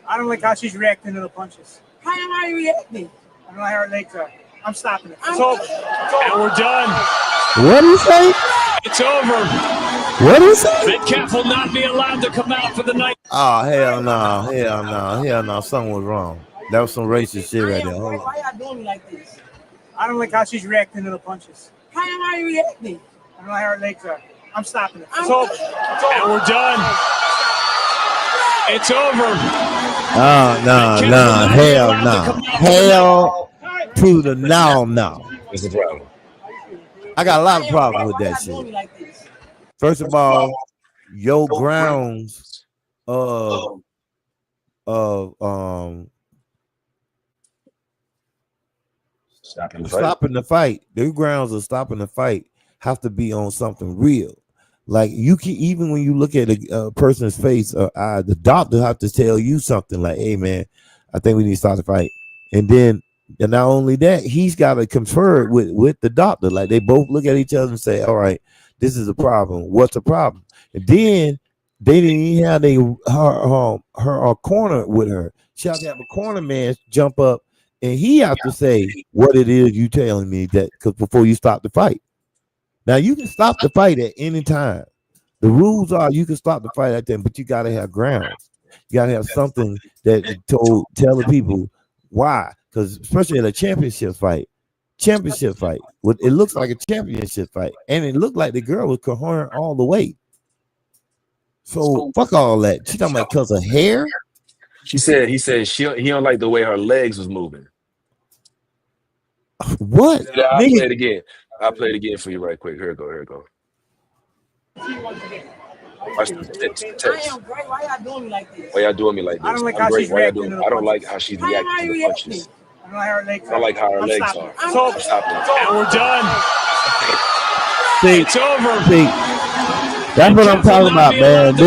F: I don't like how she's reacting to the punches. How am I reacting? I don't like how her legs are. I'm stopping it. It's over.
J: And we're done.
B: What do you say?
J: It's over.
B: What do you say?
J: Metcalf will not be allowed to come out for the night.
I: Oh, hell no. Hell no. Hell no. Something was wrong. That was some racist shit right there.
F: Hold on. Why y'all doing me like this? I don't like how she's reacting to the punches. How am I reacting? I don't like how her legs are. I'm stopping it. It's over.
J: And we're done. It's over.
I: Oh, no. Hell no. Hell to the no.
D: What's the problem?
I: I got a lot of problems with that shit. First of all, your grounds of stopping the fight. Their grounds of stopping the fight have to be on something real. Like you can, even when you look at a person's face or eye, the doctor have to tell you something like, "Hey man, I think we need to start the fight." And not only that, he's got to confer with the doctor. Like they both look at each other and say, "All right, this is a problem. What's the problem?" And then they didn't even have her corner with her. She had to have a corner man jump up, and he have to say what it is you telling me that before you stop the fight. Now you can stop the fight at any time. The rules are you can stop the fight at them, but you got to have grounds. You got to have something that tell the people why. Because especially in a championship fight, it looks like a championship fight, and it looked like the girl was coherent all the way. So fuck all that. She talking about because of hair.
D: He said he don't like the way her legs was moving.
I: What?
D: Yeah, I'll play it again. I'll play it again for you right quick. Here it go. Watch the text.
F: I am great. Why y'all doing me like this?
D: Why y'all doing me like this?
F: I don't like how she's reacting.
D: I don't like how she's reacting to the punches.
F: I don't like how her legs are.
D: It's over.
J: And we're done.
I: It's
J: over.
I: That's what I'm talking about, man.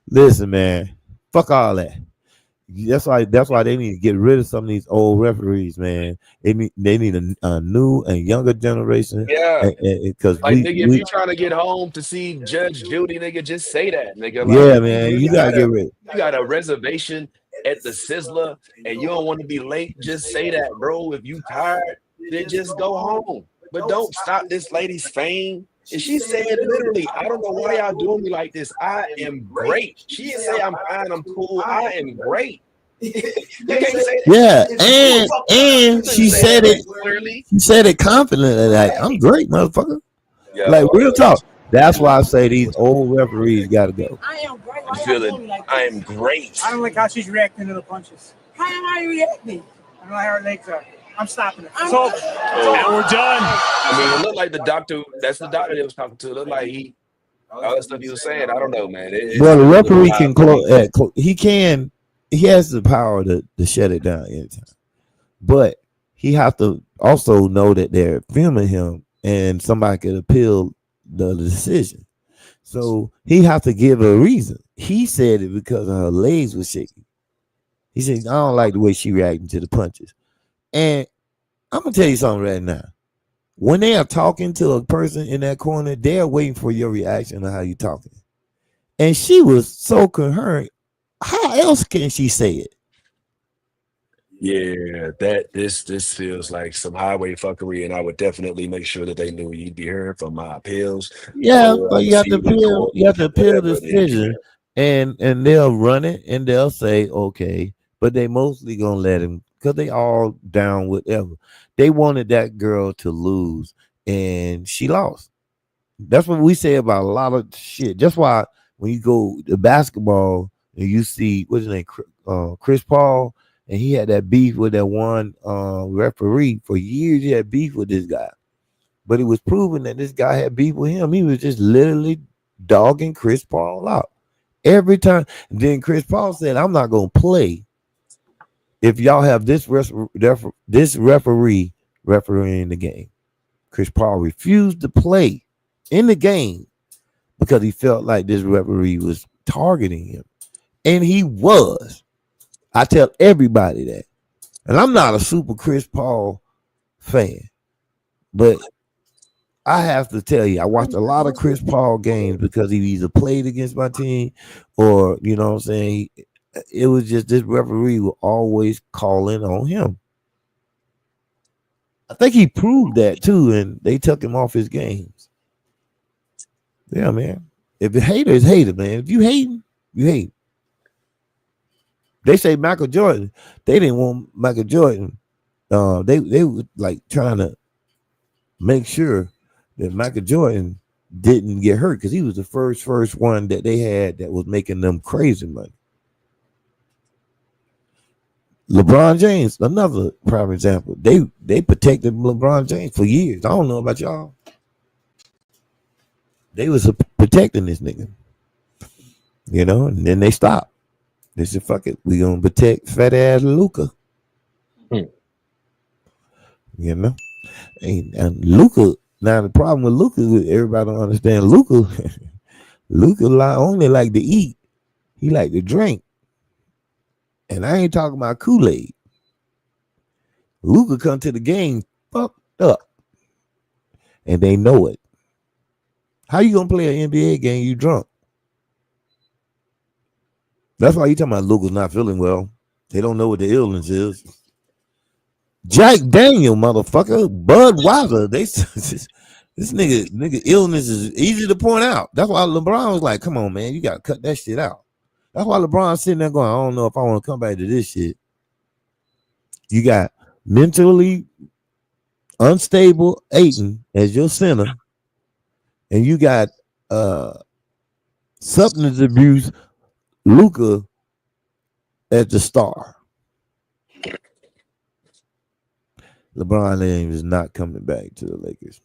I: Listen, man. Fuck all that. That's why they need to get rid of some of these old referees, man. They need a new and younger generation.
D: Yeah,
I: because
D: nigga, if you're trying to get home to see Judge Judy, nigga, just say that, nigga.
I: Yeah, man, you gotta get rid.
D: You got a reservation at the Sizzler, and you don't want to be late. Just say that, bro. If you tired, then just go home. But don't stop this lady's fame. And she said literally, I don't know why y'all doing me like this. I am great. She didn't say I'm fine, I'm cool. I am great. You can't say that.
I: Yeah, and she said it clearly. She said it confidently, like I'm great, motherfucker. Yeah, like real talk. That's why I say these old referees gotta go.
F: I am great.
D: I am great.
F: I don't like how she's reacting to the punches. How am I reacting? I don't like how her legs are. I'm stopping it. It's over.
J: And we're done.
D: I mean, it looked like the doctor. That's the doctor they was talking to. It looked like all that stuff he was saying. I don't know, man.
I: Well, the referee can close. He has the power to shut it down anytime, but he has to also know that they're filming him, and somebody could appeal the decision. So he has to give a reason. He said it because her legs were shaking. He said, "I don't like the way she reacting to the punches." And I'm gonna tell you something right now. When they are talking to a person in that corner, they're waiting for your reaction to how you talking. And she was so coherent. How else can she say it?
D: Yeah, this feels like some highway fuckery, and I would definitely make sure that they knew you'd be hearing from my appeals.
I: Yeah, but you have to appeal. You have to appeal the decision, and they'll run it, and they'll say okay, but they mostly gonna let him. Because they all down whatever. They wanted that girl to lose, and she lost. That's what we say about a lot of shit. That's why when you go to basketball and you see, what's his name, Chris Paul, and he had that beef with that one referee. For years, he had beef with this guy. But it was proven that this guy had beef with him. He was just literally dogging Chris Paul out every time. And then Chris Paul said, I'm not going to play if y'all have this referee refereeing the game. Chris Paul refused to play in the game because he felt like this referee was targeting him. And he was. I tell everybody that. And I'm not a super Chris Paul fan, but I have to tell you, I watched a lot of Chris Paul games because he either played against my team or, you know what I'm saying, it was just this referee will always calling on him. I think he proved that too, and they took him off his games. Yeah, man. If a hater is hater, man. If you hating, you hate. They say Michael Jordan. They didn't want Michael Jordan. They were like trying to make sure that Michael Jordan didn't get hurt because he was the first one that they had that was making them crazy money. LeBron James, another prime example. They protected LeBron James for years. I don't know about y'all. They was protecting this nigga, you know, and then they stopped. They said, "Fuck it, we gonna protect fat ass Luka." You know, and Luka. Now the problem with Luka, everybody don't understand. Luka only like to eat. He like to drink. And I ain't talking about Kool-Aid. Luka come to the game fucked up. And they know it. How you gonna play an NBA game you drunk? That's why you talking about Luka's not feeling well. They don't know what the illness is. Jack Daniel, motherfucker, Budweiser. This nigga illness is easy to point out. That's why LeBron was like, come on, man, you gotta cut that shit out. That's why LeBron's sitting there going, I don't know if I want to come back to this shit. You got mentally unstable Ayton as your center, and you got substance abuse Luka as the star. LeBron James is not coming back to the Lakers.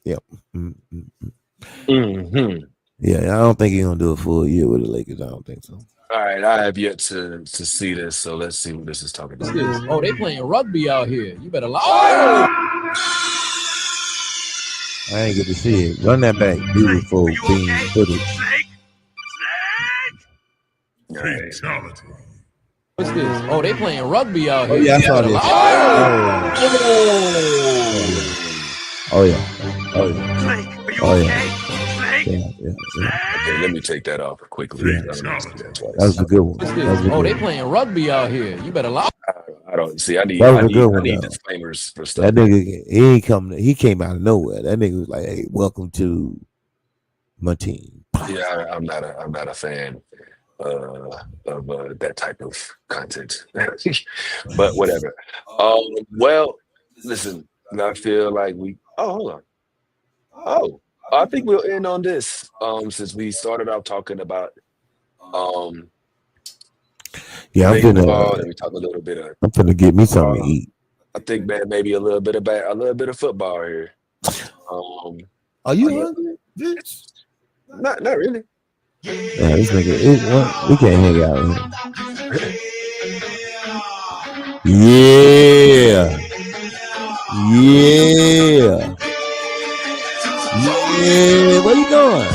I: Yep.
D: Mm-hmm.
I: Yeah, I don't think he's gonna do a full year with the Lakers. I don't think so.
D: All right, I have yet to see this, so let's see what this is talking about.
K: Oh, they playing rugby out here. You better lie.
I: I ain't get to see it. Run that back. Beautiful being footage.
J: Fatality.
K: What's this? Oh, they playing rugby out here.
I: Oh, yeah, I saw this. Oh yeah. Oh yeah. Oh yeah.
D: Okay, let me take that off quickly.
I: That was a good one.
K: Oh, they playing rugby out here. You better lie.
D: I don't see. I need disclaimers for stuff.
I: That nigga, he ain't coming. He came out of nowhere. That nigga was like, "Hey, welcome to my team."
D: Yeah, I'm not a fan of that type of content. But whatever. Well, listen. I feel like we. Oh, hold on. Oh. I think we'll end on this. Since we started out talking about
I: yeah, I'm
D: gonna we talk a little bit of
I: I'm gonna get me something to eat.
D: I think man, maybe a little bit of football here.
I: Are you hungry, bitch?
D: Not really.
I: Yeah, this nigga, we can't hang out here. Yeah. Yeah, where you going?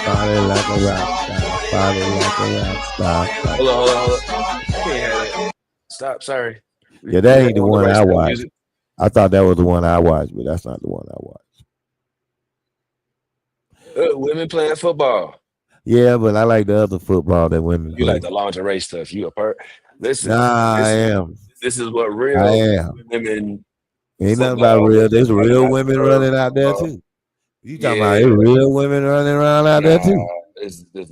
I: Body like a rock star. Body like a rock star.
D: Hold on. I can't have it. Stop. Sorry.
I: Yeah, that ain't the one I watched. I thought that was the one I watched, but that's not the one I watched.
D: Women playing football.
I: Yeah, but I like the other football that women play.
D: You like the lingerie stuff. You a part. Listen.
I: I am.
D: This is what real women.
I: Ain't nothing about real. There's real women running out there too. You talking about real women running around out there too?
D: This is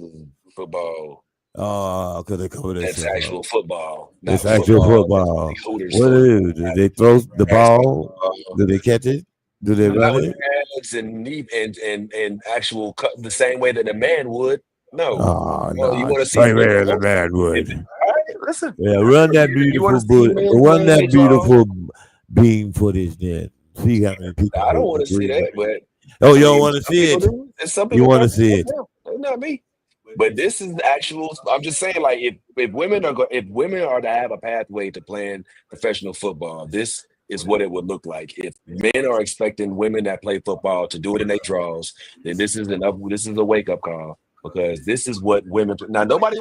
D: football.
I: Oh, because they cover that.
D: That's actual football.
I: It's actual football. What is? Do they throw the ball? Do they catch it? Do they run it?
D: And actual cut the same way that a man would. No.
I: Oh, no.
D: You want to see
I: same way as a man would.
D: All right, listen.
I: Yeah, run that beautiful beam footage then. See how many people.
D: I don't want to see that, but
I: you don't want to see it. You want to see it.
D: Not me. But this is actual. I'm just saying, like, if women are to have a pathway to playing professional football, this is what it would look like. If men are expecting women that play football to do it in their draws, then this is a wake up call, because this is what women. Now, nobody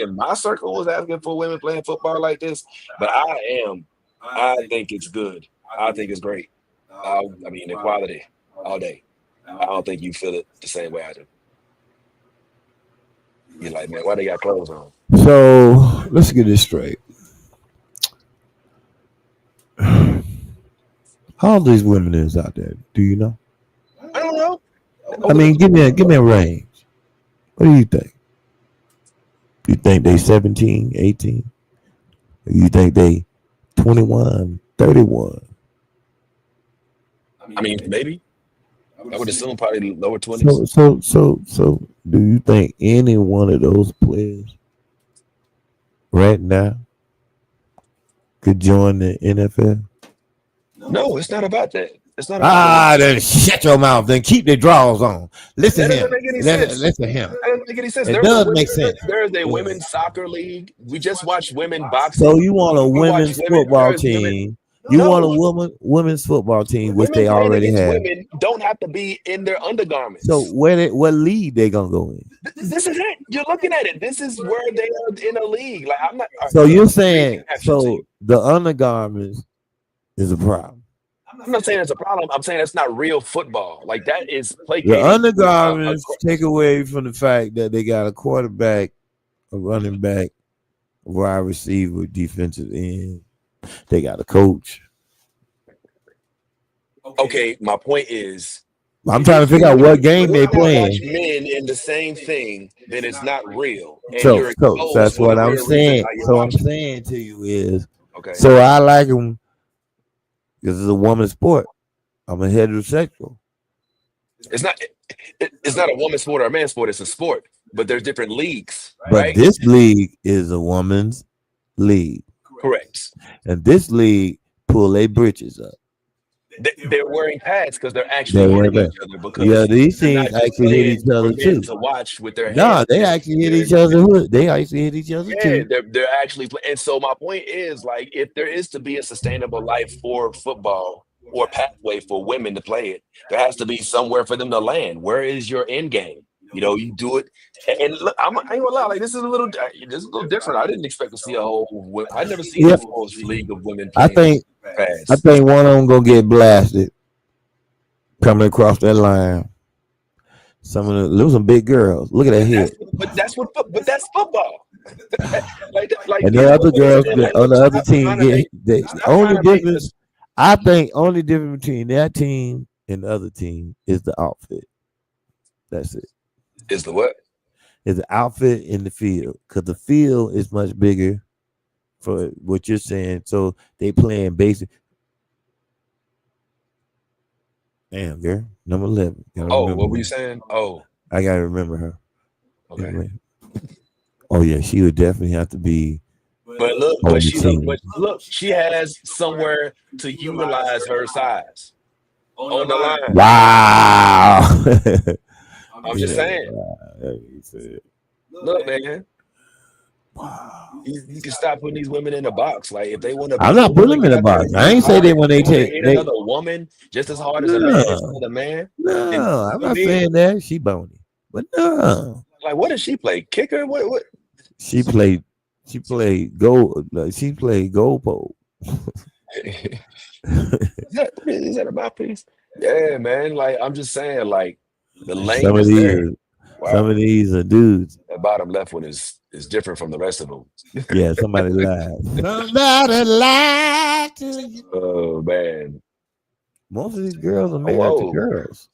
D: in my circle was asking for women playing football like this, but I am I think it's good. I think it's great. I mean, equality all day. I don't think you feel it the same way I do. You're like, man, why they got clothes on?
I: So let's get this straight. How old these women is out there? Do you know?
D: I don't know.
I: I mean, give me a range. What do you think? You think they 17, 18? Or you think they 21, 31?
D: I mean, maybe. I would assume probably lower 20s.
I: So do you think any one of those players right now could join the NFL?
D: No, it's not about that. It's not about that.
I: Then shut your mouth. Then keep their drawers on. Listen to him.
D: Make any sense.
I: Listen to him.
D: That doesn't make any sense.
I: It does make sense.
D: There is a women's soccer league. We just watched women boxing.
I: So you want a women's football team? You want a women's football team, which they already have.
D: Women don't have to be in their undergarments.
I: So what league they gonna go in?
D: This is it. You're looking at it. This is where they are in a league. Like I'm not.
I: So you're saying the undergarments is a problem?
D: I'm not saying it's a problem. I'm saying it's not real football. Like that is placating.
I: The undergarments take away from the fact that they got a quarterback, a running back, a wide receiver, defensive end. They got a coach.
D: Okay, my point is,
I: I'm trying to figure out what game they playing.
D: Men in the same thing, then it's not real. And
I: So that's what I'm saying. So I'm saying to you is,
D: okay.
I: So I like them because it's a woman's sport. I'm a heterosexual.
D: It's not a woman's sport or a man's sport. It's a sport, but there's different leagues.
I: But
D: right?
I: this league is a woman's league.
D: Correct.
I: And this league pull their britches up.
D: They're wearing pads because they're actually hitting each other. Because
I: these teams actually hit each other too.
D: To watch with their
I: hands. They actually hit each other. They actually hit each other too.
D: They're actually playing. And so my point is, like, if there is to be a sustainable life for football or pathway for women to play it, there has to be somewhere for them to land. Where is your end game? You know, you do it, and look, I ain't gonna lie. Like this is a little different. I didn't expect to see a whole. I never seen a full league of women.
I: I think one of them gonna get blasted coming across that line. There was some big girls. Look at that head.
D: But that's football.
I: And the other girls on the other team get the only difference. I think only difference between that team and the other team is the outfit. That's it.
D: Is the what?
I: Is the outfit in the field, because the field is much bigger for what you're saying. So they playing basic. Damn, girl, number 11.
D: What were you saying? Oh,
I: I gotta remember her.
D: Okay.
I: Anyway. Oh yeah, she would definitely have to be.
D: But look, she has somewhere to utilize her size on the line.
I: Wow.
D: I'm just saying. Look, man. You can stop putting these women in a box. Like if they want to,
I: I'm not putting them in a box. I ain't say they when they take
D: another woman just as hard as a man is for the man.
I: No, I'm not saying that she bony, but no.
D: Like what does she play? Kicker? What?
I: She played goal. She played goal pole.
D: Is that a mouthpiece? Yeah, man. Like I'm just saying, like. The lane
I: some of these are dudes.
D: The bottom left one is different from the rest of them.
I: Yeah, somebody lied. Somebody lied to you.
D: Oh man,
I: most of these girls are married to girls.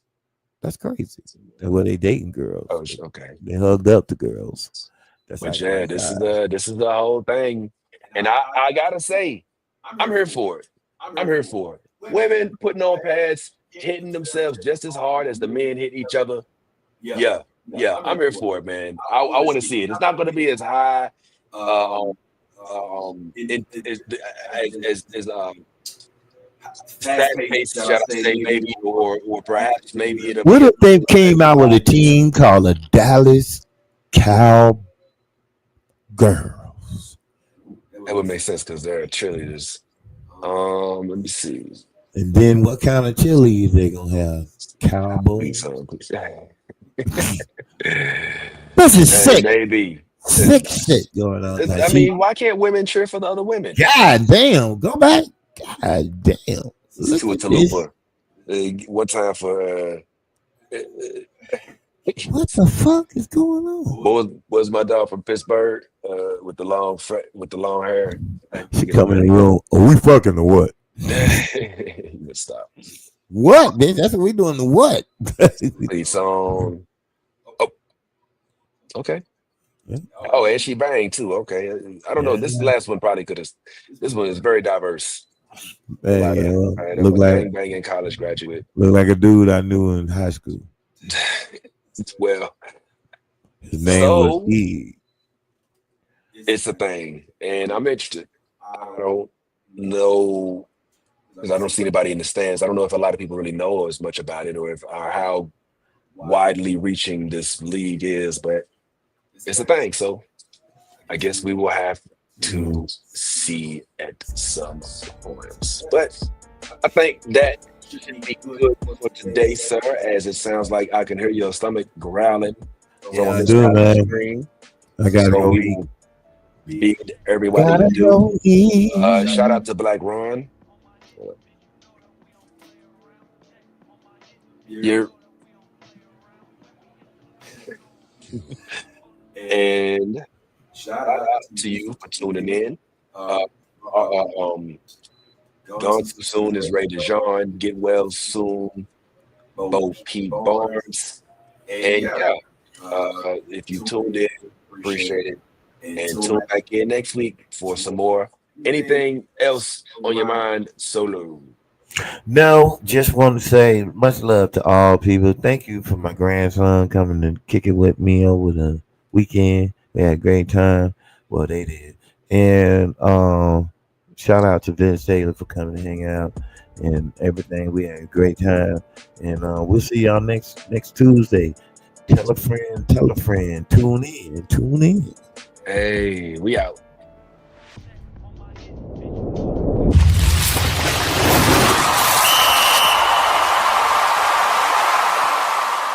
I: That's crazy. Well, they dating girls.
D: Oh, okay.
I: They hugged up to girls.
D: But yeah, this is the whole thing, and I gotta say, I'm here for it. I'm here for it. Women putting on pads, hitting themselves just as hard as the men hit each other. Yeah, I'm here for it, man. I want to see it. It's not going to be as high fast pace, shall I say, maybe, or perhaps maybe it'll.
I: What if they came out with a team called the Dallas Cowgirls?
D: That would make sense because they're cheerleaders. Let me see.
I: And then what kind of chili they gonna have? Cowboys. This is sick.
D: Maybe
I: sick shit going on.
D: I mean, why can't women cheer for the other women?
I: God damn, go back. God damn. Look
D: Tua
I: at this.
D: Talupa. One time for
I: What the fuck is going on?
D: what was my dog from Pittsburgh with the long hair?
I: She come in the room. Are we fucking or what?
D: You would stop.
I: What, bitch? That's what we doing. The what?
D: Play song. Oh, okay.
I: Yeah.
D: Oh, and she banged too. Okay, I don't know. This last one probably could have. This one is very diverse.
I: Look like
D: banging college graduate.
I: Look like a dude I knew in high school.
D: Well,
I: his name was E.
D: It's a thing, and I'm interested. I don't know because I don't see anybody in the stands. I don't know if a lot of people really know as much about it, or how widely reaching this league is, but it's a thing. So I guess we will have to see at some point. But I think that should be good for today, sir, as it sounds like I can hear your stomach growling from this screen.
I: I gotta go
D: Bid everybody do. Shout out to Black Ron. And shout out to you for tuning in. Gone Too Soon is Ray DeJean. Get Well Soon. Bo P. Barnes. And if you tuned in, appreciate it. And tune back in next week for some more. Anything else on your mind, Solo?
I: No, just want to say much love to all people. Thank you for my grandson coming to kick it with me over the weekend. We had a great time. Well, they did. And shout out to Vince Taylor for coming to hang out and everything. We had a great time. And we'll see y'all next Tuesday. Tell a friend. Tune in.
D: Hey, we out.